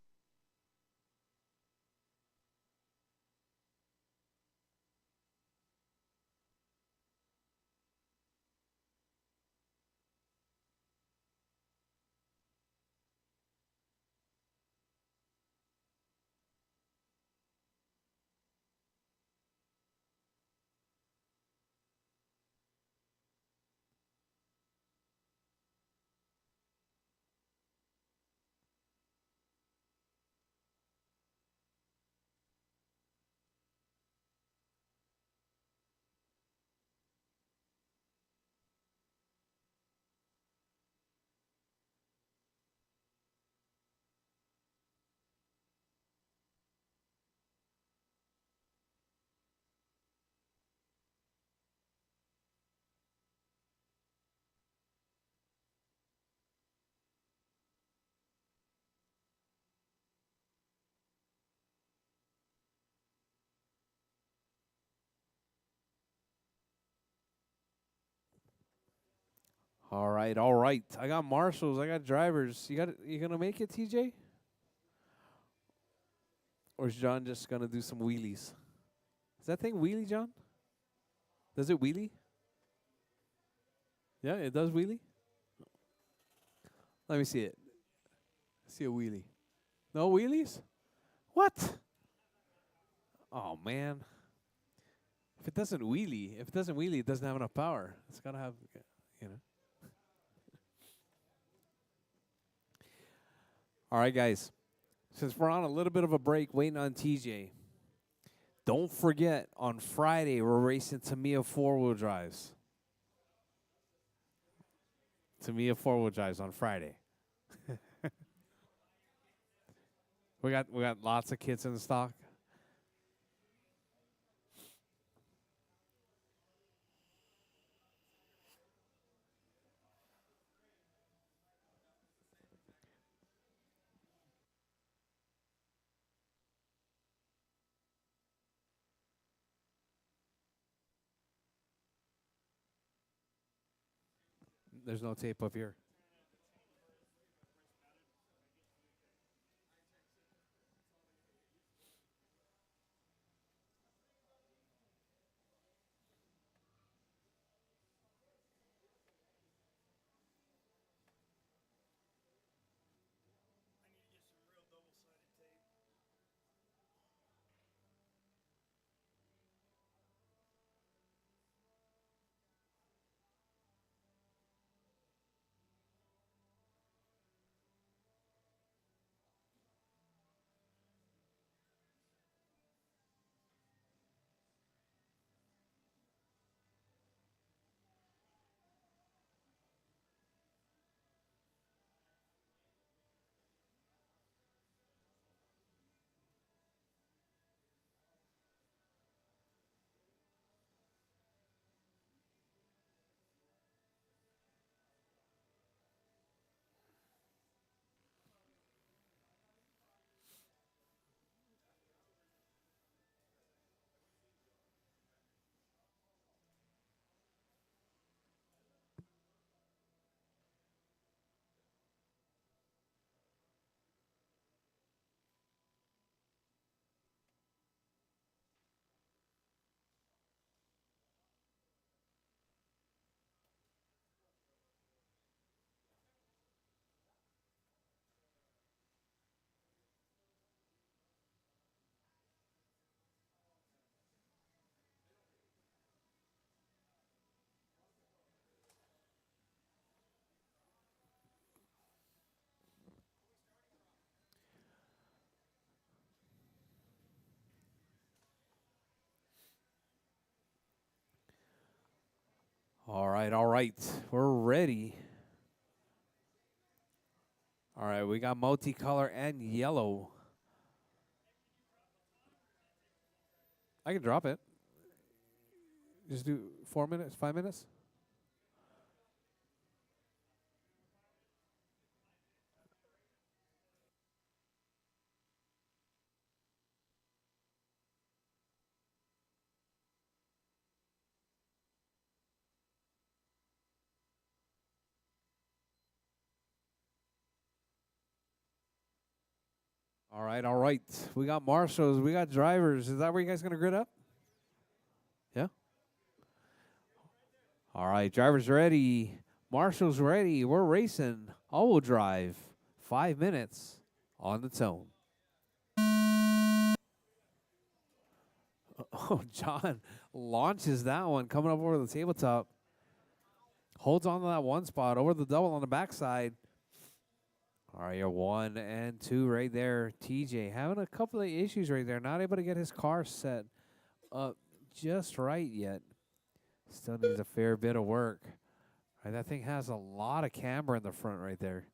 All right, all right. I got marshals. I got drivers. You gonna make it, TJ? Or is John just gonna do some wheelies? Is that thing wheelie, John? Does it wheelie? Yeah, it does wheelie. Let me see it. See a wheelie. No wheelies? What? Oh man. If it doesn't wheelie, it doesn't have enough power. It's gotta have, you know. All right, guys. Since we're on a little bit of a break, waiting on TJ. Don't forget, on Friday we're racing Tamiya 4-wheel drives. Tamiya 4-wheel drives on Friday. we got lots of kits in stock. There's no tape up here. All right, all right. We're ready. All right, we got multicolor and yellow. I can drop it. Just do 4 minutes, 5 minutes. All right, all right. We got marshals. We got drivers. Is that where you guys gonna grid up? Yeah. All right, drivers ready. Marshals ready. We're racing. All-wheel drive. 5 minutes on the tone. Oh, John launches that one coming up over the tabletop. Holds on to that one spot over the double on the backside. All right, you're 1 and 2 right there. TJ having a couple of issues right there. Not able to get his car set up just right yet. Still needs a fair bit of work. All right, that thing has a lot of camber in the front right there.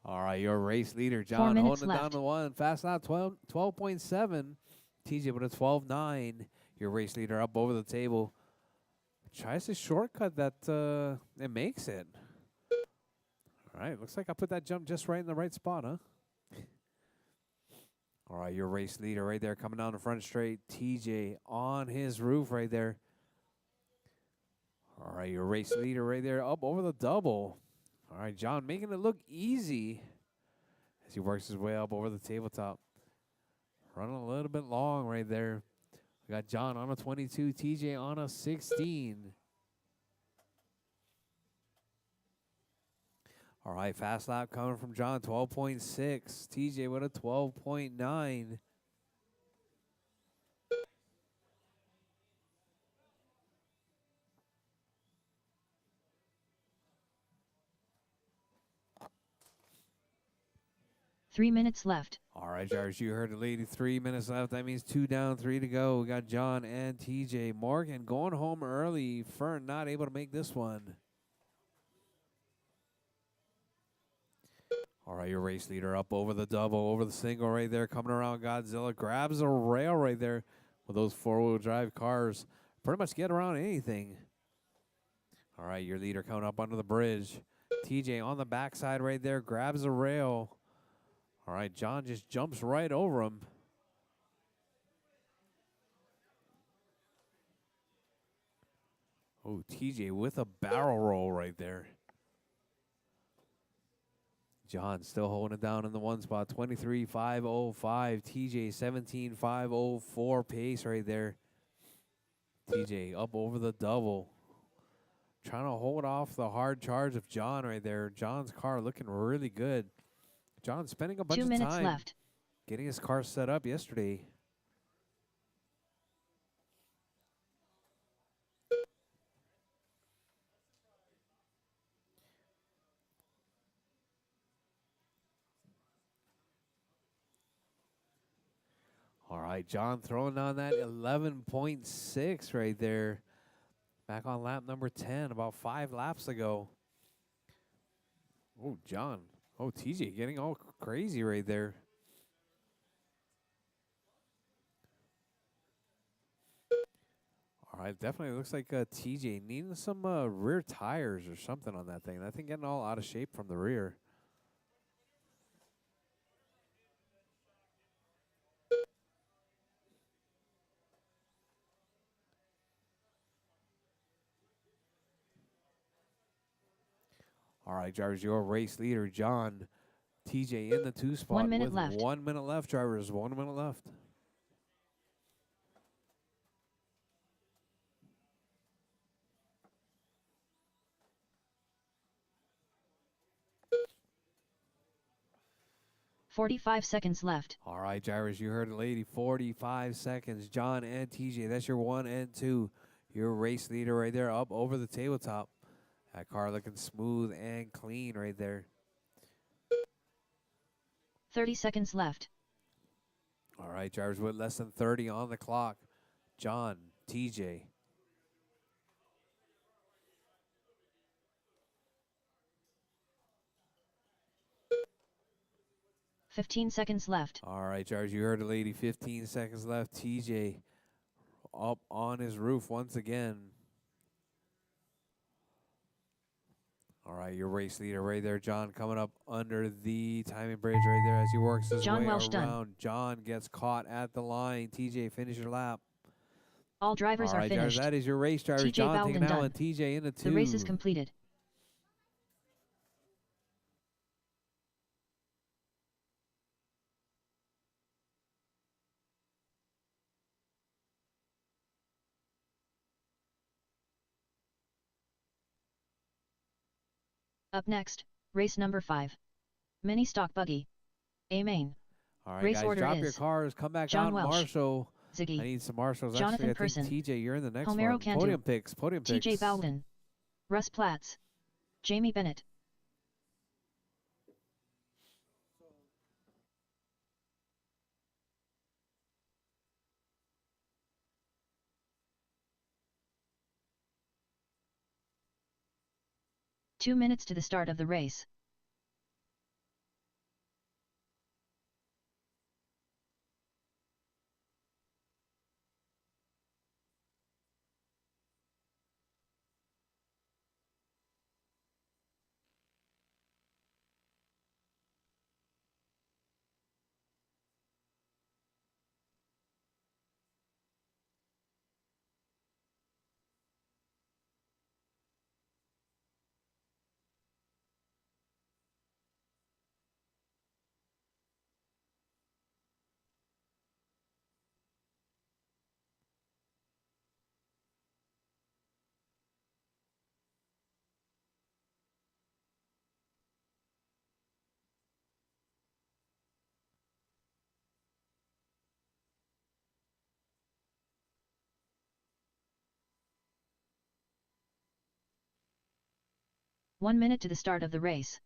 All right, your race leader, 4 John, minutes holding it down left. to one. Fast lap 12.7. TJ with a 12.9. Your race leader up over the table. Tries to shortcut that it makes it. All right, looks like I put that jump just right in the right spot, huh? All right, your race leader right there coming down the front straight. TJ on his roof right there. All right, your race leader right there up over the double. All right, John making it look easy as he works his way up over the tabletop. Running a little bit long right there. We got John on a 22, TJ on a 16. All right, fast lap coming from John, 12.6. TJ with a 12.9. Three minutes left. All right, Jarvis, you heard the lady. 3 minutes left. That means 2 down, 3 to go. We got John and TJ. Morgan going home early. Fern not able to make this one. All right, your race leader up over the double, over the single right there. Coming around Godzilla. Grabs a rail right there with those four-wheel drive cars. Pretty much get around anything. All right, your leader coming up under the bridge. TJ on the backside right there. Grabs a rail. All right, John just jumps right over him. Oh, TJ with a barrel roll right there. John still holding it down in the one spot. 23.505. TJ 17.504 pace right there. TJ up over the double. Trying to hold off the hard charge of John right there. John's car looking really good. John spending a bunch 2 of minutes time left. getting his car set up yesterday. All right, John throwing on that 11.6 right there. Back on lap number 10, about 5 laps ago. Oh, John. Oh, TJ getting all crazy right there. All right, definitely looks like TJ needing some rear tires or something on that thing. That thing getting all out of shape from the rear. All right, drivers, your race leader, John. TJ in the 2 spot 1 minute with left. 1 minute left, drivers. 1 minute left. $45 left. All right, drivers, you heard the lady. 45 seconds. John and TJ, that's your 1 and 2. Your race leader right there up over the tabletop. That car looking smooth and clean right there. 30 seconds left. All right, drivers, with less than 30 on the clock. John, TJ. 15 seconds left. All right, drivers, you heard the lady. 15 seconds left. TJ up on his roof once again. All right, your race leader right there, John, coming up under the timing bridge right there as he works his John way Welsh around. done. John gets caught at the line. TJ, finish your lap. All drivers All are right, drivers, finished. that is your race, drivers. TJ John Bowden taking out done. and TJ in the 2. The race is completed. Up next, race number 5. Mini Stock Buggy. A main. All right, Race guys, order drop your is cars. Come back John on, Welsh, Marshall. I Ziggy, need some Marshalls. Jonathan Actually, I think Person, TJ, you're in the next Homero one. Cantu, Podium picks. Podium picks. TJ Bowden, Russ Platts, Jamie Bennett. Two minutes to the start of the race. 1 minute to the start of the race.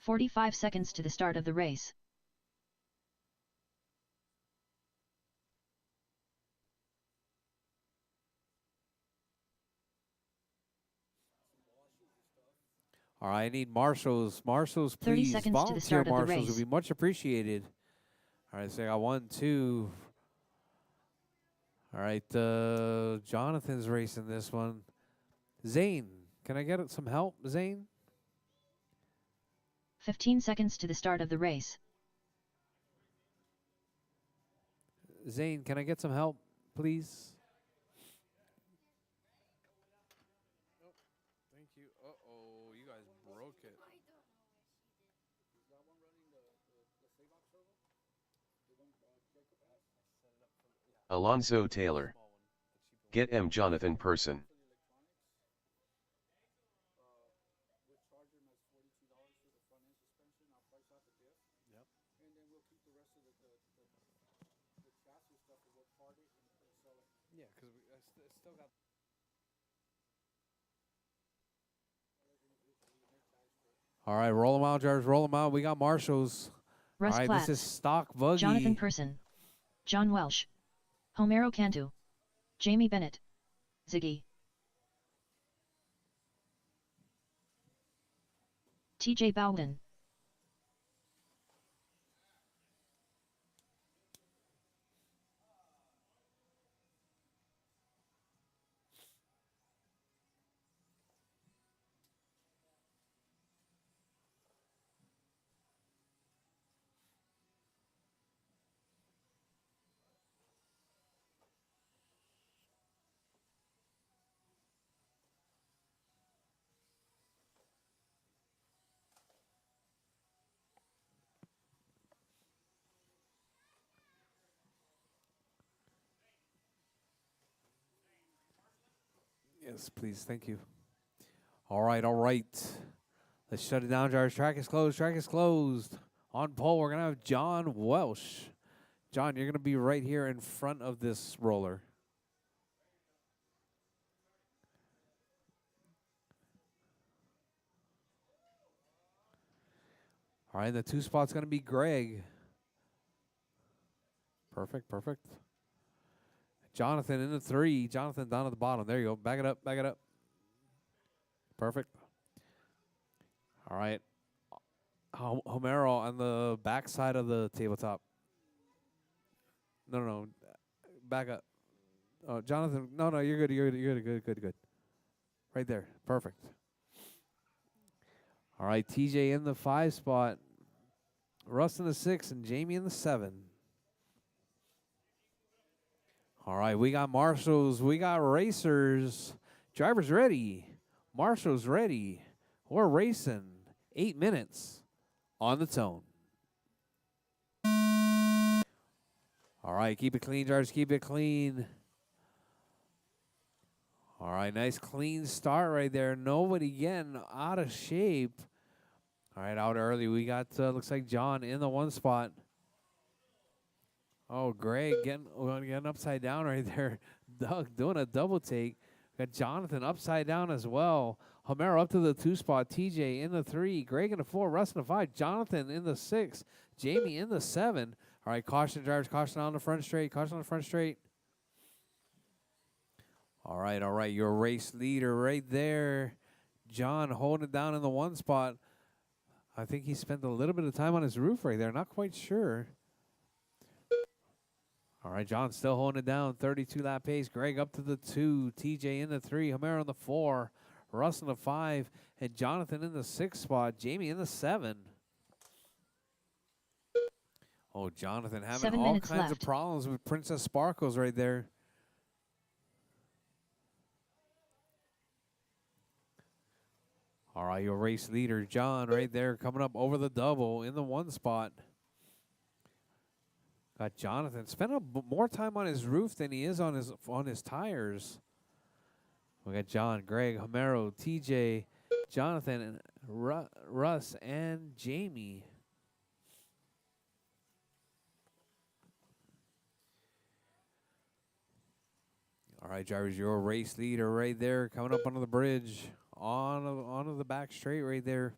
"45 seconds to the start of the race. All right, I need marshals. Marshals, 30 please. seconds to the Volunteer start of the marshals would race. be much appreciated. All right, so I got 1, 2. All right, Jonathan's racing this one. Zane, can I get some help, Zane? 15 seconds to the start of the race. Zane, can I get some help, please? Nope. Thank you. Uh-oh, you guys broke it. Alonzo Taylor. Get M. Jonathan Person. Yeah, because I still got. All right, roll them out, Jarvis. Roll them out. We got marshals. All Russ right, Platts, this is stock buggy. Jonathan Person, John Welsh, Homero Cantu, Jamie Bennett, Ziggy, TJ Bowden. Yes, please. Thank you. All right, all right. Let's shut it down, Jarvis. Track is closed. Track is closed. On pole, we're going to have John Welsh. John, you're going to be right here in front of this roller. All right, the 2 spot's going to be Greg. Perfect, perfect. Jonathan in the 3. Jonathan down at the bottom. There you go. Back it up, back it up. Perfect. All right. Homero on the back side of the tabletop. No. Back up. Oh, Jonathan. No, you're good. You're good. Right there. Perfect. All right, TJ in the 5 spot. Russ in the 6 and Jamie in the 7. All right, we got marshals. We got racers. Drivers ready. Marshals ready. We're racing. 8 minutes on the tone. All right, keep it clean, drivers. Keep it clean. All right, nice clean start right there. Nobody getting out of shape. All right, out early. We got, looks like John in the 1 spot. Oh, Greg getting upside down right there. Doug doing a double take. Got Jonathan upside down as well. Homero up to the 2 spot. TJ in the 3. Greg in the 4. Russ in the 5. Jonathan in the 6. Jamie in the 7. All right, caution, drivers. Caution on the front straight. Caution on the front straight. All right. Your race leader right there. John holding it down in the 1 spot. I think he spent a little bit of time on his roof right there. Not quite sure. All right, John still holding it down. 32 lap pace. Greg up to the 2. TJ in the 3. Homero in the 4. Russ in the 5. And Jonathan in the 6 spot. Jamie in the 7. Oh, Jonathan having 7 all minutes kinds of left. problems with Princess Sparkles right there. All right, your race leader, John, right there, coming up over the double in the 1 spot. Got Jonathan spending more time on his roof than he is on his tires. We got John, Greg, Homero, TJ, Jonathan, and Russ and Jamie. All right, drivers, your race leader right there coming up onto the bridge. Onto the back straight right there.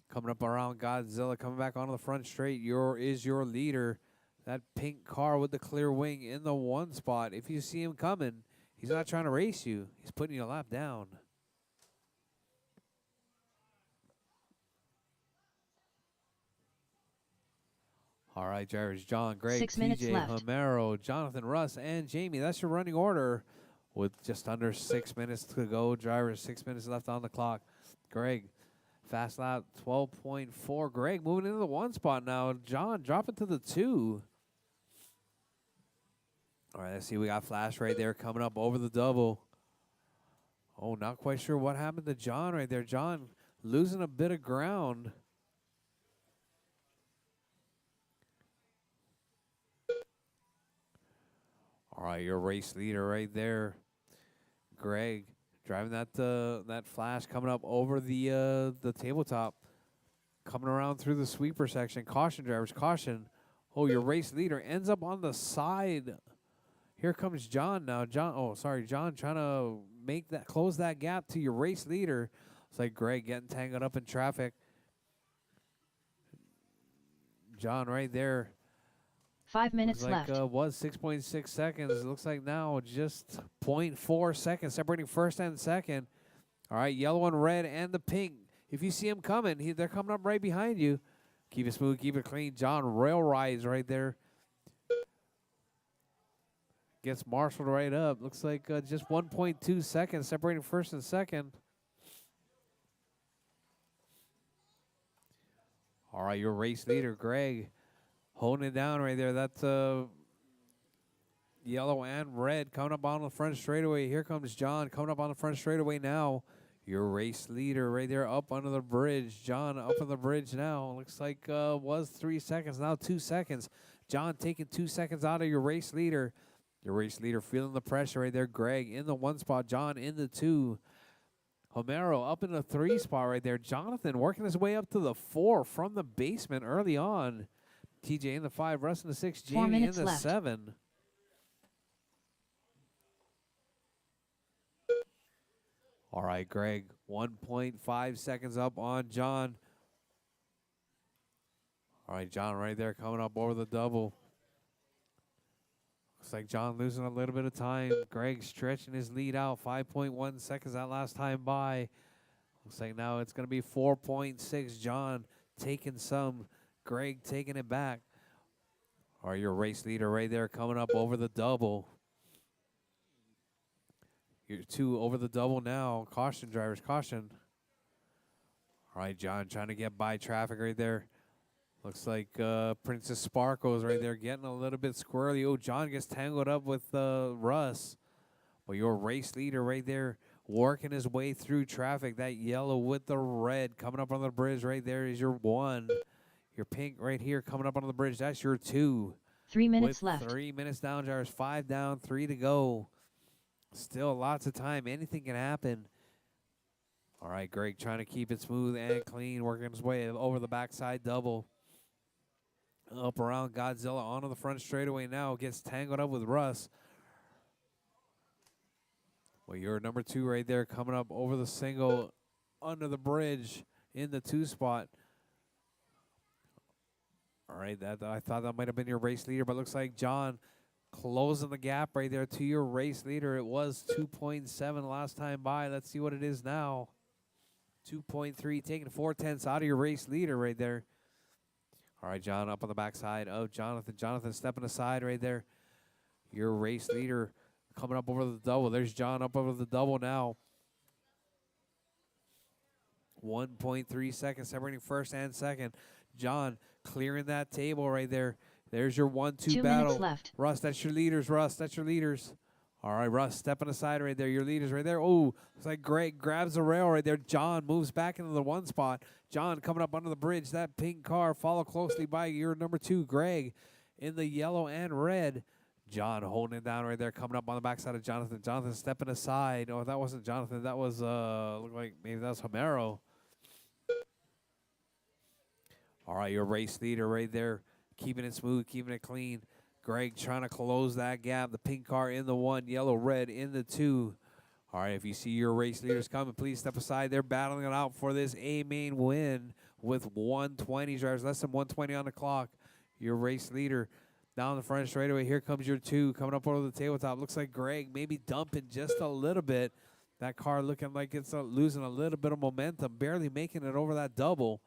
Coming up around Godzilla, coming back onto the front straight. Your leader. That pink car with the clear wing in the 1 spot. If you see him coming, he's not trying to race you. He's putting you a lap down. All right, drivers, John, Greg, 6 minutes TJ, left. Homero, Jonathan, Russ, and Jamie. That's your running order with just under 6 minutes to go. Drivers, 6 minutes left on the clock. Greg, fast lap 12.4. Greg moving into the 1 spot now. John dropping to the 2. All right, let's see. We got Flash right there coming up over the double. Oh, not quite sure what happened to John right there. John losing a bit of ground. All right, your race leader right there, Greg, driving that Flash coming up over the tabletop, coming around through the sweeper section. Caution, drivers, caution. Oh, your race leader ends up on the side. Here comes John now. John trying to close that gap to your race leader. It's like Greg getting tangled up in traffic. John right there. 5 minutes looks like, left. Was 6.6 seconds. It looks like now just 0.4 seconds separating first and second. All right, yellow and red and the pink. If you see them coming, they're coming up right behind you. Keep it smooth, keep it clean. John rail rides right there. Gets marshaled right up. Looks like just 1.2 seconds separating first and second. All right, your race leader, Greg, holding it down right there. That's yellow and red coming up on the front straightaway. Here comes John coming up on the front straightaway now. Your race leader right there up under the bridge. John up on the bridge now. Looks like was 3 seconds, now 2 seconds. John taking 2 seconds out of your race leader. Your race leader feeling the pressure right there. Greg in the 1 spot. John in the 2. Homero up in the 3 spot right there. Jonathan working his way up to the 4 from the basement early on. TJ in the 5. Russ in the 6. Jamie in the left. 7. All right, Greg. 1.5 seconds up on John. All right, John right there coming up over the double. Looks like John losing a little bit of time. Greg stretching his lead out. 5.1 seconds that last time by. Looks like now it's going to be 4.6. John taking some. Greg taking it back. All right, your race leader right there coming up over the double. Your 2 over the double now. Caution, drivers, caution. All right, John trying to get by traffic right there. Looks like Princess Sparkles right there getting a little bit squirrely. Oh, John gets tangled up with Russ. But your race leader right there working his way through traffic. That yellow with the red coming up on the bridge right there is your 1. Your pink right here coming up on the bridge. That's your 2. 3 minutes with left. 3 minutes down, drivers. 5 down, 3 to go. Still lots of time. Anything can happen. All right, Greg trying to keep it smooth and clean. Working his way over the backside double. Up around Godzilla onto the front straightaway now. Gets tangled up with Russ. Well, your number 2 right there coming up over the single under the bridge in the 2 spot. All right, I thought that might have been your race leader, but looks like John closing the gap right there to your race leader. It was 2.7 last time by. Let's see what it is now. 2.3, taking 4/10 out of your race leader right there. All right, John up on the backside of Jonathan. Jonathan stepping aside right there. Your race leader coming up over the double. There's John up over the double now. 1.3 seconds separating first and second. John clearing that table right there. There's your 1-2 2 battle. minutes left. Russ, that's your leaders. Russ, that's your leaders. All right, Russ stepping aside right there. Your leaders right there. Oh, it's like Greg grabs the rail right there. John moves back into the 1 spot. John coming up under the bridge. That pink car followed closely by your number 2, Greg, in the yellow and red. John holding it down right there, coming up on the backside of Jonathan. Jonathan stepping aside. Oh, that wasn't Jonathan. That was, looked like maybe that was Homero. All right, your race leader right there, keeping it smooth, keeping it clean. Greg trying to close that gap. The pink car in the 1, yellow, red in the 2. All right, if you see your race leaders coming, please step aside. They're battling it out for this A-main win with 120 drivers, less than 120 on the clock. Your race leader down the front straightaway. Here comes your 2 coming up over the tabletop. Looks like Greg maybe dumping just a little bit. That car looking like it's losing a little bit of momentum, barely making it over that double.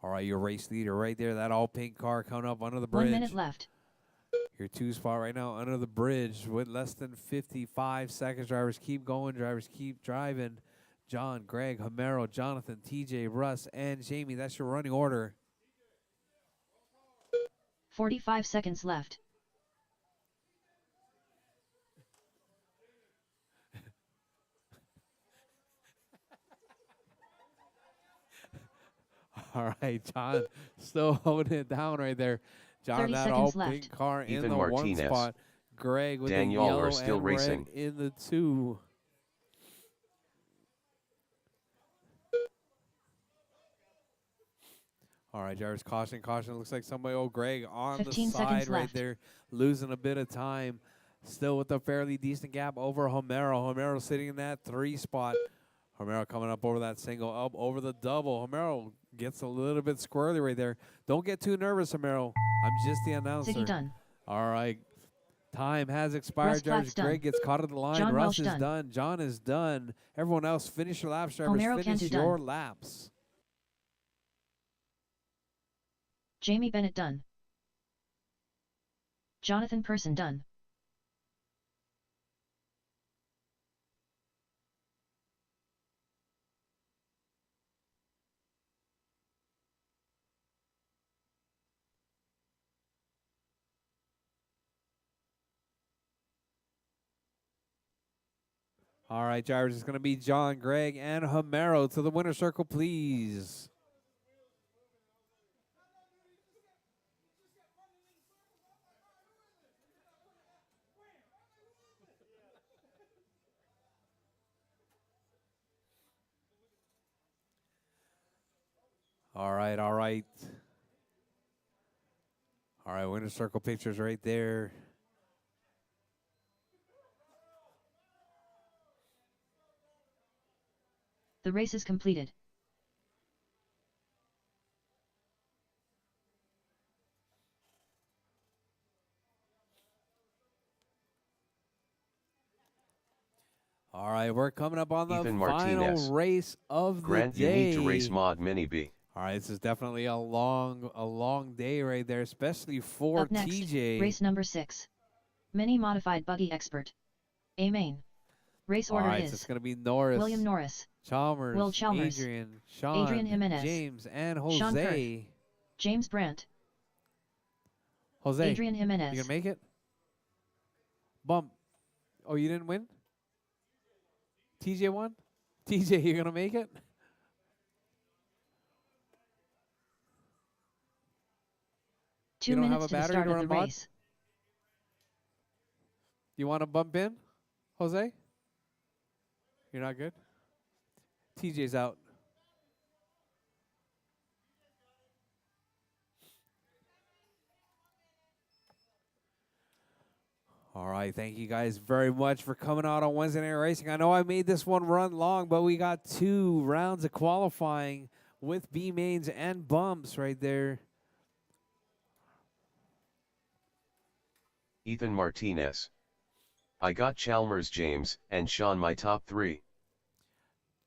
All right, your race leader right there, that all pink car coming up under the bridge. 1 minute left. Your 2 spot right now under the bridge with less than 55 seconds. Drivers keep going. Drivers keep driving. John, Greg, Homero, Jonathan, TJ, Russ, and Jamie. That's your running order. 45 seconds left. All right, John still holding it down right there. John, 30 that all seconds pink left. car in Ethan the Martinez. 1 spot. Greg with Daniel the yellow are still and racing. red in the 2. All right, drivers, caution, caution. Looks like somebody, Greg on the 15 side seconds right left. there, losing a bit of time. Still with a fairly decent gap over Homero. Homero sitting in that 3 spot. Homero coming up over that single, up over the double. Homero gets a little bit squirrely right there. Don't get too nervous, Homero. I'm just the announcer. Ziggy done. All right. Time has expired, Russ drivers. Platt's Greg gets caught at the line. John Russ Welsh is done. done. John is done. Everyone else, finish your laps, drivers. Homero Finish Cantu your done. laps. Jamie Bennett done. Jonathan Person done. All right, drivers, it's going to be John, Greg, and Homero to the winner's circle, please. All right, all right. All right, winner's circle pictures right there. The race is completed. All right, we're coming up on the Ethan final Martinez. race of the Grant, day. you need to race Mod Mini B. All right, this is definitely a long day right there, especially for Up next, TJ. race number 6. Mini Modified Buggy Expert. A main. Race All order right, is so it's going to be Norris, William Norris, Chalmers, Will Chalmers, Adrian, Sean, Adrian Jimenez, James, and Sean Jose. James Brandt, Jose, Adrian Jimenez. you going to make it? Bump. Oh, you didn't win? TJ won? TJ, you going to make it? Two you don't have minutes a to the battery start to of run the mod? race. You want to bump in, Jose? You're not good? TJ's out. All right, thank you guys very much for coming out on Wednesday Night Racing. I know I made this one run long, but we got 2 rounds of qualifying with B mains and bumps right there. Ethan Martinez. I got Chalmers, James, and Sean my top 3.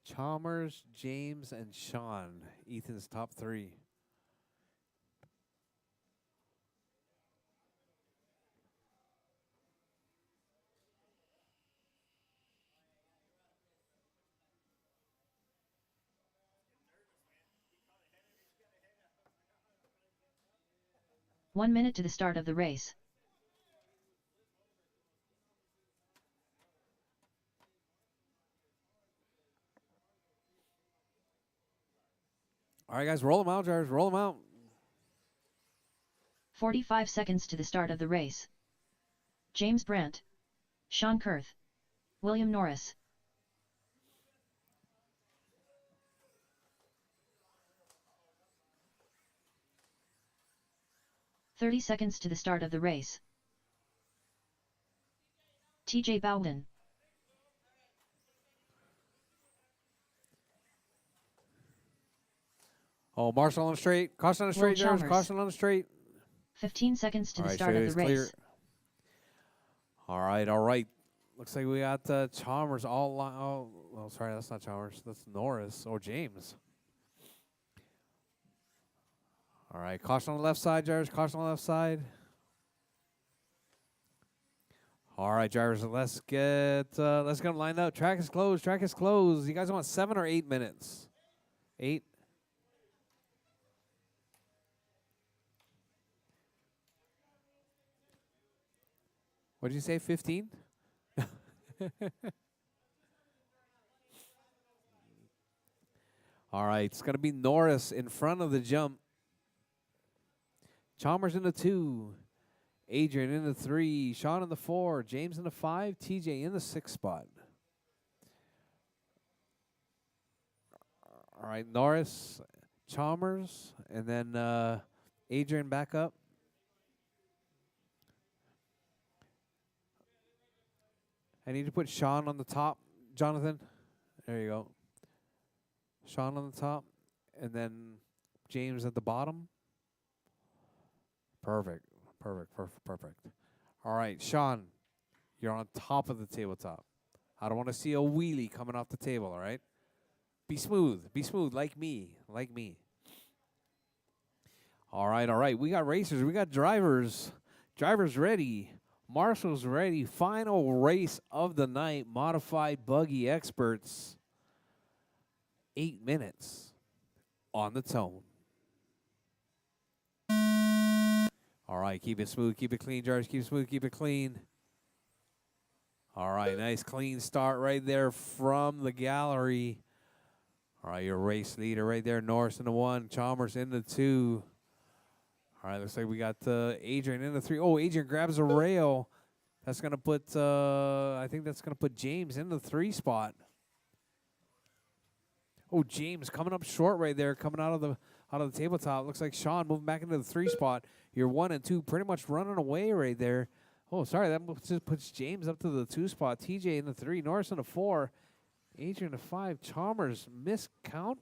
Chalmers, James, and Sean, Ethan's top 3. One minute to the start of the race. All right, guys, roll them out, drivers. Roll them out. 45 seconds to the start of the race. James Brandt, Sean Kurth, William Norris. 30 seconds to the start of the race. TJ Bowden. Oh, Marshall on the straight. Caution on the Will straight, drivers. Chalmers. Caution on the straight. 15 seconds to All the right, start of the straight is race. clear. All right, all right. Looks like we got Chalmers all line. Oh, sorry, that's not Chalmers. That's Norris or James. All right, caution on the left side, drivers. Caution on the left side. All right, drivers. Let's get them lined up. Track is closed. Track is closed. You guys want 7 or 8 minutes? 8. What did you say? 15? All right, it's going to be Norris in front of the jump. Chalmers in the 2. Adrian in the 3. Sean in the 4. James in the 5. TJ in the 6 spot. All right, Norris, Chalmers, and then Adrian back up. I need to put Sean on the top, Jonathan. There you go. Sean on the top, and then James at the bottom. Perfect, perfect, perfect, perfect. All right, Sean, you're on top of the tabletop. I don't want to see a wheelie coming off the table, all right? Be smooth, like me, like me. All right. We got racers, we got drivers. Drivers ready. Marshall's ready. Final race of the night. Modified buggy experts. 8 minutes on the tone. All right, keep it smooth, keep it clean, drivers. Keep it smooth, keep it clean. All right, nice clean start right there from the gallery. All right, your race leader right there, Norris in the 1, Chalmers in the 2. All right, looks like we got Adrian in the 3. Oh, Adrian grabs a rail. That's going to put, I think that's going to put James in the 3 spot. Oh, James coming up short right there, coming out of the tabletop. Looks like Sean moving back into the 3 spot. Your 1 and 2 pretty much running away right there. Oh, sorry, that just puts James up to the 2 spot. TJ in the 3, Norris in the 4, Adrian in the 5. Chalmers miscount.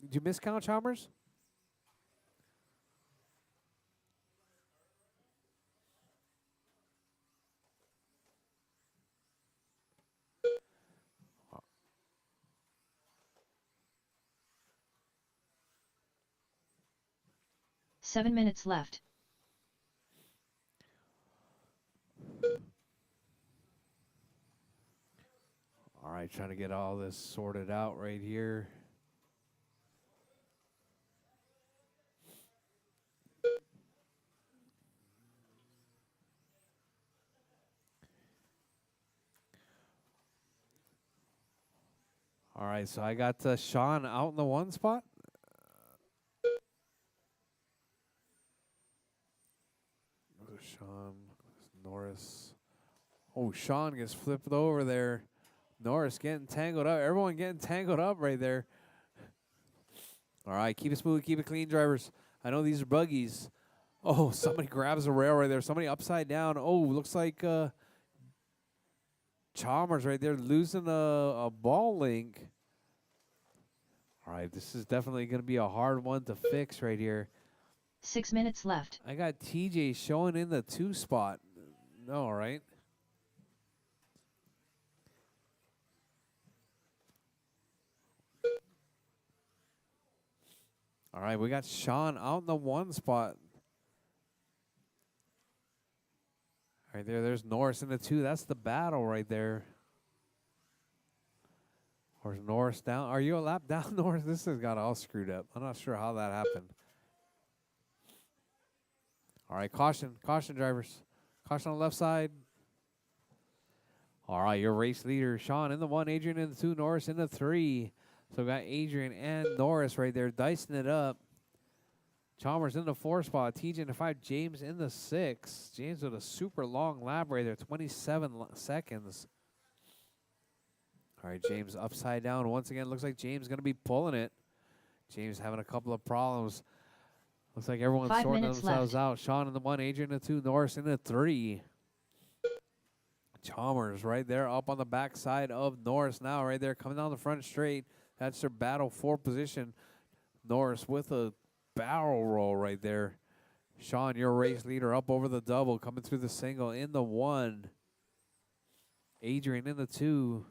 Did you miscount, Chalmers? Seven minutes left. All right, trying to get all this sorted out right here. All right, so I got Sean out in the 1 spot. Sean, Norris. Oh, Sean gets flipped over there. Norris getting tangled up. Everyone getting tangled up right there. All right, keep it smooth, keep it clean, drivers. I know these are buggies. Oh, somebody grabs a rail right there. Somebody upside down. Oh, looks like Chalmers right there losing a ball link. All right, this is definitely going to be a hard one to fix right here. 6 minutes left. I got TJ showing in the 2 spot. No, all right. All right, we got Sean out in the 1 spot. Right there, there's Norris in the 2. That's the battle right there. Or is Norris down? Are you a lap down, Norris? This has got all screwed up. I'm not sure how that happened. All right, caution, drivers. Caution on the left side. All right, your race leader, Sean in the 1, Adrian in the 2, Norris in the 3. So we got Adrian and Norris right there dicing it up. Chalmers in the 4 spot, TJ in the 5, James in the 6. James with a super long lap right there, 27 seconds. All right, James upside down once again. Looks like James going to be pulling it. James having a couple of problems. Looks like everyone's 5 sorting minutes themselves left. out. Sean in the 1, Adrian in the 2, Norris in the 3. Chalmers right there up on the backside of Norris now, right there, coming down the front straight. That's their battle for position. Norris with a barrel roll right there. Sean, your race leader, up over the double, coming through the single in the 1. Adrian in the 2.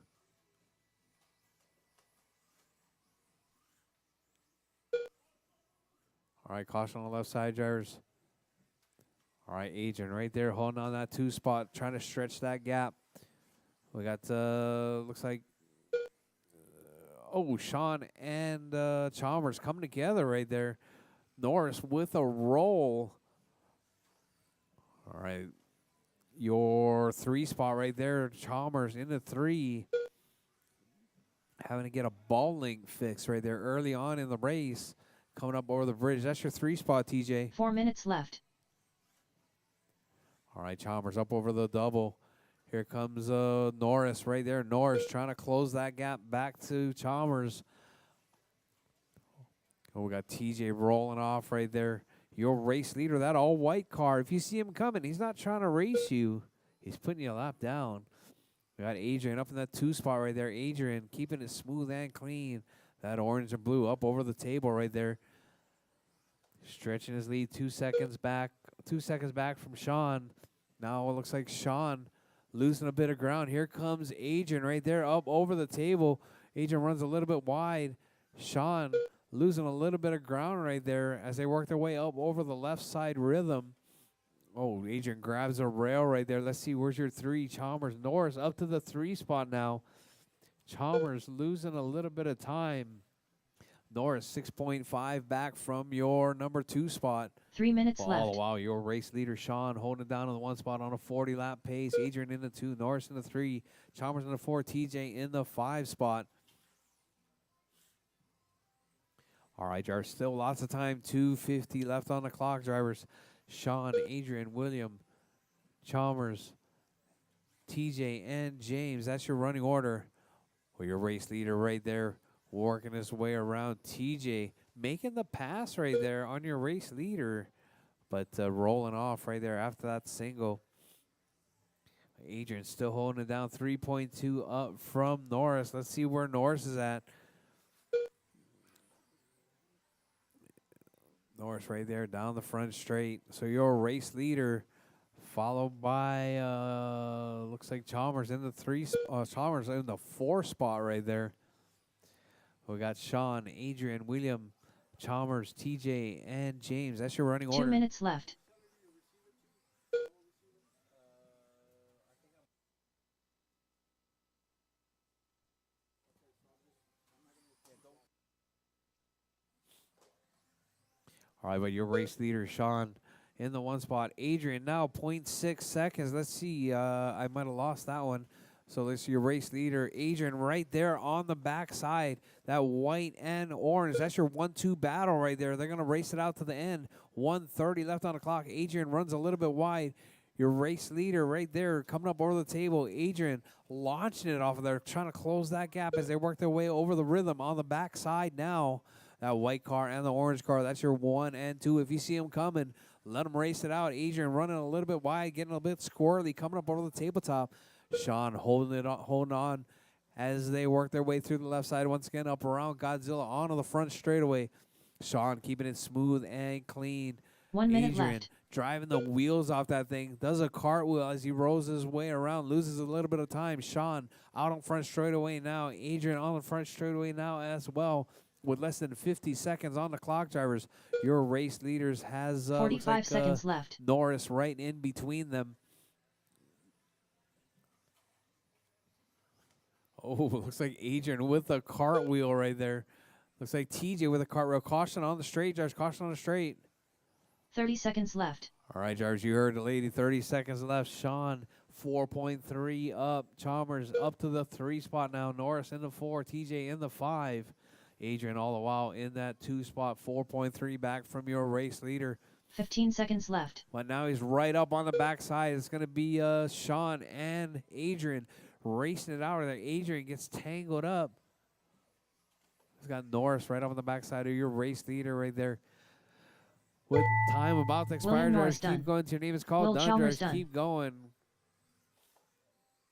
All right, caution on the left side, drivers. All right, Adrian right there holding on that 2 spot, trying to stretch that gap. We got, looks like, Sean and Chalmers coming together right there. Norris with a roll. All right, your 3 spot right there, Chalmers in the 3. Having to get a ball link fix right there early on in the race. Coming up over the bridge. That's your 3 spot, TJ. 4 minutes left. All right, Chalmers up over the double. Here comes Norris right there. Norris trying to close that gap back to Chalmers. Oh, we got TJ rolling off right there. Your race leader, that all-white car. If you see him coming, he's not trying to race you. He's putting you a lap down. We got Adrian up in that 2 spot right there. Adrian keeping it smooth and clean. That orange and blue up over the table right there. Stretching his lead 2 seconds back. 2 seconds back from Sean. Now it looks like Sean losing a bit of ground. Here comes Adrian right there up over the table. Adrian runs a little bit wide. Sean losing a little bit of ground right there as they work their way up over the left side rhythm. Oh, Adrian grabs a rail right there. Let's see, where's your 3? Chalmers, Norris up to the 3 spot now. Chalmers losing a little bit of time. Norris 6.5 back from your number 2 spot. 3 minutes All left. the while, your race leader, Sean, holding it down on the 1 spot on a 40-lap pace. Adrian in the 2, Norris in the 3, Chalmers in the 4, TJ in the 5 spot. All right, drivers, still lots of time. 2:50 left on the clock, drivers. Sean, Adrian, William, Chalmers, TJ, and James. That's your running order. Well, your race leader right there working his way around. TJ making the pass right there on your race leader, but rolling off right there after that single. Adrian still holding it down, 3.2 up from Norris. Let's see where Norris is at. Norris right there down the front straight. So your race leader, followed by looks like Chalmers in the 3. Chalmers in the 4 spot right there. We got Sean, Adrian, William, Chalmers, TJ, and James. That's your running 2 order. minutes left. All right, but your race leader, Sean, in the 1 spot. Adrian now 0.6 seconds. Let's see. I might have lost that one. So let's see your race leader, Adrian, right there on the backside. That white and orange. That's your 1-2 battle right there. They're going to race it out to the end. 1:30 left on the clock. Adrian runs a little bit wide. Your race leader right there coming up over the table. Adrian launching it off of there, trying to close that gap as they work their way over the rhythm on the backside now. That white car and the orange car, that's your 1 and 2. If you see them coming, let them race it out. Adrian running a little bit wide, getting a bit squirrely, coming up over the tabletop. Sean holding on as they work their way through the left side once again, up around Godzilla onto the front straightaway. Sean keeping it smooth and clean. 1 minute Adrian left. driving the wheels off that thing, does a cartwheel as he rolls his way around, loses a little bit of time. Sean out on front straightaway now. Adrian on the front straightaway now as well. With less than 50 seconds on the clock, drivers, your race leaders has 45 seconds left. Norris right in between them. Oh, looks like Adrian with a cartwheel right there. Looks like TJ with a cartwheel. Caution on the straight, drivers. Caution on the straight. 30 seconds left. All right, drivers, you heard the lady. 30 seconds left. Sean, 4.3 up. Chalmers up to the 3 spot now. Norris in the 4. TJ in the 5. Adrian all the while in that 2 spot, 4.3 back from your race leader. 15 seconds left. But now he's right up on the backside. It's going to be Sean and Adrian racing it out of there. Adrian gets tangled up. He's got Norris right up on the backside of your race leader right there. With time about to expire, William drivers Norris keep done. going. Your name is called. Will Done, Chalmers drivers done. keep going.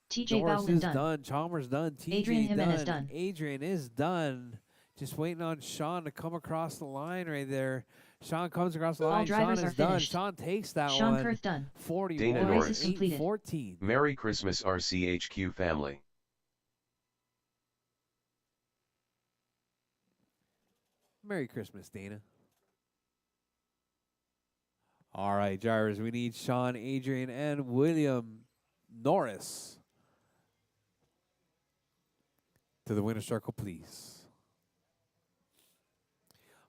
TJ Norris Bowden is done. done. Chalmers done. TJ Adrian Jimenez done. done. Adrian is done. Just waiting on Sean to come across the line right there. Sean comes across the line. All drivers Sean are is done. finished. Sean takes that Sean one. Kurth done. 41, Dana The race is Norris. completed. 14. Merry Christmas RCHQ family. Merry Christmas, Dana. All right, drivers, we need Sean, Adrian, and William Norris to the winner's circle, please.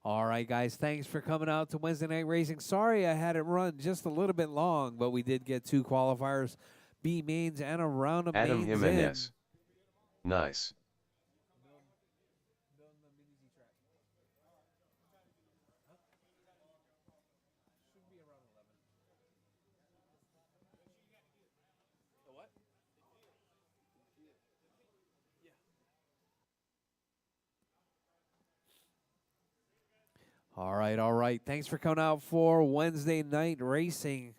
All right, guys, thanks for coming out to Wednesday Night Racing. Sorry I had it run just a little bit long, but we did get 2 qualifiers, B mains and a round of Adam mains Jimenez. Nice. All right, all right. Thanks for coming out for Wednesday Night Racing.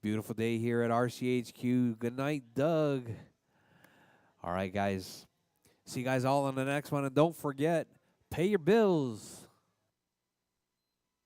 Beautiful day here at RCHQ. Good night, Doug. All right, guys. See you guys all on the next one. And don't forget, pay your bills.